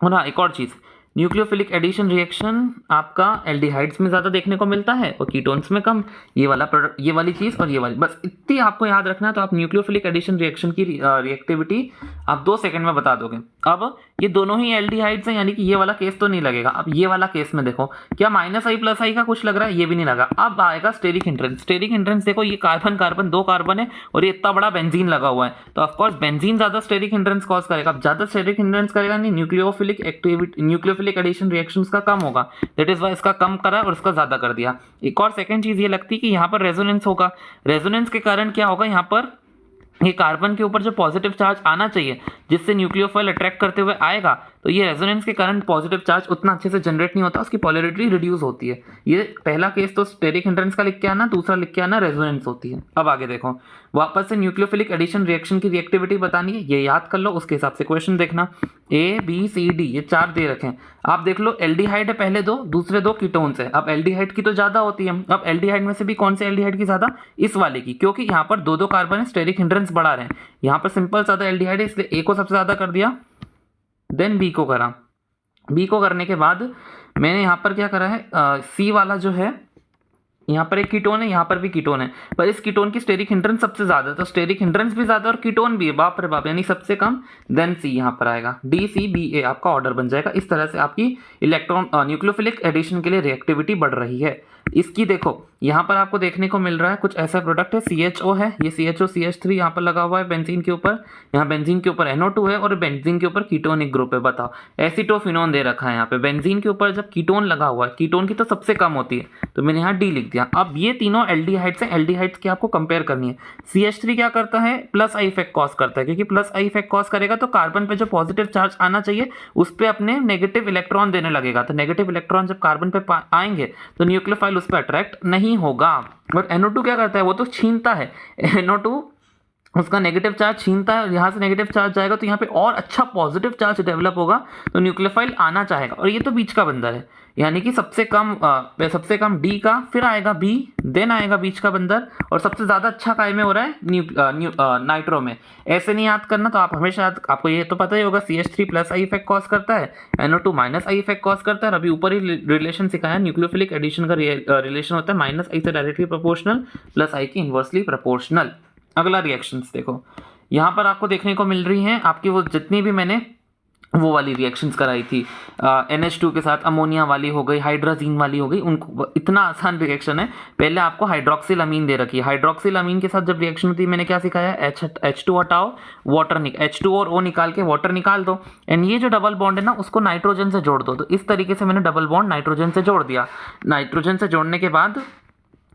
[SPEAKER 1] और हाँ, एक और चीज़, न्यूक्लियोफिलिक एडिशन रिएक्शन आपका एल्डिहाइड्स में ज़्यादा देखने को मिलता है और कीटोन्स में कम। ये वाला प्रोडक्ट, ये वाली चीज़ और ये वाली, बस इतनी आपको याद रखना है। तो आप न्यूक्लियोफिलिक एडिशन रिएक्शन की रिएक्टिविटी आप 2 सेकंड में बता दोगे। अब ये दोनों ही एल्डिहाइड्स हैं, यानी कि ये वाला केस तो नहीं लगेगा। अब ये वाला केस में देखो, क्या -I + I का कुछ लग रहा है? ये भी नहीं लगा। अब आएगा स्टेरिक हिंड्रेंस। स्टेरिक हिंड्रेंस देखो, ये कार्बन कार्बन 2 कार्बन है और ये इतना बड़ा बेंजीन लगा हुआ है, तो ऑफकोर्स बेंजीन ज़्यादा स्टेरिक हिंड्रेंस कॉज करेगा। अब ज़्यादा स्टेरिक हिंड्रेंस करेगा नहीं, nucleophilic activity, nucleophilic addition reactions का कम होगा। दैट इज वाई इसका कम करा और इसका ज़्यादा कर दिया। एक और सेकंड चीज़ ये लगती है कि यहाँ पर रेजोनेंस होगा। रेजोनेंस के कारण क्या होगा, यहाँ पर ये कार्बन के ऊपर जो पॉजिटिव चार्ज आना चाहिए जिससे न्यूक्लियोफाइल अट्रैक्ट करते हुए आएगा, तो ये रेजोनेंस के कारण पॉजिटिव चार्ज उतना अच्छे से जनरेट नहीं होता, उसकी पोलैरिटी रिड्यूस होती है। ये पहला केस तो स्टेरिक हिंड्रेंस का लिख के आना, दूसरा लिख के आना रेजोनेंस होती है। अब आगे देखो, वापस से न्यूक्लियोफिलिक एडिशन रिएक्शन की रिएक्टिविटी बतानी है, ये याद कर लो, उसके हिसाब से क्वेश्चन देखना। A B C D ये 4 दे रखे हैं, आप देख लो एल्डिहाइड है पहले 2, दूसरे 2 कीटोन्स है। अब एल्डिहाइड की तो ज्यादा होती है, अब एल्डिहाइड में से भी कौन से एल्डिहाइड की ज्यादा? इस वाले की, क्योंकि यहाँ पर 2 कार्बन है, स्टेरिक हिंड्रेंस बढ़ा रहे हैं। यहाँ पर सिंपल ज्यादा एल्डिहाइड है, इसलिए A को सबसे ज्यादा कर दिया, देन B को करा। B को करने के बाद मैंने यहाँ पर क्या करा है, C वाला जो है, यहाँ पर एक कीटोन है, यहाँ पर भी कीटोन है, पर इस कीटोन की स्टेरिक हिंड्रेंस सबसे ज्यादा है, तो स्टेरिक हिंड्रेंस भी ज्यादा और कीटोन भी है, बाप रे बाप, यानी सबसे कम, देन सी यहाँ पर आएगा, DCBA आपका ऑर्डर बन जाएगा। इस तरह से आपकी इलेक्ट्रॉन न्यूक्लियोफिलिक एडिशन के लिए रिएक्टिविटी बढ़ रही है। इसकी देखो यहाँ पर आपको देखने को मिल रहा है कुछ ऐसा प्रोडक्ट है, CHO है, ये CHO CH3 यहाँ पर लगा हुआ है बेंजीन के ऊपर, यहाँ बेंजीन के ऊपर NO2 है और बेंजीन के ऊपर कीटोनिक ग्रुप है। बताओ, एसीटोफिनोन दे रखा है यहाँ पे, बेंजीन के ऊपर जब कीटोन लगा हुआ है, कीटोन की तो सबसे कम होती है, तो मैंने यहाँ D लिख दिया। अब ये तीनों एल्डिहाइड्स हैं, एल्डिहाइड्स की आपको कंपेयर करनी है। CH3 क्या करता है, +I इफेक्ट कॉज करता है, क्योंकि +I इफेक्ट कॉज करेगा तो कार्बन पे जो पॉजिटिव चार्ज आना चाहिए उस पर अपने नेगेटिव इलेक्ट्रॉन देने लगेगा, तो नेगेटिव इलेक्ट्रॉन जब कार्बन पे आएंगे तो न्यूक्लियोफाइल उस पर अट्रैक्ट नहीं होगा। और NO2 क्या करता है, वो तो छीनता है, NO2 उसका नेगेटिव चार्ज छीनता है, यहाँ से नेगेटिव चार्ज जाएगा तो यहाँ पे और अच्छा पॉजिटिव चार्ज डेवलप होगा, तो न्यूक्लियोफाइल आना चाहेगा। और ये तो बीच का बंदर है, यानी कि सबसे कम D का, फिर आएगा B, देन आएगा बीच का बंदर, और सबसे ज़्यादा अच्छा काय में हो रहा है नाइट्रो में। ऐसे नहीं याद करना, तो आप हमेशा आपको ये तो पता ही होगा, CH3 +I इफेक्ट कॉज करता है, NO2 -I इफेक्ट कॉज करता है। अभी ऊपर ही रिलेशन सिखाया, न्यूक्लियोफिलिक एडिशन का रिलेशन होता है -I से डायरेक्टली प्रोपोर्शनल, +I की इन्वर्सली प्रोपोर्शनल। अगला रिएक्शंस देखो, यहाँ पर आपको देखने को मिल रही हैं आपकी वो जितनी भी मैंने वो वाली रिएक्शंस कराई थी, NH2 के साथ अमोनिया वाली हो गई, हाइड्राजीन वाली हो गई, उनको इतना आसान रिएक्शन है। पहले आपको हाइड्रोक्सिल अमीन दे रखी है, हाइड्रोक्सिल अमीन के साथ जब रिएक्शन होती है मैंने क्या सिखाया, H2 हटाओ, वाटर H2 और O निकाल के वाटर निकाल दो, एंड ये जो डबल बॉन्ड है ना उसको नाइट्रोजन से जोड़ दो। तो इस तरीके से मैंने डबल बॉन्ड नाइट्रोजन से जोड़ दिया। नाइट्रोजन से जोड़ने के बाद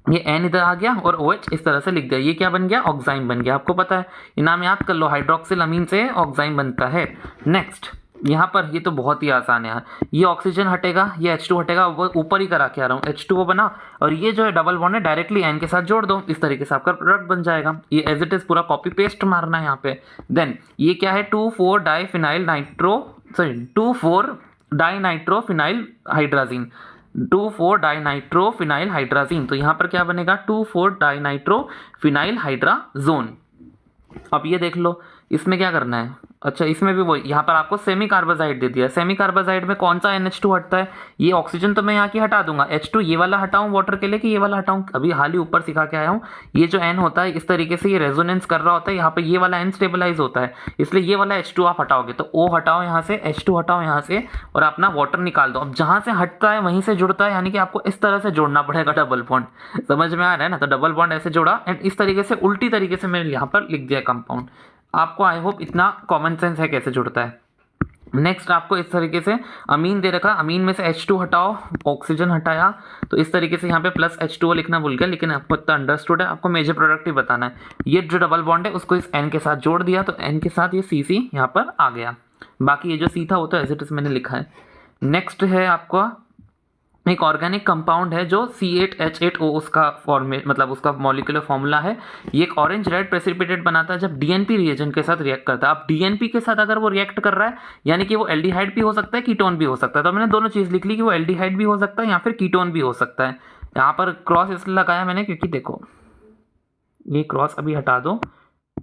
[SPEAKER 1] ये N इधर आ गया और OH इस तरह से लिख दिया, ये क्या बन गया, ऑक्साइम बन गया। आपको पता है, ये नाम याद कर लो, हाइड्रोक्सिल अमीन से ऑक्साइम बनता है। नेक्स्ट यहाँ पर ये तो बहुत ही आसान है यार, ये ऑक्सीजन हटेगा, ये H2 हटेगा, वो ऊपर ही करा के आ रहा हूँ, H2O बना, और ये जो है डबल बॉन्ड है डायरेक्टली N के साथ जोड़ दो, इस तरीके से आपका प्रोडक्ट बन जाएगा। ये एज इट इज पूरा कॉपी पेस्ट मारना है यहाँ पे। देन ये क्या है, 2,4 डाइनाइट्रोफिनाइल हाइड्राजीन, 2,4 डाइनाइट्रोफिनाइल हाइड्राजीन, तो यहाँ पर क्या बनेगा, 2,4 डाइनाइट्रोफिनाइल हाइड्राजोन। अब ये देख लो इसमें क्या करना है, अच्छा इसमें भी वही, यहाँ पर आपको सेमी कार्बाजाइड दे दिया। सेमी कार्बाजाइड में कौन सा NH2 हटता है, ये ऑक्सीजन तो मैं यहाँ की हटा दूंगा, H2 ये वाला हटाऊं वाटर के लिए कि ये वाला हटाऊं, अभी हाल ही ऊपर सिखा के आया हूँ। ये जो N होता है इस तरीके से ये रेजोनेंस कर रहा होता है, यहाँ पे ये वाला N स्टेबलाइज होता है, इसलिए ये वाला H2 आप हटाओगे, तो O हटाओ यहाँ से, H2 हटाओ यहाँ से, और अपना वाटर निकाल दो। अब जहाँ से हटता है वहीं से जुड़ता है, यानी कि आपको इस तरह से जोड़ना पड़ेगा डबल बॉन्ड। समझ में आ रहा है ना, तो डबल बॉन्ड ऐसे जोड़ा, एंड इस तरीके से उल्टी तरीके से मैंने यहाँ पर लिख दिया कंपाउंड। आपको आई होप इतना कॉमन सेंस है कैसे जुड़ता है। नेक्स्ट आपको इस तरीके से अमीन दे रखा, अमीन में से H2 हटाओ, ऑक्सीजन हटाया, तो इस तरीके से यहाँ पे +H2O लिखना भूल गया, लेकिन आपको इतना अंडरस्टूड है, आपको मेजर प्रोडक्ट ही बताना है। ये जो डबल बॉन्ड है उसको इस N के साथ जोड़ दिया, तो N के साथ ये CC यहाँ पर आ गया, बाकी ये जो C था वो तो एज इट इज मैंने लिखा है। नेक्स्ट है आपका एक ऑर्गेनिक कंपाउंड है जो C8H8O उसका फॉर्मेट, मतलब उसका मॉलिक्यूलर फॉर्मूला है। ये एक ऑरेंज रेड प्रेसिपिटेट बनाता है जब DNP रिएजेंट के साथ रिएक्ट करता है। अब DNP के साथ अगर वो रिएक्ट कर रहा है, यानी कि वो एल्डिहाइड भी हो सकता है, कीटोन भी हो सकता है, तो मैंने दोनों चीज़ लिख ली कि वो एल्डिहाइड भी हो सकता है या फिर कीटोन भी हो सकता है। यहाँ पर क्रॉस इसलिए लगाया मैंने क्योंकि देखो ये क्रॉस अभी हटा दो,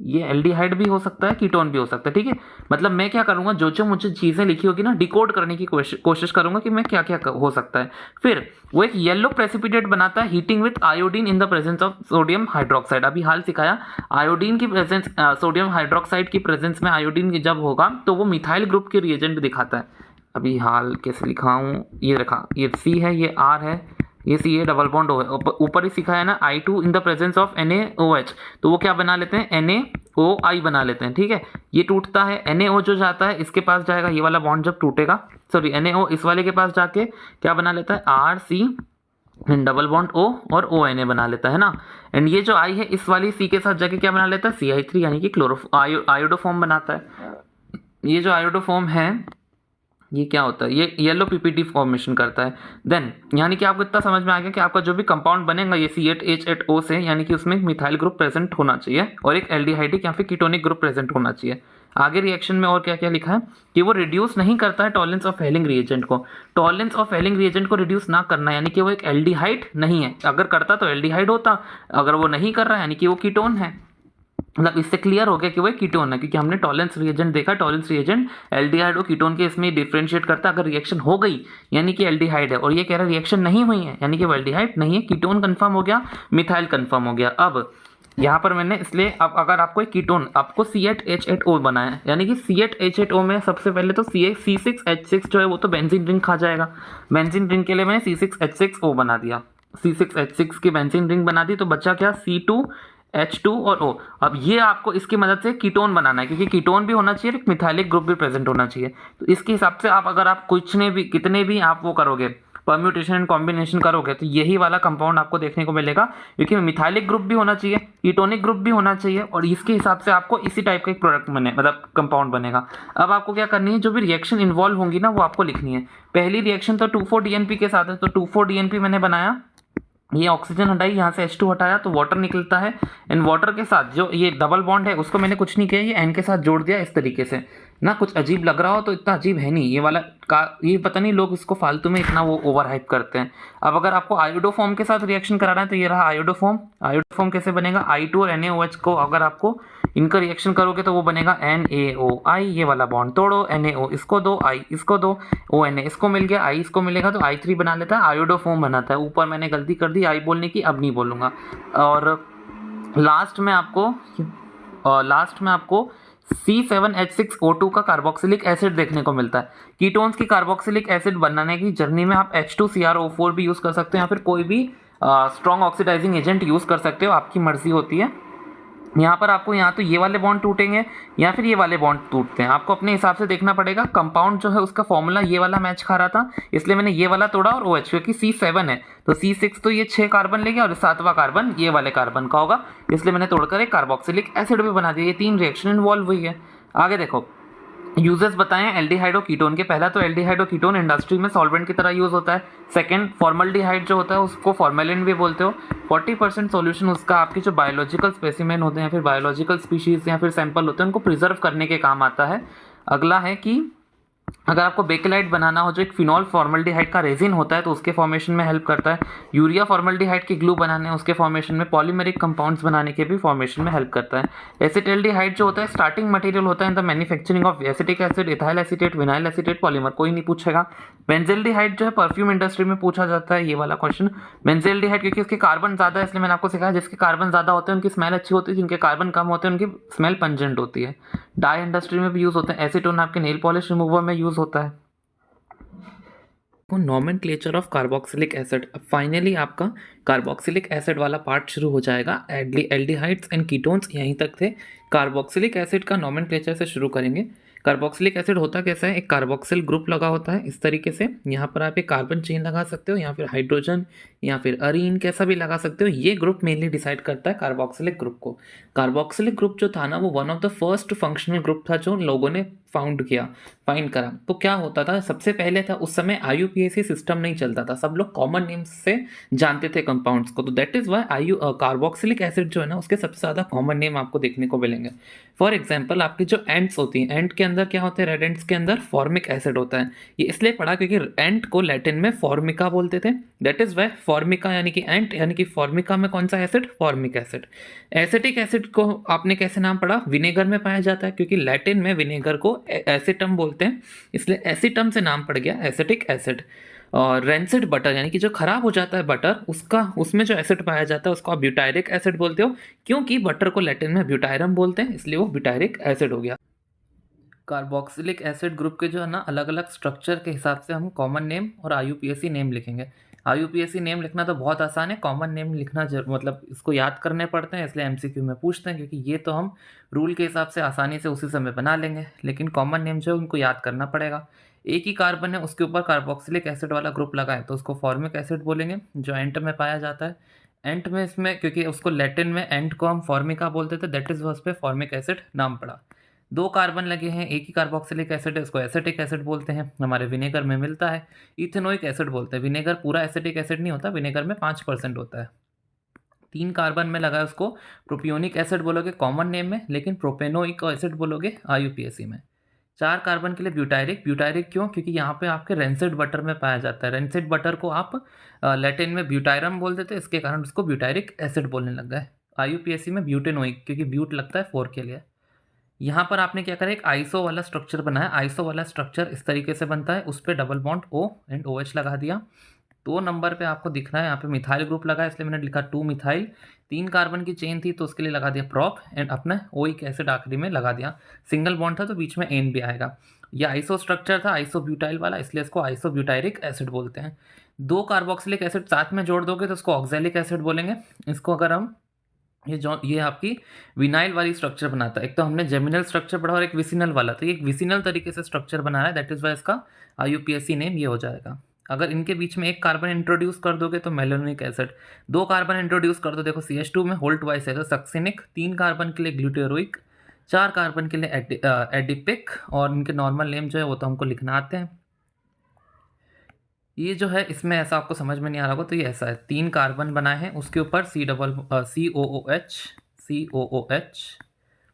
[SPEAKER 1] ये एल्डिहाइड भी हो सकता है, कीटोन भी हो सकता है, ठीक है। मतलब मैं क्या करूँगा, जो जो मुझे चीज़ें लिखी होगी ना, डिकोड करने की कोशिश करूँगा कि मैं क्या क्या हो सकता है। फिर वो एक येलो प्रेसिपिटेट बनाता है heating with iodine in the presence of sodium hydroxide. अभी हाल सिखाया, आयोडीन की प्रेजेंस, सोडियम हाइड्रोक्साइड की प्रेजेंस में आयोडीन जब होगा तो वो मिथाइल ग्रुप के रिएजेंट दिखाता है। अभी हाल कैसे लिखा हूँ, ये रखा, ये सी है, ये आर है, ये सी ए डबल बॉन्ड ओ है। ऊपर ही सिखाया है ना, I2 in the presence of NaOH, तो वो क्या बना लेते हैं, NaOI बना लेते हैं, ठीक है। ये टूटता है, NaO जो जाता है इसके पास जाएगा, ये वाला बॉन्ड जब टूटेगा, सॉरी NaO इस वाले के पास जाके क्या बना लेता है, RC डबल बॉन्ड O और ONA बना लेता है ना। एंड ये जो I है इस वाली C के साथ जाके क्या बना लेता है, CI3 यानी कि आयोडोफॉर्म बनाता है। ये जो आयोडोफॉर्म है ये क्या होता है, ये येलो पीपीटी फॉर्मेशन करता है। देन यानी कि आपको इतना समझ में आ गया कि आपका जो भी कंपाउंड बनेगा ये C8H8O से, यानी कि उसमें एक मिथाइल ग्रुप प्रेजेंट होना चाहिए और एक एल्डिहाइडिक या फिर कीटोनिक ग्रुप प्रेजेंट होना चाहिए। आगे रिएक्शन में और क्या क्या लिखा है कि वो रिड्यूस नहीं करता है टॉलरेंस ऑफ हेलिंग रिएजेंट को। टॉलरेंस ऑफ हेलिंग रिएजेंट को रिड्यूस ना करना यानी कि वो एक एल्डिहाइड नहीं है, अगर करता तो एल्डिहाइड होता, अगर वो नहीं कर रहा यानी कि वो कीटोन है। मतलब इससे क्लियर हो गया कि वो कीटोन है, क्योंकि हमने टॉलरेंस रिएजेंट देखा, टॉलरेंस रिएजेंट एल्डिहाइड और कीटोन के इसमें डिफरेंशिएट करता है। अगर रिएक्शन हो गई यानी कि एल्डिहाइड है, और ये कह रहा है रिएक्शन नहीं हुई है यानी कि वो एल्डिहाइड नहीं है, कीटोन कंफर्म हो गया, मिथाइल कंफर्म हो गया। अब यहाँ पर मैंने इसलिए, अब अगर आपको एक कीटोन आपको C8H8O बनाया है, यानी कि C8H8O में सबसे पहले तो C6H6 जो है वो तो बेंजीन रिंग खा जाएगा। बेंजीन रिंग के लिए मैंने C6H6O बना दिया, C6H6 की बेंजीन रिंग बना दी, तो बचा क्या, C2H2 और O। अब ये आपको इसकी मदद से कीटोन बनाना है, क्योंकि कीटोन भी होना चाहिए, एक मिथाइलिक ग्रुप भी प्रेजेंट होना चाहिए। तो इसके हिसाब से आप अगर आप कुछ ने भी कितने भी आप वो करोगे, परम्यूटेशन एंड कॉम्बिनेशन करोगे, तो यही वाला कंपाउंड आपको देखने को मिलेगा, क्योंकि मिथाइलिक ग्रुप भी होना चाहिए, कीटोनिक ग्रुप भी होना चाहिए, और इसके हिसाब से आपको इसी टाइप का एक प्रोडक्ट बने, मतलब कंपाउंड बनेगा। अब आपको क्या करनी है, जो भी रिएक्शन इन्वॉल्व होंगी ना वो आपको लिखनी है। पहली रिएक्शन तो 2,4-DNP के साथ है, तो 2,4-DNP मैंने बनाया, ये ऑक्सीजन हटाई, यहाँ से H2 हटाया तो वाटर निकलता है। एंड वाटर के साथ जो ये डबल बॉन्ड है उसको मैंने कुछ नहीं किया, ये N के साथ जोड़ दिया इस तरीके से ना। कुछ अजीब लग रहा हो तो इतना अजीब है नहीं ये वाला का, ये पता नहीं लोग इसको फालतू में इतना वो ओवर हाइप करते हैं। अब अगर आपको आयोडोफॉर्म के साथ रिएक्शन कराना है तो ये रहा आयोडोफॉर्म। आयोडोफॉर्म कैसे बनेगा, I2 और NaOH को अगर आपको इनका रिएक्शन करोगे तो वो बनेगा NaOI, ये वाला बॉन्ड तोड़ो, NaO इसको दो, I इसको दो, ONA इसको मिल गया, I इसको मिलेगा तो I3 बना लेता है, आयोडोफॉर्म बनाता है। ऊपर मैंने गलती कर दी I बोलने की, अब नहीं बोलूँगा। और लास्ट में आपको C7H6O2 का कार्बोक्सिलिक एसिड देखने को मिलता है। कीटोन्स की कार्बोक्सिलिक एसिड बनाने की जर्नी में आप H2CrO4 भी यूज़ कर सकते हो, या फिर कोई भी स्ट्रॉन्ग ऑक्सीडाइजिंग एजेंट यूज़ कर सकते हो, आपकी मर्जी होती है। यहाँ पर आपको यहाँ तो ये वाले बॉन्ड टूटेंगे या फिर ये वाले बॉन्ड टूटते हैं, आपको अपने हिसाब से देखना पड़ेगा। कंपाउंड जो है उसका फॉर्मूला ये वाला मैच खा रहा था, इसलिए मैंने ये वाला तोड़ा, और OH क्योंकि C7 है तो C6 तो ये 6 कार्बन ले गया, और 7वां कार्बन ये वाले कार्बन का होगा, इसलिए मैंने तोड़कर एक कार्बोक्सिलिक एसिड भी बना दिया। ये 3 रिएक्शन इन्वॉल्व हुई है। आगे देखो यूजेस बताएं एल्डिहाइड और कीटोन के। पहला तो एल्डिहाइड और कीटोन इंडस्ट्री में सॉल्वेंट की तरह यूज होता है। सेकंड, फॉर्मल्डिहाइड जो होता है उसको फॉर्मेलिन भी बोलते हो। 40% सॉल्यूशन उसका आपके जो बायोलॉजिकल स्पेसिमेन होते हैं, फिर बायोलॉजिकल स्पीशीज या फिर सैंपल होते हैं, उनको प्रिजर्व करने के काम आता है। अगला है कि अगर आपको बेकेलाइट बनाना हो, जो एक फिनॉल फॉर्मल्डिहाइड का रेजिन होता है, तो उसके फॉर्मेशन में हेल्प करता है। यूरिया फॉर्मल्डिहाइड की ग्लू बनाने उसके फॉर्मेशन में, पॉलीमेरिक कंपाउंड्स बनाने के भी फॉर्मेशन में हेल्प करता है। एसिटल्डिहाइड जो होता है स्टार्टिंग मटेरियल होता है in the manufacturing of acetic acid, ethyl acetate, vinyl acetate polymer, कोई नहीं पूछेगा। बेंजेल्डिहाइड जो है परफ्यूम इंडस्ट्री में पूछा जाता है ये वाला क्वेश्चन। बेंजेल्डिहाइड क्योंकि उसके कार्बन ज़्यादा है, इसलिए मैंने आपको सिखाया जिसके कार्बन ज़्यादा होते हैं उनकी स्मेल अच्छी होती है, जिनके कार्बन कम होते हैं उनकी स्मेल पंजेंट होती है। डाई इंडस्ट्री में भी यूज़ होते हैं। एसीटोन आपके नेल पॉलिश रिमूवर में यूज़ होता है। Nomenclature of carboxylic acid. अब फाइनली आपका कार्बोक्सिलिक एसिड वाला पार्ट शुरू हो जाएगा। एल्डिहाइड्स एंड कीटोन्स यहीं तक थे। कार्बोक्सिलिक एसिड का नॉमेनक्लेचर से शुरू करेंगे। कार्बोक्सिलिक एसिड होता कैसा है, एक कार्बोक्सिल ग्रुप लगा होता है इस तरीके से। यहाँ पर आप एक कार्बन चेन लगा सकते हो, या फिर हाइड्रोजन या फिर अरीन कैसा भी लगा सकते हो। ये ग्रुप मेनली डिसाइड करता है कार्बोक्सिलिक ग्रुप को। कार्बोक्सिलिक ग्रुप जो था ना वो one of the first functional group था जो लोगों ने फाइंड करा, तो क्या होता था, सबसे पहले था उस समय IUPAC सिस्टम नहीं चलता था, सब लोग कॉमन नेम्स से जानते थे कंपाउंड्स को, तो that is why carboxylic acid जो है ना उसके सबसे ज़्यादा कॉमन नेम आपको देखने को मिलेंगे। फॉर एग्जाम्पल आपकी जो एंट्स होती हैं, एंट के अंदर क्या होते हैं, रेड एंट्स के अंदर फॉर्मिक एसिड होता है। ये इसलिए पढ़ा क्योंकि एंट को लैटिन में फॉर्मिका बोलते थे, दैट इज वाई फॉर्मिका यानी कि एंट, यानी कि फॉर्मिका में कौन सा acid, formic acid. Acetic acid को आपने कैसे नाम पढ़ा, विनेगर में पाया जाता है, क्योंकि लैटिन में विनेगर को एसिटम बोलते हैं, इसलिए एसिटम से नाम पड़ गया एसिटिक एसिड। और रेंसिड बटर यानी कि जो खराब हो जाता है बटर, उसका उसमें जो एसिड पाया जाता है उसको आप ब्यूटायरिक एसिड बोलते हो, क्योंकि बटर को लैटिन में ब्यूटायरम बोलते हैं, इसलिए वो ब्यूटायरिक एसिड हो गया। कार्बोक्सिलिक एसिड ग्रुप के जो है ना अलग अलग स्ट्रक्चर के हिसाब से हम कॉमन नेम और IUPAC नेम लिखेंगे। IUPAC नेम लिखना तो बहुत आसान है, कॉमन नेम लिखना मतलब इसको याद करने पड़ते हैं, इसलिए MCQ में पूछते हैं, क्योंकि ये तो हम रूल के हिसाब से आसानी से उसी समय बना लेंगे, लेकिन कॉमन नेम जो है उनको याद करना पड़ेगा। एक ही कार्बन है उसके ऊपर कार्बोक्सिलिक एसिड वाला ग्रुप लगा है तो उसको फॉर्मिक एसिड बोलेंगे, जो एंट में पाया जाता है। एंट में इसमें क्योंकि उसको लैटिन में एंट को हम फॉर्मिका बोलते थे, दैट इज उस पर फॉर्मिक एसिड नाम पड़ा। दो कार्बन लगे हैं, एक ही कार्बोक्सिलिक एसिड है, उसको एसिटिक एसिड बोलते हैं, हमारे विनेगर में मिलता है, इथेनोइक एसिड बोलते हैं। विनेगर पूरा एसिटिक एसिड नहीं होता, विनेगर में 5% होता है। 3 कार्बन में लगा है उसको प्रोपियोनिक एसिड बोलोगे कॉमन नेम में, लेकिन प्रोपेनोइक एसिड बोलोगे IUPAC में। 4 कार्बन के लिए ब्यूटायरिक, ब्यूटायरिक क्यों, क्योंकि यहाँ पे आपके रेंसिड बटर में पाया जाता है, रेंसिड बटर को आप लैटिन में ब्यूटायरम बोलते थे, इसके कारण उसको ब्यूटायरिक एसिड बोलने लग गए। IUPAC में ब्यूटेनोइक, क्योंकि ब्यूट लगता है 4 के लिए। यहाँ पर आपने क्या करा, एक आइसो वाला स्ट्रक्चर बनाया, आइसो वाला स्ट्रक्चर इस तरीके से बनता है, उस पर double bond O and OH लगा दिया। 2 नंबर पे आपको दिख रहा है यहाँ पे मिथाइल ग्रुप लगा है, इसलिए मैंने लिखा 2 मिथाइल। 3 कार्बन की चेन थी तो उसके लिए लगा दिया प्रॉप एंड अपना ओइक एसिड आखिरी में लगा दिया। सिंगल बॉन्ड था तो बीच में एन भी आएगा। यह आइसो स्ट्रक्चर था आइसोब्यूटाइल वाला, इसलिए इसको आइसोब्यूटायरिक एसिड बोलते हैं। 2 कार्बोक्सिलिक एसिड साथ में जोड़ दोगे तो उसको ऑक्सैलिक एसिड बोलेंगे। इसको अगर हम ये आपकी विनाइल वाली स्ट्रक्चर बनाता है, एक तो हमने जेमिनल स्ट्रक्चर पढ़ा और एक विसिनल वाला, तो ये एक विसिनल तरीके से स्ट्रक्चर बना रहा है, दैट इज वाई इसका IUPAC नेम ये हो जाएगा। अगर इनके बीच में एक कार्बन इंट्रोड्यूस कर दोगे तो मेलोनिक एसिड, 2 कार्बन इंट्रोड्यूस कर दो, देखो CH2 में होल्ट वाइस है तो सक्सिनिक, 3 कार्बन के लिए ग्लूटेरोइक, 4 कार्बन के लिए एडिपिक, और इनके नॉर्मल नेम जो है वो तो हमको लिखना आते हैं। ये जो है इसमें ऐसा आपको समझ में नहीं आ रहा होगा, तो ये ऐसा है, 3 कार्बन बनाए हैं, उसके ऊपर COOH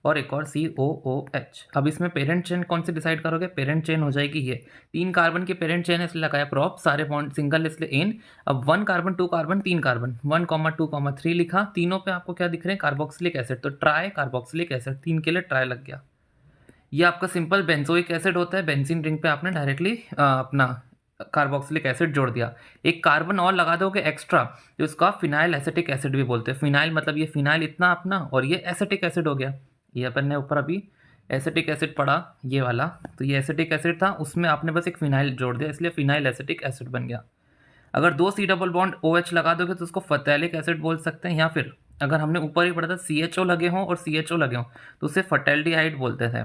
[SPEAKER 1] और एक और COOH। अब इसमें पेरेंट चेन कौन सी डिसाइड करोगे, पेरेंट चेन हो जाएगी ये 3 कार्बन की पेरेंट चेन है, इसलिए लगाया प्रॉप, सारे बॉन्ड सिंगल इसलिए एन। अब 1 कार्बन 2 कार्बन 3 कार्बन 1, 2, 3 लिखा, तीनों पे आपको क्या दिख रहे हैं, कार्बोक्सिलिक एसिड, तो ट्राई कार्बोक्सिलिक एसिड, 3 के लिए ट्राई लग गया। ये आपका सिंपल बेंजोइक एसिड होता है, बेंजीन रिंग पे आपने डायरेक्टली अपना कार्बोक्सिलिक एसिड जोड़ दिया। एक कार्बन और लगा दोगे एक्स्ट्रा, जो उसका फिनाइल एसिटिक एसिड भी बोलते हैं। फिनाइल मतलब ये फिनाइल इतना अपना, और ये एसिटिक एसिड हो गया। ये अपन ने ऊपर अभी एसिटिक एसिड पढ़ा ये वाला, तो ये एसिटिक एसिड था, उसमें आपने बस एक फिनाइल जोड़ दिया, इसलिए फिनाइल एसिटिक एसिड बन गया। अगर 2 C डबल बॉन्ड OH लगा दोगे तो उसको फटैलिक एसिड बोल सकते हैं, या फिर अगर हमने ऊपर ही पढ़ा था CHO लगे हों और CHO लगे हों तो उसे फटैल्डिहाइड बोलते थे।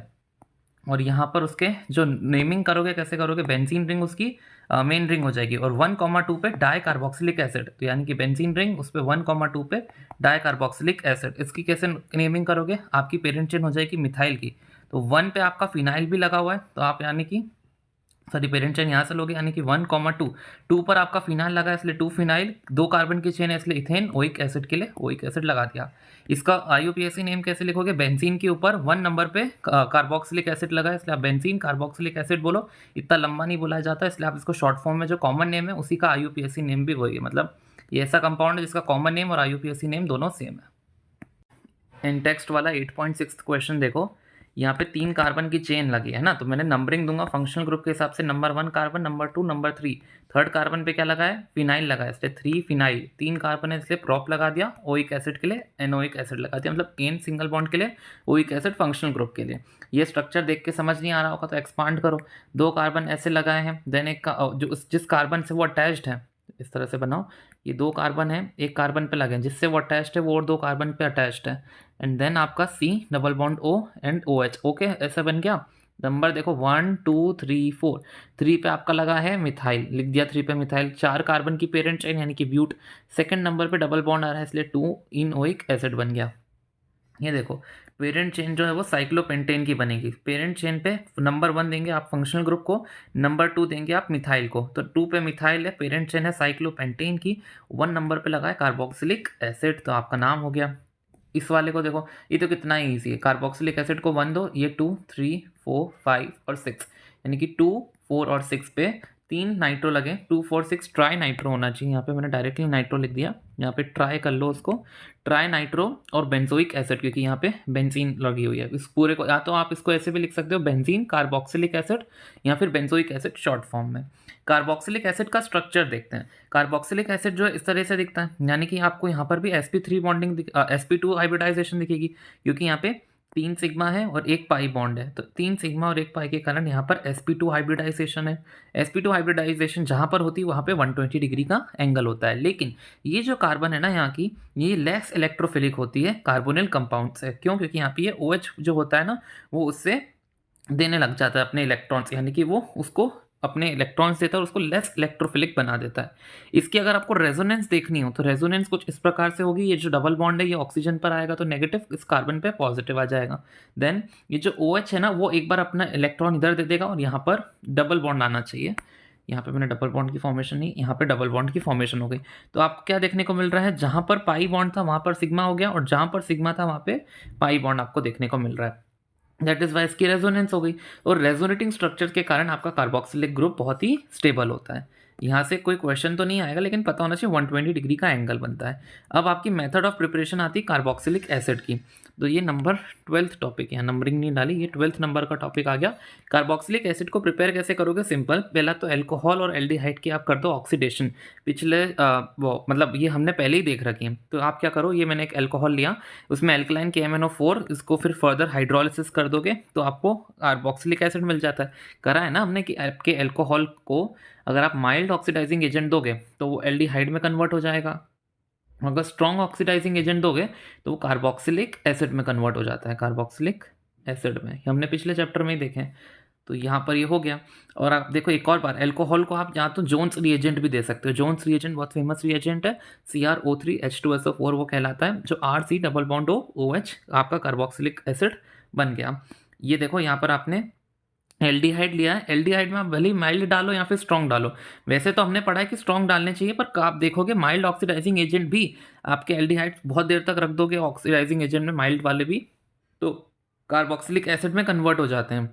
[SPEAKER 1] और यहाँ पर उसके जो नेमिंग करोगे कैसे करोगे, बेंजीन रिंग उसकी मेन रिंग हो जाएगी, और 1,2 पे डाई कार्बोक्सिलिक एसिड, तो यानी कि बेंजीन रिंग उस पर 1,2 पे डाई कार्बोक्सिलिक एसिड, इसकी कैसे नेमिंग करोगे, आपकी पेरेंट चेन हो जाएगी मिथाइल की, तो 1 पे आपका फिनाइल भी लगा हुआ है, तो आप यानी कि सॉरी पेरेंट चेन यहाँ से लोगे, यानी कि 1,2, 2 पर आपका फिनाइल लगा है इसलिए 2 फिनाइल, 2 कार्बन की चेन है इसलिए इथेन, ओइक एसिड के लिए ओइक एसिड लगा दिया। इसका IUPAC नेम कैसे लिखोगे, बेंजीन के ऊपर 1 नंबर पे कार्बोक्सिलिक एसिड लगा है, इसलिए आप बेंजीन कार्बोक्सिलिक एसिड बोलो, इतना लंबा नहीं बोला जाता, इसलिए आप इसको शॉर्ट फॉर्म में जो कॉमन नेम है उसी का IUPAC नेम भी वही है, मतलब ये ऐसा कंपाउंड है जिसका कॉमन नेम और IUPAC नेम दोनों सेम है। इन टेक्स्ट वाला 8.6 क्वेश्चन देखो, यहाँ पे 3 कार्बन की चेन लगी है ना, तो मैंने नंबरिंग दूंगा फंक्शनल ग्रुप के हिसाब से, number 1 carbon, number 2, number 3, third carbon पे क्या लगा है, फिनाइल लगा है, इसलिए 3 फिनाइल, 3 कार्बन है इसलिए प्रॉप लगा दिया, ओइक एसिड के लिए एनोइक एसिड लगा दिया, मतलब एन सिंगल बॉन्ड के लिए, ओइक एसिड फंक्शनल ग्रुप के लिए। ये स्ट्रक्चर देख के समझ नहीं आ रहा होगा तो एक्सपांड करो, 2 कार्बन ऐसे लगाए हैं, देन एक जो जिस कार्बन से वो अटैच्ड है इस तरह से बनाओ, ये 2 कार्बन है, एक कार्बन पे लगे जिससे वो अटैच्ड है वो और 2 कार्बन पे अटैच्ड है, एंड देन आपका C double bond O and OH, okay ऐसा बन गया। नंबर देखो 1 2 3 4, 3 पे आपका लगा है मिथाइल, लिख दिया 3 पे मिथाइल, 4 कार्बन की पेरेंट चेन यानी कि ब्यूट, सेकंड नंबर पे डबल बॉन्ड आ रहा है इसलिए 2 इनोइक एसिड बन गया। ये देखो पेरेंट चेन जो है वो साइक्लोपेंटेन की बनेगी। पेरेंट चेन पे नंबर 1 देंगे आप फंक्शनल ग्रुप को, नंबर 2 देंगे आप मिथाइल को। तो 2 पे मिथाइल है, पेरेंट चेन है साइक्लोपेंटेन की, 1 नंबर पे लगा है कार्बोक्सिलिक एसिड, तो आपका नाम हो गया। इस वाले को देखो, ये तो कितना ही ईजी है। कार्बोक्सिलिक एसिड को 1 दो, ये 2 3 4 5 और 6, यानी कि 2 4 और 6 पे 3 नाइट्रो लगे। 2 4 6 ट्राई नाइट्रो होना चाहिए। यहाँ पे मैंने डायरेक्टली नाइट्रो लिख दिया, यहाँ पे ट्राई कर लो उसको, ट्राई नाइट्रो और बेंजोइक एसिड, क्योंकि यहाँ पे बेंजीन लगी हुई है। इस पूरे को या तो आप इसको ऐसे भी लिख सकते हो, बेंजीन कार्बोक्सिलिक एसिड, या फिर बेंजोइक एसिड शॉर्ट फॉर्म में। कार्बोक्सिलिक एसिड का स्ट्रक्चर देखते हैं। कार्बोक्सिलिक एसिड जो है इस तरह से दिखता है, यानी कि आपको यहाँ पर भी sp3 बॉन्डिंग sp2 हाइब्रिडाइजेशन दिखेगी, क्योंकि यहाँ पे 3 सिग्मा है और 1 पाई बॉन्ड है। तो 3 सिग्मा और 1 पाई के कारण यहाँ पर sp2 हाइब्रिडाइजेशन है। sp2 हाइब्रिडाइजेशन जहाँ पर होती है वहाँ पे 120 डिग्री का एंगल होता है। लेकिन ये जो कार्बन है ना यहाँ की, ये लेस इलेक्ट्रोफिलिक होती है कार्बोनिल कंपाउंड से। क्यों? क्योंकि यहाँ पे ये OH जो होता है ना, वो उससे देने लग जाता है अपने इलेक्ट्रॉन्स, यानी कि वो उसको अपने इलेक्ट्रॉन्स देता है और उसको लेस इलेक्ट्रोफिलिक बना देता है। इसकी अगर आपको रेजोनेंस देखनी हो तो रेजोनेंस कुछ इस प्रकार से होगी। ये जो डबल बॉन्ड है ये ऑक्सीजन पर आएगा तो नेगेटिव, इस कार्बन पे पॉजिटिव आ जाएगा। देन ये जो OH है ना, वो एक बार अपना इलेक्ट्रॉन इधर दे देगा और यहाँ पर डबल बॉन्ड आना चाहिए। यहाँ पे मैंने डबल बॉन्ड की फॉर्मेशन नहीं, यहाँ पे डबल बॉन्ड की फॉर्मेशन हो गई। तो आपको क्या देखने को मिल रहा है, जहाँ पर पाई बॉन्ड था वहाँ पर सिग्मा हो गया, और जहाँ पर सिग्मा था वहाँ पे पाई बॉन्ड आपको देखने को मिल रहा है। दैट इज वाई इसकी रेजोनेंस हो गई। और रेजोनेटिंग स्ट्रक्चर के कारण आपका कार्बोक्सिलिक ग्रुप बहुत ही स्टेबल होता है। यहाँ से कोई क्वेश्चन तो नहीं आएगा, लेकिन पता होना चाहिए 120 डिग्री का एंगल बनता है। अब आपकी मेथड ऑफ प्रिपरेशन आती है कार्बोक्सिलिक एसिड की। तो ये नंबर 12th टॉपिक, यहाँ नंबरिंग नहीं डाली, ये 12th नंबर का टॉपिक आ गया। कार्बोक्सिलिक एसिड को प्रिपेयर कैसे करोगे? सिंपल, पहला तो एल्कोहल और एल्डिहाइड की आप कर दो ऑक्सीडेशन। पिछले वो मतलब ये हमने पहले ही देख रखी है। तो आप क्या करो, ये मैंने एक एल्कोहल लिया, उसमें एल्कलाइन KMnO4, इसको फिर फर्दर हाइड्रोलिसिस कर दोगे तो आपको कार्बोक्सिलिक एसिड मिल जाता है। करा है ना हमने कि आपके एल्कोहल को अगर आप माइल्ड ऑक्सीडाइजिंग एजेंट दोगे तो वो एल्डिहाइड में कन्वर्ट हो जाएगा, अगर स्ट्रॉन्ग ऑक्सीडाइजिंग एजेंट दोगे तो वो कार्बोक्सिलिक एसिड में कन्वर्ट हो जाता है, कार्बोक्सिलिक एसिड में। हमने पिछले चैप्टर में ही देखे हैं। तो यहाँ पर ये हो गया। और आप देखो एक और बार, एल्कोहल को आप यहाँ तो जोन्स रिएजेंट भी दे सकते हो। जोन्स रिएजेंट बहुत फेमस रिएजेंट है, CrO3H2SO4 वो कहलाता है, जो RC डबल बॉन्ड OH आपका कार्बोक्सिलिक एसिड बन गया। ये देखो यहाँ पर आपने एल्डिहाइड लिया है। एल्डिहाइड में आप भले ही माइल्ड डालो या फिर स्ट्रॉन्ग डालो, वैसे तो हमने पढ़ा है कि स्ट्रॉन्ग डालने चाहिए, पर आप देखोगे माइल्ड ऑक्सीडाइजिंग एजेंट भी आपके एल्डिहाइड बहुत देर तक रख दोगे ऑक्सीडाइजिंग एजेंट में, माइल्ड वाले भी, तो कार्बोक्सिलिक एसिड में कन्वर्ट हो जाते हैं।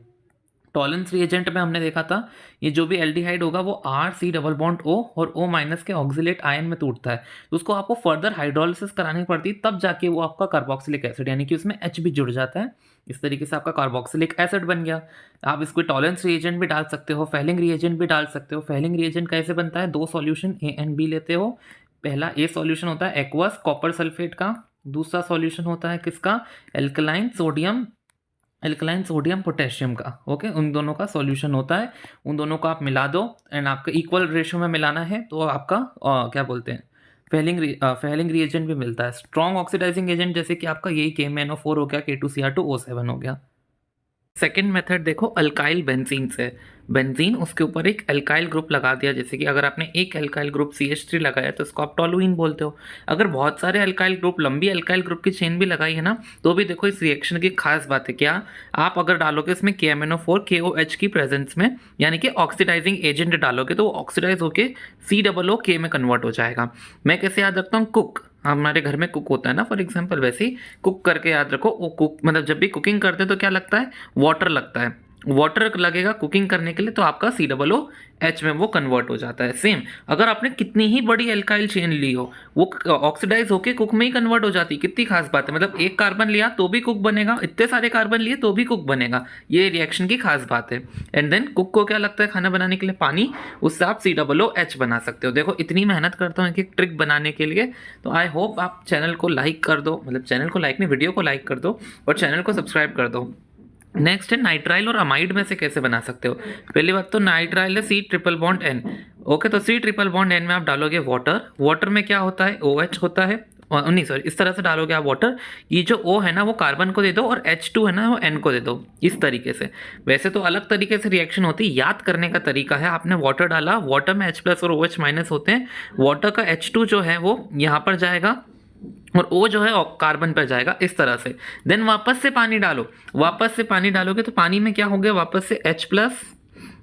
[SPEAKER 1] टॉलेंस रिएजेंट में हमने देखा था, ये जो भी एल्डिहाइड होगा वो RC डबल बॉन्ड O और O- के ऑक्सिलेट आयन में टूटता है, तो उसको आपको फर्दर हाइड्रोलिसिस करानी पड़ती है, तब जाके वो आपका कार्बोक्सिलिक एसिड, यानी कि उसमें H भी जुड़ जाता है। इस तरीके से आपका कार्बोक्सिलिक एसिड बन गया। आप इसको टॉलेंस रिएजेंट भी डाल सकते हो, फेलिंग रिएजेंट भी डाल सकते हो। फेलिंग रिएजेंट कैसे बनता है, 2 सॉल्यूशन A एंड B लेते हो। पहला A सॉल्यूशन होता है एक्वस कॉपर सल्फेट का, दूसरा सॉल्यूशन होता है किसका, एल्कलाइन सोडियम पोटेशियम का। ओके, उन दोनों का सॉल्यूशन होता है, उन दोनों को आप मिला दो एंड आपका इक्वल रेशियो में मिलाना है, तो आपका क्या बोलते हैं, फेलिंग रिएजेंट भी मिलता है। स्ट्रॉन्ग ऑक्सीडाइजिंग एजेंट जैसे कि आपका यही KMnO4 हो गया, K2Cr2O7 हो गया। सेकेंड मेथड देखो अल्काइल बेंजीन से। बेंजीन उसके ऊपर एक एल्काइल ग्रुप लगा दिया, जैसे कि अगर आपने एक एल्काइल ग्रुप CH3 लगाया तो इसको आप टॉलुइन बोलते हो। अगर बहुत सारे एल्काइल ग्रुप, लंबी एल्काइल ग्रुप की चेन भी लगाई है ना, तो भी देखो इस रिएक्शन की खास बात है क्या, आप अगर डालोगे इसमें KMnO4 KOH की प्रेजेंस में, यानी कि ऑक्सीडाइजिंग एजेंट डालोगे, तो वो ऑक्सीडाइज होकर COOK में कन्वर्ट हो जाएगा। मैं कैसे याद रखता हूँ, कुक, हमारे घर में कुक होता है ना फॉर एग्जांपल, वैसे ही कुक करके याद रखो। वो कुक मतलब जब भी कुकिंग करते हैं तो क्या लगता है, वाटर लगता है, वाटर लगेगा कुकिंग करने के लिए, तो आपका COOH में वो कन्वर्ट हो जाता है। सेम अगर आपने कितनी ही बड़ी एल्काइल चेन ली हो, वो ऑक्सीडाइज होके कुक में ही कन्वर्ट हो जाती है। कितनी खास बात है, मतलब एक कार्बन लिया तो भी कुक बनेगा, इतने सारे कार्बन लिए तो भी कुक बनेगा, ये रिएक्शन की खास बात है। एंड देन कुक को क्या लगता है खाना बनाने के लिए, पानी, उससे आप COOH बना सकते हो। देखो इतनी मेहनत करता हूँ एक एक ट्रिक बनाने के लिए, तो आई होप आप चैनल को लाइक कर दो, मतलब चैनल को लाइक नहीं, वीडियो को लाइक कर दो और चैनल को सब्सक्राइब कर दो। नेक्स्ट है नाइट्राइल और अमाइड में से कैसे बना सकते हो। पहली बात तो नाइट्राइल है C+N। ओके, तो C+N में आप डालोगे वाटर, वाटर में क्या होता है, OH होता है, नहीं सॉरी, इस तरह से डालोगे आप वाटर, ये जो O है ना वो कार्बन को दे दो और H2 है ना वो N को दे दो, इस तरीके से। वैसे तो अलग तरीके से रिएक्शन होती है, याद करने का तरीका है, आपने वाटर डाला, वाटर में H+ और OH- होते हैं, वाटर का H2 जो है वो यहाँ पर जाएगा और O जो है कार्बन पर जाएगा इस तरह से। देन वापस से पानी डालो, वापस से पानी डालोगे तो पानी में क्या हो गया, वापस से H प्लस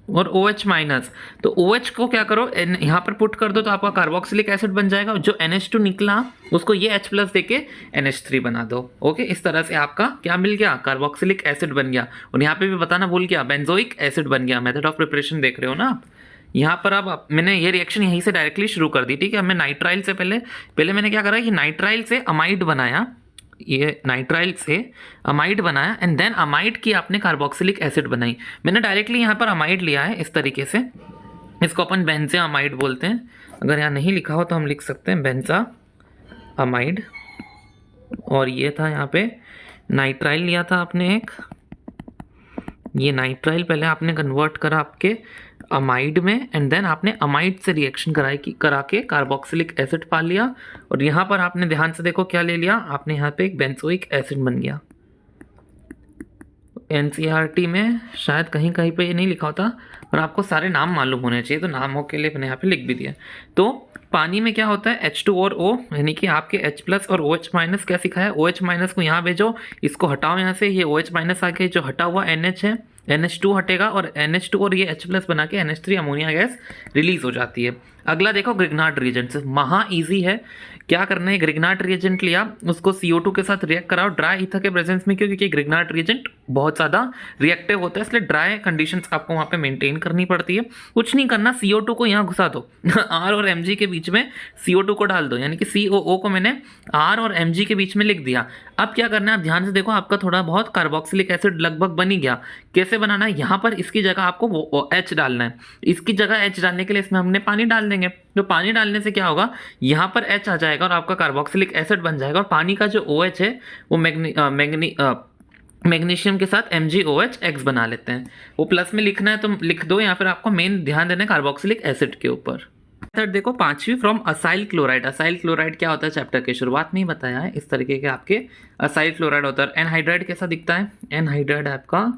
[SPEAKER 1] और OH माइनस। तो OH को क्या करो, यहाँ पर पुट कर दो तो आपका कार्बोक्सिलिक एसिड बन जाएगा। जो NH2 निकला उसको ये H प्लस देके NH3 बना दो। ओके, इस तरह से आपका क्या मिल गया, कार्बोक्सिलिक एसिड बन गया। और यहाँ पे भी बताना भूल गया, बेंजोइक एसिड बन गया। मेथड ऑफ प्रिपरेशन देख रहे हो ना आप यहाँ पर। अब मैंने ये रिएक्शन यहीं से डायरेक्टली शुरू कर दी, ठीक है। मैं नाइट्राइल से पहले मैंने क्या करा कि नाइट्राइल से अमाइड बनाया, ये नाइट्राइल से अमाइड बनाया एंड देन अमाइड की आपने कार्बोक्सिलिक एसिड बनाई। मैंने डायरेक्टली यहाँ पर अमाइड लिया है इस तरीके से, इसको अपन बेंजा अमाइड बोलते हैं। अगर यहाँ नहीं लिखा हो तो हम लिख सकते हैं बेंजा अमाइड। और ये था यहाँ पे नाइट्राइल लिया था आपने एक, ये नाइट्राइल पहले आपने कन्वर्ट करा आपके अमाइड में एंड देन आपने अमाइड से रिएक्शन करा के कार्बोक्सिलिक एसिड पा लिया। और यहाँ पर आपने ध्यान से देखो क्या ले लिया आपने, यहाँ पे एक बेंजोइक एसिड बन गया। NCERT में शायद कहीं कहीं पे ये नहीं लिखा होता, पर आपको सारे नाम मालूम होने चाहिए, तो नामों के लिए मैंने यहाँ पे लिख भी दिया। तो पानी में क्या होता है, H2 और O, यानी कि आपके H प्लस और OH माइनस क्या सिखा है, OH माइनस को यहाँ भेजो, इसको हटाओ यहाँ से, ये OH माइनस आके जो हटा हुआ NH है, NH2 हटेगा और NH2 और ये H प्लस बना के NH3 अमोनिया गैस रिलीज हो जाती है। अगला देखो ग्रिग्नार्ड रिएजेंट, महा इजी है। क्या करना है, ग्रिग्नार्ड रिएजेंट लिया, उसको CO2 के साथ रिएक्ट कराओ ड्राई ईथर के प्रेजेंस में, क्योंकि ग्रिग्नार्ड रिएजेंट बहुत ज़्यादा रिएक्टिव होता है, इसलिए ड्राई कंडीशंस आपको वहाँ पे मेंटेन करनी पड़ती है। कुछ नहीं करना, CO2 को यहाँ घुसा दो R और Mg के बीच में CO2 को डाल दो, यानी कि COO को मैंने R और Mg के बीच में लिख दिया। अब क्या करना है, आप ध्यान से देखो, आपका थोड़ा बहुत कार्बोक्सिलिक एसिड लगभग बन ही गया। कैसे बनाना है, यहाँ पर इसकी जगह आपको H डालना है, इसकी जगह H डालने के लिए इसमें हमने पानी डाल देंगे। तो पानी डालने से क्या होगा, यहाँ पर H आ जाएगा और आपका कार्बोक्सिलिक एसिड बन जाएगा। और पानी का जो OH है वो मैग्नीशियम के साथ MgOH बना लेते हैं। वो प्लस में लिखना है तो लिख दो, या फिर आपको मेन ध्यान देना है कार्बोक्सिलिक एसिड के ऊपर। मेथड देखो पांचवी, from acyl chloride. Acyl chloride क्या होता है चैप्टर के शुरुआत में ही बताया है, इस तरीके के आपके असाइल क्लोराइड होता है। एनहाइड्राइड कैसा दिखता है, एनहाइड्राइड आपका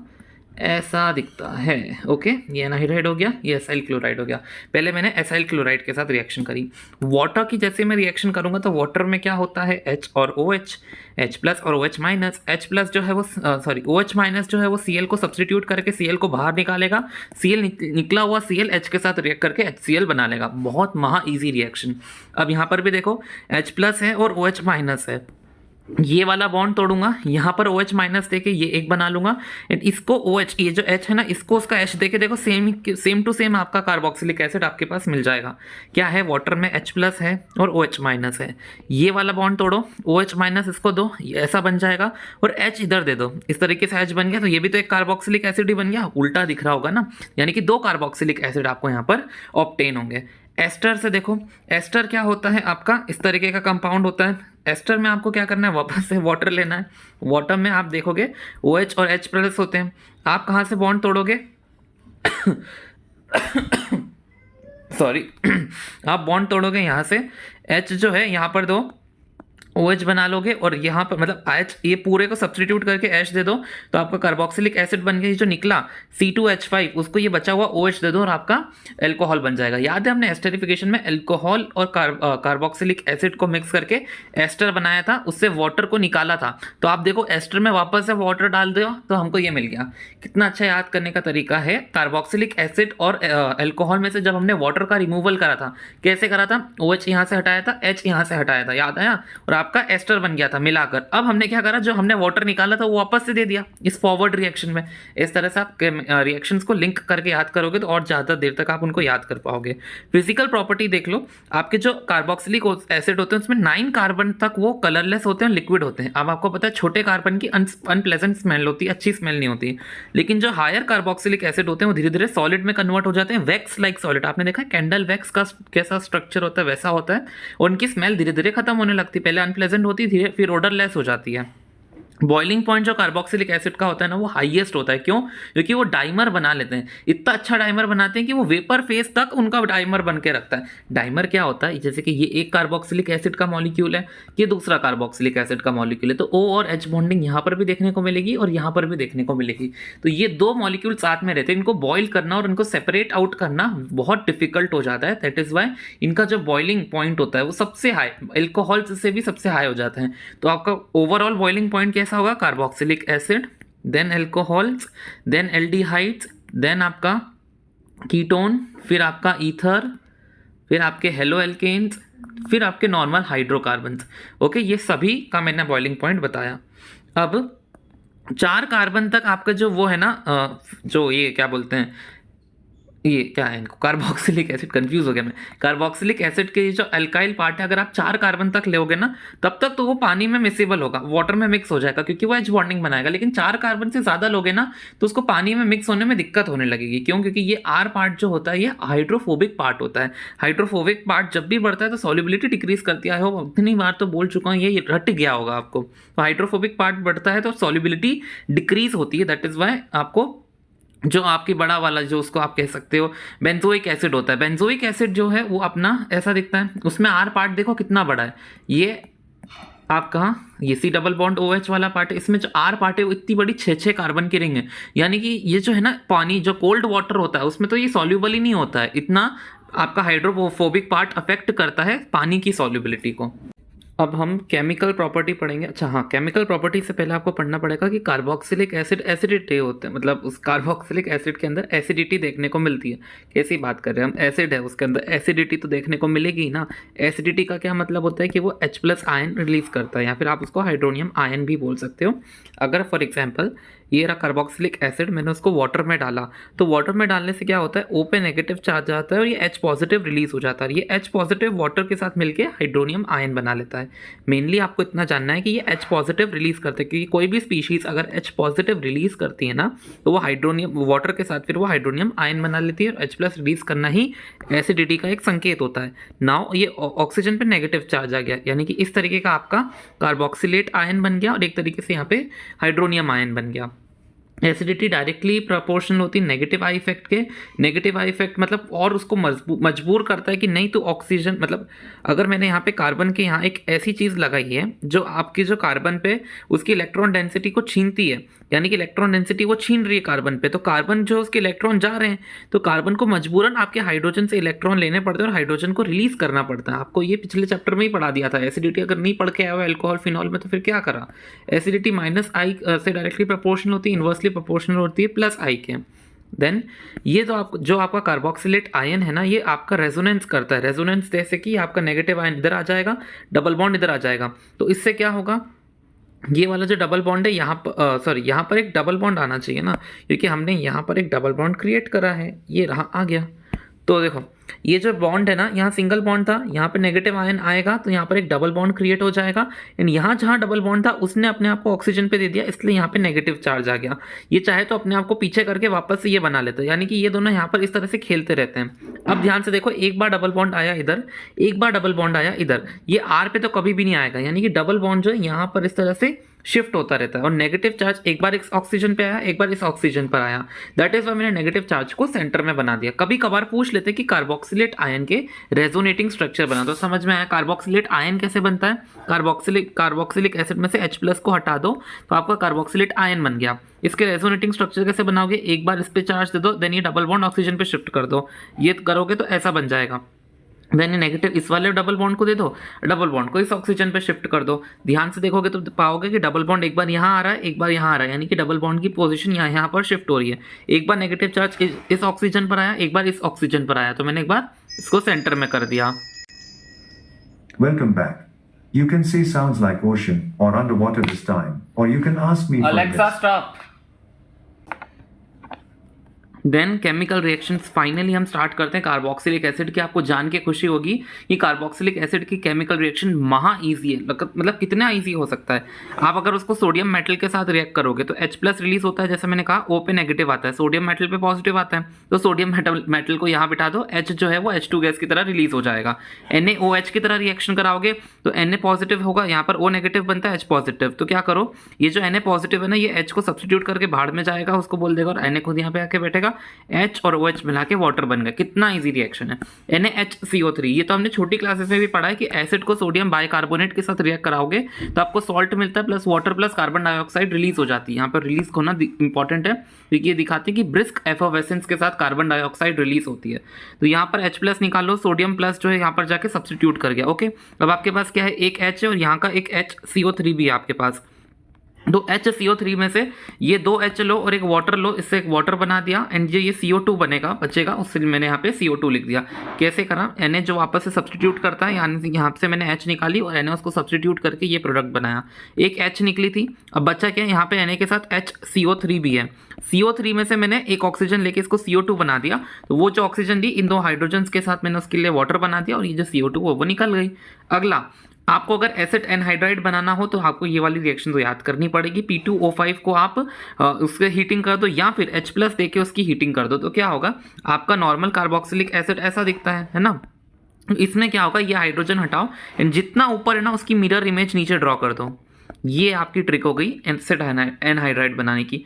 [SPEAKER 1] ऐसा दिखता है। ओके, ये एनहाइड्राइड हो गया, ये एसाइल क्लोराइड हो गया। पहले मैंने एसाइल क्लोराइड के साथ रिएक्शन करी। वाटर की जैसे मैं रिएक्शन करूंगा तो वाटर में क्या होता है, H और OH, H प्लस और OH माइनस। H प्लस जो है वो OH माइनस जो है वो Cl को सब्सटीट्यूट करके Cl को बाहर निकालेगा, Cl निकला हुआ Cl H के साथ रिएक्ट करके HCl बना लेगा। बहुत महा ईजी रिएक्शन। अब यहाँ पर भी देखो H प्लस है और OH माइनस है, ये वाला बॉन्ड तोड़ूंगा, यहाँ पर OH माइनस देके ये एक बना लूंगा एंड इसको OH, ये जो H है ना, इसको उसका H देके देखो सेम टू सेम आपका कार्बोक्सिलिक एसिड आपके पास मिल जाएगा। क्या है, वाटर में H प्लस है और OH माइनस है। ये वाला बॉन्ड तोड़ो, OH माइनस इसको दो, ये ऐसा बन जाएगा और H इधर दे दो, इस तरीके से H बन गया। तो ये भी तो एक कार्बोक्सिलिक एसिड ही बन गया, उल्टा दिख रहा होगा ना, यानी कि 2 कार्बोक्सिलिक एसिड आपको यहाँ पर ऑब्टेन होंगे। एस्टर से देखो, एस्टर क्या होता है आपका, इस तरीके का कंपाउंड होता है। एस्टर में आपको क्या करना है, वापस से वाटर लेना है। वाटर में आप देखोगे OH और H प्लस होते हैं। आप कहाँ से बॉन्ड तोड़ोगे सॉरी आप बॉन्ड तोड़ोगे यहाँ से, H जो है यहाँ पर दो, OH बना लोगे और यहाँ पर मतलब H, ये पूरे को सब्सटीट्यूट करके H दे दो तो आपका कार्बोक्सिलिक एसिड बन गया। जो निकला C2H5 उसको ये बचा हुआ OH दे दो और आपका एल्कोहल बन जाएगा। याद है हमने एस्टरिफिकेशन में एल्कोहल और कार्बोक्सिलिक एसिड को मिक्स करके एस्टर बनाया था, उससे वाटर को निकाला था। तो आप देखो एस्टर में वापस से वाटर डाल दो तो हमको ये मिल गया। कितना अच्छा याद करने का तरीका है। कार्बोक्सिलिक एसिड और एल्कोहल में से जब हमने वाटर का रिमूवल करा था, कैसे करा था, OH यहाँ से हटाया था, H यहाँ से हटाया था, याद आया, और आपका एस्टर बन गया था मिलाकर। अब हमने क्या करा, जो हमने वाटर निकाला था वो वापस से दे दिया इस फॉरवर्ड रिएक्शन में। इस तरह से आप रिएक्शंस को लिंक करके याद करोगे तो और ज़्यादा देर तक आप उनको याद कर पाओगे। फिजिकल प्रॉपर्टी देख लो, आपके जो कार्बोक्सिलिक एसिड होते हैं उसमें 9 कार्बन तक वो कलरलेस होते हैं, लिक्विड होते हैं। अब आपको पता है छोटे कार्बन की अनप्लेजेंट स्मेल होती है, अच्छी स्मेल नहीं होती। लेकिन जो हायर कार्बोक्सिलिक एसिड होते हैं वो धीरे धीरे सॉलिड में कन्वर्ट हो जाते हैं, वैक्स लाइक सॉलिड। आपने देखा है कैंडल वैक्स का कैसा स्ट्रक्चर होता है, वैसा होता है। और उनकी स्मेल धीरे धीरे खत्म होने लगती है, पहले अनप्लेजेंट होती है, धीरे फिर ओडरलेस हो जाती है। बॉइलिंग पॉइंट जो कार्बोक्सिलिक एसिड का होता है ना वो हाईएस्ट होता है। क्यों? क्योंकि वो डाइमर बना लेते हैं, इतना अच्छा डाइमर बनाते हैं कि वो वेपर फेज तक उनका डाइमर बन के रखता है। डाइमर क्या होता है? जैसे कि ये एक कार्बोक्सिलिक एसिड का मॉलिक्यूल है, ये दूसरा कार्बोक्सिलिक एसिड का मॉलिक्यूल है, तो O और H बॉन्डिंग यहाँ पर भी देखने को मिलेगी और यहाँ पर भी देखने को मिलेगी। तो ये दो मॉलिक्यूल साथ में रहते हैं, इनको बॉयल करना और इनको सेपरेट आउट करना बहुत डिफिकल्ट हो जाता है। दैट इज वाई इनका जो बॉइलिंग पॉइंट होता है वो सबसे हाई, एल्कोहल से भी सबसे हाई हो जाता है। तो आपका ओवरऑल बॉइलिंग पॉइंट कैसा होगा? Carboxylic acid, then alcohols, then aldehydes, then आपका कीटोन, फिर आपका ईथर, फिर आपके हेलो एल्केन्स, फिर आपके नॉर्मल हाइड्रोकार्बन्स। ओके, ये सभी का मैंने बॉइलिंग पॉइंट बताया। अब 4 कार्बन तक आपका जो वो है ना, जो ये क्या बोलते हैं, ये क्या है, इनको कार्बोक्सिलिक एसिड, कंफ्यूज हो गया मैं। कार्बोक्सिलिक एसिड के जो अल्काइल पार्ट है, अगर आप 4 कार्बन तक लोगे ना तब तक तो वो पानी में मिक्सेबल होगा, वाटर में मिक्स हो जाएगा क्योंकि वो एच बॉन्डिंग बनाएगा। लेकिन 4 कार्बन से ज़्यादा लोगे ना तो उसको पानी में मिक्स होने में दिक्कत होने लगेगी। क्यों? क्योंकि ये आर पार्ट जो होता है ये हाइड्रोफोबिक पार्ट होता है। हाइड्रोफोबिक पार्ट जब भी बढ़ता है तो सॉल्युबिलिटी डिक्रीज करती है। हो इतनी बार तो बोल चुका हूँ, ये रट गया होगा आपको। तो हाइड्रोफोबिक पार्ट बढ़ता है तो सॉल्युबिलिटी डिक्रीज होती है। दैट इज वाई आपको जो आपकी बड़ा वाला जो उसको आप कह सकते हो बेंजोइक एसिड होता है, बेंजोइक एसिड जो है वो अपना ऐसा दिखता है, उसमें आर पार्ट देखो कितना बड़ा है। ये आपका ये C double bond O H वाला पार्ट है, इसमें जो आर पार्ट है वो इतनी बड़ी 6 कार्बन की रिंग है। यानी कि ये जो है ना पानी, जो कोल्ड वाटर होता है उसमें तो ये सॉल्यूबल ही नहीं होता है, इतना आपका हाइड्रोफोबिक पार्ट अफेक्ट करता है पानी की सॉल्युबिलिटी को। अब हम केमिकल प्रॉपर्टी पढ़ेंगे। अच्छा हाँ, केमिकल प्रॉपर्टी से पहले आपको पढ़ना पड़ेगा कि कार्बोक्सिलिक एसिड एसिडिटी होते हैं, मतलब उस कार्बोक्सिलिक एसिड के अंदर एसिडिटी देखने को मिलती है। कैसी बात कर रहे हैं हम, एसिड है उसके अंदर एसिडिटी तो देखने को मिलेगी ना। एसिडिटी का क्या मतलब होता है कि वो H+ आयन रिलीज करता है, या फिर आप उसको हाइड्रोनियम आयन भी बोल सकते हो। अगर फॉर एग्जाम्पल ये रहा कार्बोक्सिलिक एसिड, मैंने उसको वाटर में डाला तो वाटर में डालने से क्या होता है, O पे नेगेटिव चार्ज आता है और ये H+ रिलीज हो जाता है। ये H+ वाटर के साथ मिलके हाइड्रोनियम आयन बना लेता है। मेनली आपको इतना जानना है कि ये H+ रिलीज करते हैं, क्योंकि कोई भी स्पीशीज अगर H+ रिलीज करती है ना तो वो हाइड्रोनियम वाटर के साथ फिर वो हाइड्रोनियम आयन बना लेती है, और H+ रिलीज करना ही एसिडिटी का एक संकेत होता है। नाउ ये ऑक्सीजन पे नेगेटिव चार्ज आ गया, यानी कि इस तरीके का आपका कार्बोक्सिलेट आयन बन गया और एक तरीके से यहाँ पे हाइड्रोनियम आयन बन गया। एसिडिटी डायरेक्टली प्रोपोर्शनल होती है नेगेटिव आई इफेक्ट के। नेगेटिव आई इफेक्ट मतलब और उसको मजबूर करता है कि नहीं तो ऑक्सीजन, मतलब अगर मैंने यहाँ पे कार्बन के यहाँ एक ऐसी चीज़ लगाई है जो आपकी जो कार्बन पे उसकी इलेक्ट्रॉन डेंसिटी को छीनती है, यानी कि इलेक्ट्रॉन डेंसिटी वो छीन रही है कार्बन पे, तो कार्बन जो उसके इलेक्ट्रॉन जा रहे हैं तो कार्बन को मजबूरन आपके हाइड्रोजन से इलेक्ट्रॉन लेने पड़ते हैं और हाइड्रोजन को रिलीज करना पड़ता है। आपको ये पिछले चैप्टर में ही पढ़ा दिया था। एसिडिटी अगर नहीं पढ़ के आया हुआ अल्कोहल फिनॉल में तो फिर क्या करा, एसिडिटी -I से डायरेक्टली प्रोपोर्शनल होती है, इन्वर्सली प्रोपोर्शनल होती है +I के। देन ये तो आप जो आपका कार्बोक्सिलेट आयन है ना, ये आपका रेजोनेंस करता है। रेजोनेंस जैसे कि आपका नेगेटिव आयन इधर आ जाएगा, डबल बॉन्ड इधर आ जाएगा, तो इससे क्या होगा, ये वाला जो डबल बॉन्ड है यहाँ पर यहाँ पर एक डबल बॉन्ड आना चाहिए ना, क्योंकि हमने यहाँ पर एक डबल बॉन्ड क्रिएट करा है, ये रहा आ गया। तो देखो ये जो बॉन्ड है ना, यहाँ सिंगल बॉन्ड था, यहाँ पे नेगेटिव आयन आएगा तो यहाँ पर एक डबल बॉन्ड क्रिएट हो जाएगा, एंड यहाँ जहाँ डबल बॉन्ड था उसने अपने आप को ऑक्सीजन पे दे दिया, इसलिए यहाँ पे नेगेटिव चार्ज आ गया। ये चाहे तो अपने आप को पीछे करके वापस से ये बना लेते हैं, यानी कि ये दोनों यहाँ पर इस तरह से खेलते रहते हैं। अब ध्यान से देखो, एक बार डबल बॉन्ड आया इधर, एक बार डबल बॉन्ड आया इधर, ये आर पे तो कभी भी नहीं आएगा, यानी कि डबल बॉन्ड जो है यहाँ पर इस तरह से शिफ्ट होता रहता है, और नेगेटिव चार्ज एक बार इस ऑक्सीजन पे आया, एक बार इस ऑक्सीजन पर आया। दैट इज वाई मैंने नेगेटिव चार्ज को सेंटर में बना दिया। कभी कभार पूछ लेते कि कार्बोक्सिलेट आयन के रेजोनेटिंग स्ट्रक्चर बना, तो समझ में आया कार्बोक्सिलेट आयन कैसे बनता है। कार्बोक्सिलिक एसिड में से H+ को हटा दो तो आपका कार्बोक्सिलेट आयन बन गया। इसके रेजोनेटिंग स्ट्रक्चर कैसे बनाओगे, एक बार इस पे चार्ज दे दो, देन ये डबल बॉन्ड ऑक्सीजन पे शिफ्ट कर दो, ये करोगे तो ऐसा बन जाएगा। देन ये नेगेटिव इस वाले डबल बॉन्ड को दे दो, डबल बॉन्ड को इस ऑक्सीजन पे शिफ्ट कर दो। ध्यान से देखोगे तो पाओगे कि डबल बॉन्ड एक बार यहाँ आ रहा है, एक बार यहाँ आ रहा है, यानी कि डबल बॉन्ड की पोजीशन यहाँ पर शिफ्ट हो रही है। एक बार नेगेटिव चार्ज इस ऑक्सीजन पर आया, एक बार इस ऑक्सीजन पर आया, तो मैंने एक बार इसको सेंटर में कर दिया।
[SPEAKER 2] Welcome back. You can say sounds like ocean or underwater this time, or you can ask me.
[SPEAKER 1] Alexa, stop. Then chemical reactions finally हम स्टार्ट करते हैं कार्बोक्सिलिक एसिड की। आपको जान के खुशी होगी कि कार्बोक्सिलिक एसिड की केमिकल रिएक्शन महा ईजी है, मतलब कितना ईजी हो सकता है। आप अगर उसको सोडियम मेटल के साथ रिएक्ट करोगे तो H प्लस रिलीज होता है, जैसे मैंने कहा O पे नेगेटिव आता है, सोडियम मेटल पे पॉजिटिव आता है, तो सोडियम मेटल को यहाँ बिठा दो, H जो है वो H2 गैस की तरह रिलीज हो जाएगा। NaOH की तरह रिएक्शन कराओगे तो Na पॉजिटिव होगा, यहाँ पर O नेगेटिव बनता है, H पॉजिटिव, तो क्या करो, ये जो Na पॉजिटिव है ना, ये H को सब्सटीट्यूट करके बाहर में जाएगा, उसको बोल देगा, और Na खुद यहाँ पे आके बैठेगा, H और OH मिला के वाटर बन गया। कितना इजी रिएक्शन है। NaHCO3, ये तो हमने छोटी क्लासेस में भी पढ़ा है कि एसिड को सोडियम बाइकार्बोनेट के साथ रिएक्ट कराओगे तो आपको सॉल्ट मिलता है, plus water plus carbon dioxide release हो जाती है। यहाँ पर रिलीज होना इंपॉर्टेंट है क्योंकि ये दिखाते हैं कि ब्रिस्क एफोवेसेंस के साथ कार्बन डाइऑक्साइड रिलीज होती है। तो यहाँ पर H प्लस निकालो, सोडियम प्लस जो है यहाँ पर जाके सब्सटीट्यूट कर गया। ओके, अब आपके पास क्या है, एक H है और यहाँ का एक HCO3 भी है आपके पास। तो HCO3 में से ये 2 H लो और एक वाटर लो, इससे एक वाटर बना दिया, एंड ये CO2 बचेगा, उससे मैंने यहाँ पे CO2 लिख दिया। कैसे करा, Na जो वापस से सब्सटीट्यूट करता है, यानी यहाँ से मैंने H निकाली और Na उसको सब्सटीट्यूट करके ये प्रोडक्ट बनाया। एक H निकली थी, अब बच्चा क्या है, यहाँ पे Na के साथ HCO3 भी है। CO3 में से मैंने एक ऑक्सीजन लेके इसको CO2 बना दिया, तो वो जो ऑक्सीजन दी इन 2 हाइड्रोजन के साथ मैंने उसके लिए वाटर बना दिया और ये जो CO2 वो निकल गई। अगला, आपको अगर एसिड एनहाइड्राइड बनाना हो तो आपको ये वाली रिएक्शन तो याद करनी पड़ेगी। P2O5 को आप उसके हीटिंग कर दो या फिर H प्लस देके उसकी हीटिंग कर दो, तो क्या होगा, आपका नॉर्मल कार्बोक्सिलिक एसिड ऐसा दिखता है ना। इसमें क्या होगा, ये हाइड्रोजन हटाओ एंड जितना ऊपर है ना उसकी मिरर इमेज नीचे ड्रॉ कर दो। ये आपकी ट्रिक हो गई एसिड एनहाइड्राइड बनाने की।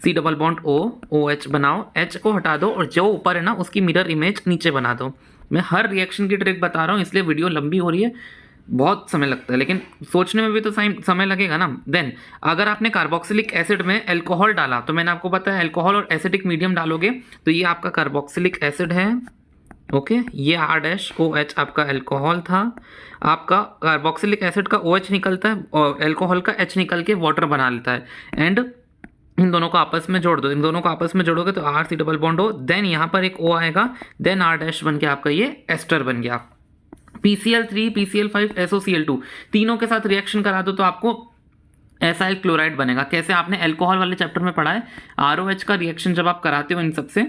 [SPEAKER 1] C double bond O, OH बनाओ, H को हटा दो और जो ऊपर है ना उसकी मिरर इमेज नीचे बना दो। मैं हर रिएक्शन की ट्रिक बता रहा हूँ, इसलिए वीडियो लंबी हो रही है, बहुत समय लगता है, लेकिन सोचने में भी तो समय लगेगा ना। देन अगर आपने कार्बोक्सिलिक एसिड में अल्कोहल डाला, तो मैंने आपको बताया अल्कोहल और एसिडिक मीडियम डालोगे तो ये आपका कार्बोक्सिलिक एसिड है। ओके, ये R-OH आपका अल्कोहल था। आपका कार्बोक्सिलिक एसिड का OH निकलता है और अल्कोहल का H निकल के वाटर बना लेता है, एंड इन दोनों को आपस में जोड़ दो। इन दोनों को आपस में जोड़ोगे तो R C डबल बॉन्ड हो, देन यहाँ पर एक O आएगा, देन R- बन के आपका ये एस्टर बन गया। PCl3, PCl5, SOCl2 तीनों के साथ रिएक्शन करा दो तो आपको एसाइल क्लोराइड बनेगा। कैसे, आपने अल्कोहल वाले चैप्टर में पढ़ा है, ROH का रिएक्शन जब आप कराते हो इन सबसे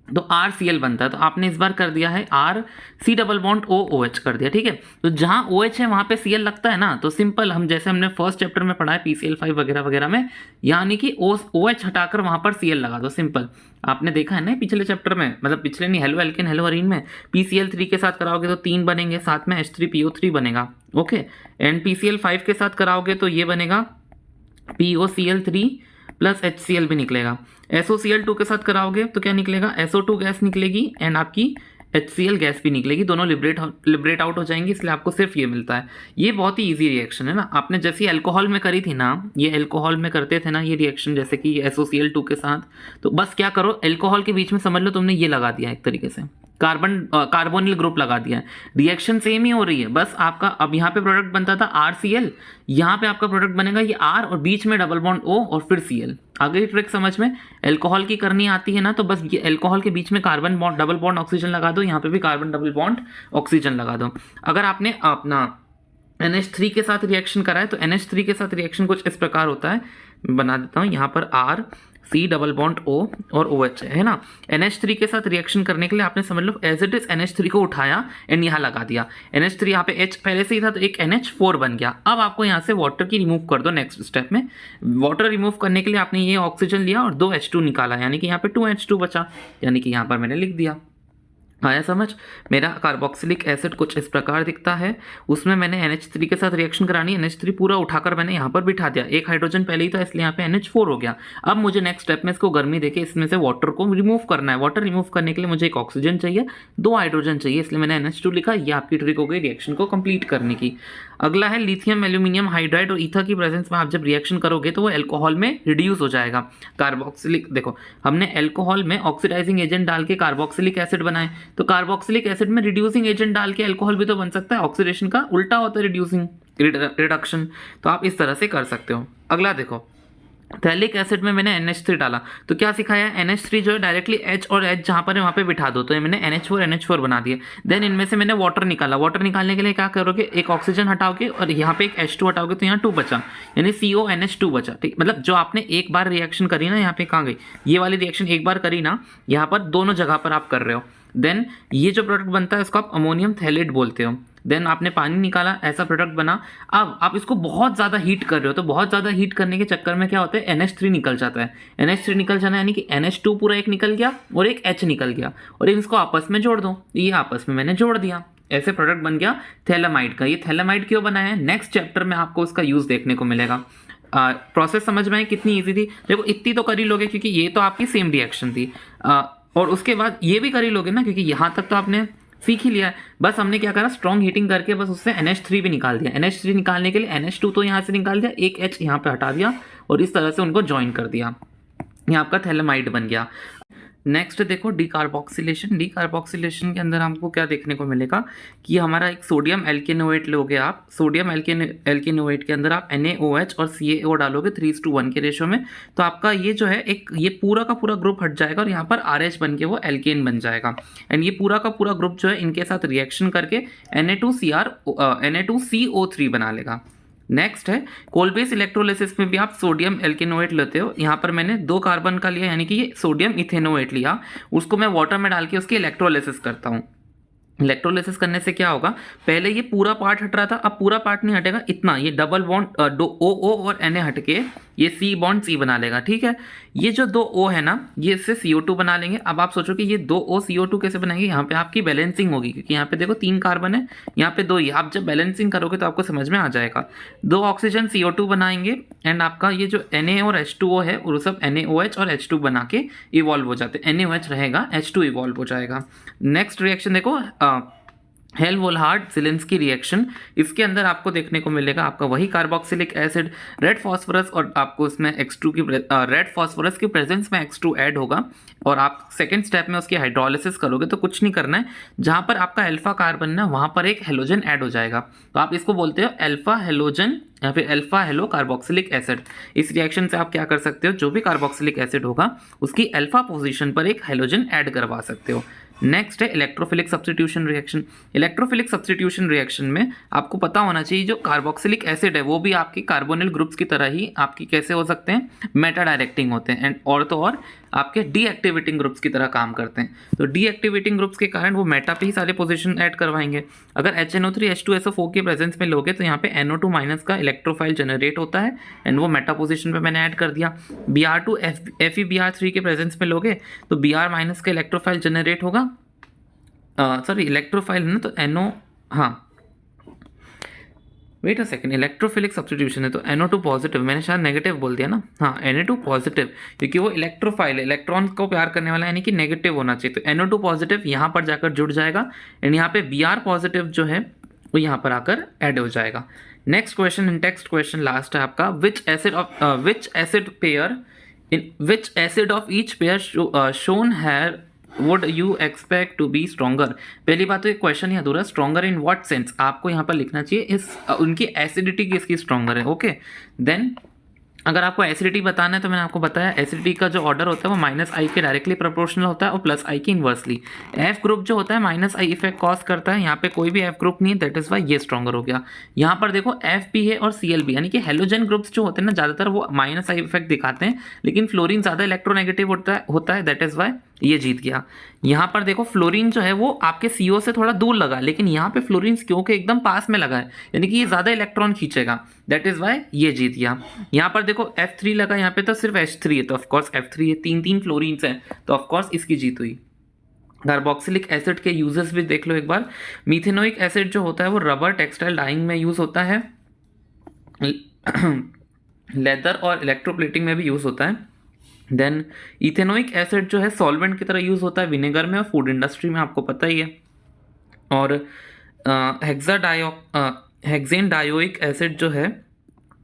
[SPEAKER 1] तो RCl बनता है, तो आपने इस बार कर दिया है RC डबल बॉन्ड OH कर दिया। ठीक है, तो जहां OH है वहां पे Cl लगता है ना, तो सिंपल हम जैसे हमने फर्स्ट चैप्टर में पढ़ा है PCl5 वगैरह वगैरह में, यानी कि OH हटाकर वहां पर Cl लगा दो। सिंपल, आपने देखा है ना पिछले चैप्टर में, मतलब पिछले नहीं, हेलो एल्केन हेलो अरीन में PCl3 के साथ कराओगे तो 3 बनेंगे, साथ में H3PO3 बनेगा। ओके, एंड PCl5 के साथ कराओगे तो ये बनेगा POCl3 प्लस HCl भी निकलेगा। SOCl2 के साथ कराओगे तो क्या निकलेगा, SO2 गैस निकलेगी एंड आपकी HCl गैस भी निकलेगी, दोनों लिबरेट आउट हो जाएंगी, इसलिए आपको सिर्फ ये मिलता है। ये बहुत ही इजी रिएक्शन है ना। आपने जैसे अल्कोहल में करी थी ना, ये अल्कोहल में करते थे ना ये रिएक्शन, जैसे कि SOCl2 के साथ, तो बस क्या करो, अल्कोहल के बीच में समझ लो तुमने ये लगा दिया एक तरीके से, कार्बोनिल ग्रुप लगा दिया है, रिएक्शन सेम ही हो रही है। बस आपका अब यहाँ पे प्रोडक्ट बनता था RCl, यहाँ पे आपका प्रोडक्ट बनेगा ये R और बीच में डबल बॉन्ड O और फिर Cl। आ गई ट्रिक समझ में। अल्कोहल की करनी आती है ना, तो बस ये अल्कोहल के बीच में carbon bond double bond oxygen लगा दो, यहाँ पे भी कार्बन डबल बॉन्ड ऑक्सीजन लगा दो। अगर आपने अपना NH3 के साथ रिएक्शन करा है तो NH3 के साथ रिएक्शन कुछ इस प्रकार होता है, बना देता हूँ, यहाँ पर RC डबल बॉन्ड O और OH है ना। NH3 के साथ रिएक्शन करने के लिए आपने समझ लो एज इट इज NH3 को उठाया एंड यहाँ लगा दिया, NH3 यहाँ पे H पहले से ही था तो एक NH4 बन गया। अब आपको यहाँ से वाटर की रिमूव कर दो। नेक्स्ट स्टेप में वाटर रिमूव करने के लिए आपने ये ऑक्सीजन लिया और 2 H2 निकाला, यानी कि यहाँ पे 2 H2 बचा, यानी कि यहाँ पर मैंने लिख दिया। आया समझ। मेरा कार्बोक्सिलिक एसिड कुछ इस प्रकार दिखता है, उसमें मैंने NH3 के साथ रिएक्शन करानी है, NH3 पूरा उठाकर मैंने यहाँ पर बिठा दिया, एक हाइड्रोजन पहले ही था इसलिए यहाँ पे NH4 हो गया। अब मुझे नेक्स्ट स्टेप में इसको गर्मी देके इसमें से वाटर को रिमूव करना है। वाटर रिमूव करने के लिए मुझे एक ऑक्सीजन चाहिए, 2 हाइड्रोजन चाहिए, इसलिए मैंने NH2 लिखा। ये आपकी ट्रिक हो गई रिएक्शन को कंप्लीट करने की। अगला है लिथियम एल्यूमिनियम हाइड्राइड और ईथर की प्रेजेंस में आप जब रिएक्शन करोगे तो वो अल्कोहल में रिड्यूस हो जाएगा। कार्बोक्सिलिक, देखो हमने अल्कोहल में ऑक्सीडाइजिंग एजेंट डाल के कार्बोक्सिलिक एसिड बनाए, तो कार्बोक्सिलिक एसिड में रिड्यूसिंग एजेंट डाल के अल्कोहल भी तो बन सकता है। ऑक्सीडेशन का उल्टा होता है रिड्यूसिंग, रिडक्शन, तो आप इस तरह से कर सकते हो। अगला देखो, थैलिक एसिड में मैंने NH3 डाला तो क्या सिखाया, NH3 जो है डायरेक्टली H और H जहाँ पर है वहाँ पे बिठा दो, तो ये मैंने NH4 बना दिया। देन इनमें से मैंने वाटर निकाला, वाटर निकालने के लिए क्या करोगे, एक ऑक्सीजन हटाओगे और यहाँ पे एक H2 हटाओगे तो यहाँ 2 बचा, यानी CONH2 बचा। ठीक, मतलब जो आपने एक बार रिएक्शन करी ना, यहाँ पे कहाँ गई ये वाली रिएक्शन, एक बार करी ना, यहाँ पर दोनों जगह पर आप कर रहे हो। देन ये जो प्रोडक्ट बनता है इसको आप अमोनियम थैलेट बोलते हो। देन आपने पानी निकाला, ऐसा प्रोडक्ट बना। अब आप इसको बहुत ज़्यादा हीट कर रहे हो, तो बहुत ज़्यादा हीट करने के चक्कर में क्या होता है, NH3 निकल जाता है। NH3 निकल जाना यानी कि NH2 पूरा एक निकल गया और एक H निकल गया, और इसको आपस में जोड़ दो, ये आपस में मैंने जोड़ दिया, ऐसे प्रोडक्ट बन गया थैलेमाइड का। ये थैलेमाइड क्यों बना है, नेक्स्ट चैप्टर में आपको उसका यूज़ देखने को मिलेगा। प्रोसेस समझ में आई कितनी ईजी थी, देखो इतनी तो कर ही लोगे क्योंकि ये तो आपकी सेम रिएक्शन थी। और उसके बाद ये भी कर ही लोगे ना, क्योंकि यहाँ तक तो आपने सीख ही लिया है। बस हमने क्या करा, स्ट्रॉन्ग हीटिंग करके बस उससे NH3 भी निकाल दिया। NH3 निकालने के लिए NH2 तो यहाँ से निकाल दिया, एक H यहाँ पे हटा दिया और इस तरह से उनको ज्वाइन कर दिया, ये आपका थैलेमाइड बन गया। नेक्स्ट देखो डीकार्बोक्सिलेशन। डीकार्बोक्सिलेशन के अंदर हमको क्या देखने को मिलेगा कि हमारा एक सोडियम एल्केनोएट लोगे आप, सोडियम एल्केनोएट के अंदर आप NaOH और CaO डालोगे 3:1 के रेशो में, तो आपका ये जो है एक ये पूरा का पूरा ग्रुप हट जाएगा और यहाँ पर RH बन के वो एल्केन बन जाएगा। एंड ये पूरा का पूरा ग्रुप जो है इनके साथ रिएक्शन करके Na2CO3 बना लेगा। नेक्स्ट है कोलबेस इलेक्ट्रोलिसिस में भी आप सोडियम एल्केनोएट लेते हो, यहाँ पर मैंने 2 कार्बन का लिया यानी कि ये सोडियम इथेनोएट लिया, उसको मैं वाटर में डाल के उसकी इलेक्ट्रोलिसिस करता हूँ। इलेक्ट्रोलिसिस करने से क्या होगा, पहले ये पूरा पार्ट हट रहा था, अब पूरा पार्ट नहीं हटेगा, इतना ये डबल बॉन्ड OO और Na हट के ये C बॉन्ड C बना लेगा। ठीक है, ये जो 2 O है ना, ये इससे CO2 बना लेंगे। अब आप सोचो कि ये 2 O CO2 कैसे बनाएंगे, यहाँ पे आपकी बैलेंसिंग होगी, क्योंकि यहाँ पे देखो 3 कार्बन है, यहाँ पे 2 ही। आप जब बैलेंसिंग करोगे तो आपको समझ में आ जाएगा। 2 ऑक्सीजन CO2 बनाएंगे एंड आपका ये जो Na और H2O है वो सब NaOH और H2 बना के इवॉल्व हो जाते हैं। NaOH रहेगा, H2 इवॉल्व हो जाएगा। नेक्स्ट रिएक्शन देखो हेल्महोल्ट्ज ज़ेलेंस्की रिएक्शन, इसके अंदर आपको देखने को मिलेगा आपका वही कार्बोक्सिलिक एसिड, रेड फॉस्फोरस, और आपको इसमें X2 की रेड फॉस्फोरस की प्रेजेंस में X2 ऐड होगा और आप सेकेंड स्टेप में उसकी हाइड्रोलिसिस करोगे। तो कुछ नहीं करना है, जहाँ पर आपका अल्फा कार्बन है वहाँ पर एक हेलोजन ऐड हो जाएगा, तो आप इसको बोलते हो अल्फा हेलोजन या फिर अल्फा हेलो कार्बोक्सिलिक एसिड। इस रिएक्शन से आप क्या कर सकते हो, जो भी कार्बोक्सिलिक एसिड होगा उसकी अल्फा पोजीशन पर एक हेलोजन ऐड करवा सकते हो। नेक्स्ट है electrophilic substitution reaction. Electrophilic substitution reaction में आपको पता होना चाहिए जो कार्बोक्सिलिक एसिड है वो भी आपकी कार्बोनिल ग्रुप्स की तरह ही आपकी कैसे हो सकते हैं, मेटा डायरेक्टिंग होते हैं, एंड और तो और आपके डीएक्टिवेटिंग ग्रुप्स की तरह काम करते हैं। तो डीएक्टिवेटिंग ग्रुप्स के कारण वो मेटा पे ही सारे पोजीशन ऐड करवाएंगे। अगर HNO3 H2SO4 के प्रेजेंस में लोगे तो यहाँ पे NO2 माइनस का इलेक्ट्रोफाइल जनरेट होता है एंड वो मेटा पोजीशन पे मैंने ऐड कर दिया। Br2 FeBr3 के प्रेजेंस में लोगे तो Br माइनस का इलेक्ट्रोफाइल जनरेट होगा, सॉरी इलेक्ट्रोफाइल है ना, तो NO, हाँ wait a second, electrophilic substitution है तो NO2 पॉजिटिव, मैंने शायद नेगेटिव बोल दिया ना, हाँ Na2 पॉजिटिव, क्योंकि वो इलेक्ट्रोफाइल है, इलेक्ट्रॉन को प्यार करने वाला यानी कि नेगेटिव होना चाहिए, तो NO2 पॉजिटिव यहाँ पर जाकर जुड़ जाएगा एंड यहाँ पे Br पॉजिटिव जो है वो यहाँ पर आकर ऐड हो जाएगा। Next question, in text question last है आपका, which acid pair in which acid of each pair shown here would you expect to be stronger. पहली बात तो एक क्वेश्चन ही अधूरा, स्ट्रॉन्गर इन व्हाट सेंस, आपको यहाँ पर लिखना चाहिए इस उनकी एसिडिटी किसकी स्ट्रॉन्गर है। ओके, देन अगर आपको एसिडिटी बताना है तो मैंने आपको बताया एसिडिटी का जो ऑर्डर होता है वो -I के डायरेक्टली प्रोपोर्शनल होता है और +I के इन्वर्सली। F ग्रुप जो होता है -I इफेक्ट कॉज करता है, यहाँ पे कोई भी F ग्रुप नहीं है, दैट इज वाई ये स्ट्रॉन्गर हो गया। यहाँ पर देखो FP है और Cl भी, यानी कि हेलोजन ग्रुप्स जो होते हैं ना ज़्यादातर वो -I इफेक्ट दिखाते हैं, लेकिन फ्लोरीन ज़्यादा इलेक्ट्रोनेगेटिव होता है, दैट इज वाई ये जीत गया। यहाँ पर देखो फ्लोरीन जो है वो आपके CO से थोड़ा दूर लगा, लेकिन यहाँ पे फ्लोरीन CO के एकदम पास में लगा है, यानी कि ये ज़्यादा इलेक्ट्रॉन खींचेगा, दैट इज वाई ये जीत गया। यहाँ पर देखो F3 लगा, यहाँ पे तो सिर्फ H3 है, तो ऑफकोर्स F3 है, 3 फ्लोरीन्स हैं, तो ऑफकोर्स इसकी जीत हुई। कार्बोक्सिलिक एसिड के यूजेस भी देख लो एक बार। मिथेनोइक एसिड जो होता है वो रबर टेक्सटाइल डाइंग में यूज़ होता है, लेदर और इलेक्ट्रोप्लेटिंग में भी यूज़ होता है। देन इथेनोइक एसिड जो है सॉल्वेंट की तरह यूज़ होता है विनेगर में और फूड इंडस्ट्री में, आपको पता ही है। और हेक्सेन डायोइक एसिड जो है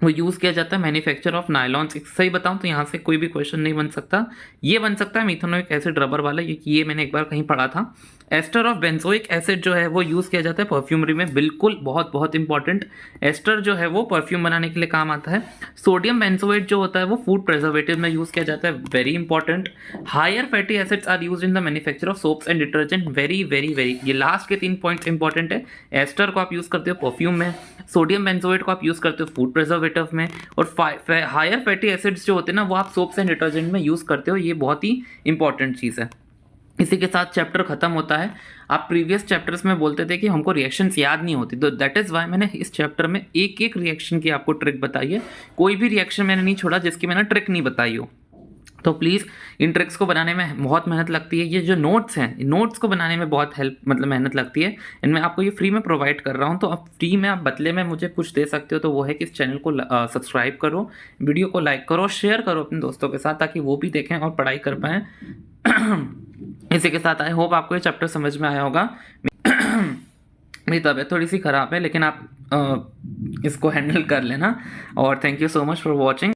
[SPEAKER 1] वो यूज़ किया जाता है मैन्युफैक्चर ऑफ नायलॉन्स। सही बताऊं तो यहाँ से कोई भी क्वेश्चन नहीं बन सकता, ये बन सकता है मिथेनोइक एसिड रबर वाला, क्योंकि ये मैंने एक बार कहीं पढ़ा था एस्टर ऑफ बेंजोइक एसिड जो है वो यूज़ किया जाता है परफ्यूमरी में, बिल्कुल बहुत बहुत इंपॉर्टेंट। एस्टर जो है वो परफ्यूम बनाने के लिए काम आता है। सोडियम बेंजोएट जो होता है वो फूड प्रिजर्वेटिव में यूज़ किया जाता है, very important. Higher fatty acids are use in the manufacture of soaps and detergent, very very very, ये लास्ट के 3 पॉइंट्स इंपॉर्टेंट है। एस्टर को आप यूज़ करते हो परफ्यूम में, सोडियम बेंजोएट को आप यूज़ करते हो फूड प्रिजर्वेटिव में, और हायर फैटी एसिड्स जो होते हैं ना वो आप सोप्स एंड डिटर्जेंट में यूज़ करते हो, ये बहुत ही इंपॉर्टेंट चीज़ है। इसी के साथ चैप्टर खत्म होता है। आप प्रीवियस चैप्टर्स में बोलते थे कि हमको रिएक्शंस याद नहीं होती, तो दैट इज़ वाई मैंने इस चैप्टर में एक एक रिएक्शन की आपको ट्रिक बताई है। कोई भी रिएक्शन मैंने नहीं छोड़ा जिसकी मैंने ट्रिक नहीं बताई हो। तो प्लीज़ इन ट्रिक्स को बनाने में बहुत मेहनत लगती है। ये जो नोट्स हैं, नोट्स को बनाने में बहुत मेहनत लगती है। इनमें आपको ये फ्री में प्रोवाइड कर रहा हूँ, तो अब फ्री में आप बदले में मुझे कुछ दे सकते हो, तो वो है कि इस चैनल को सब्सक्राइब करो, वीडियो को लाइक करो, शेयर करो अपने दोस्तों के साथ, ताकि वो भी देखें और पढ़ाई कर पाएँ। इसी के साथ आई होप आपको ये चैप्टर समझ में आया होगा। मेरी तबीयत थोड़ी सी ख़राब है, लेकिन आप इसको हैंडल कर लेना। और thank you so much for watching.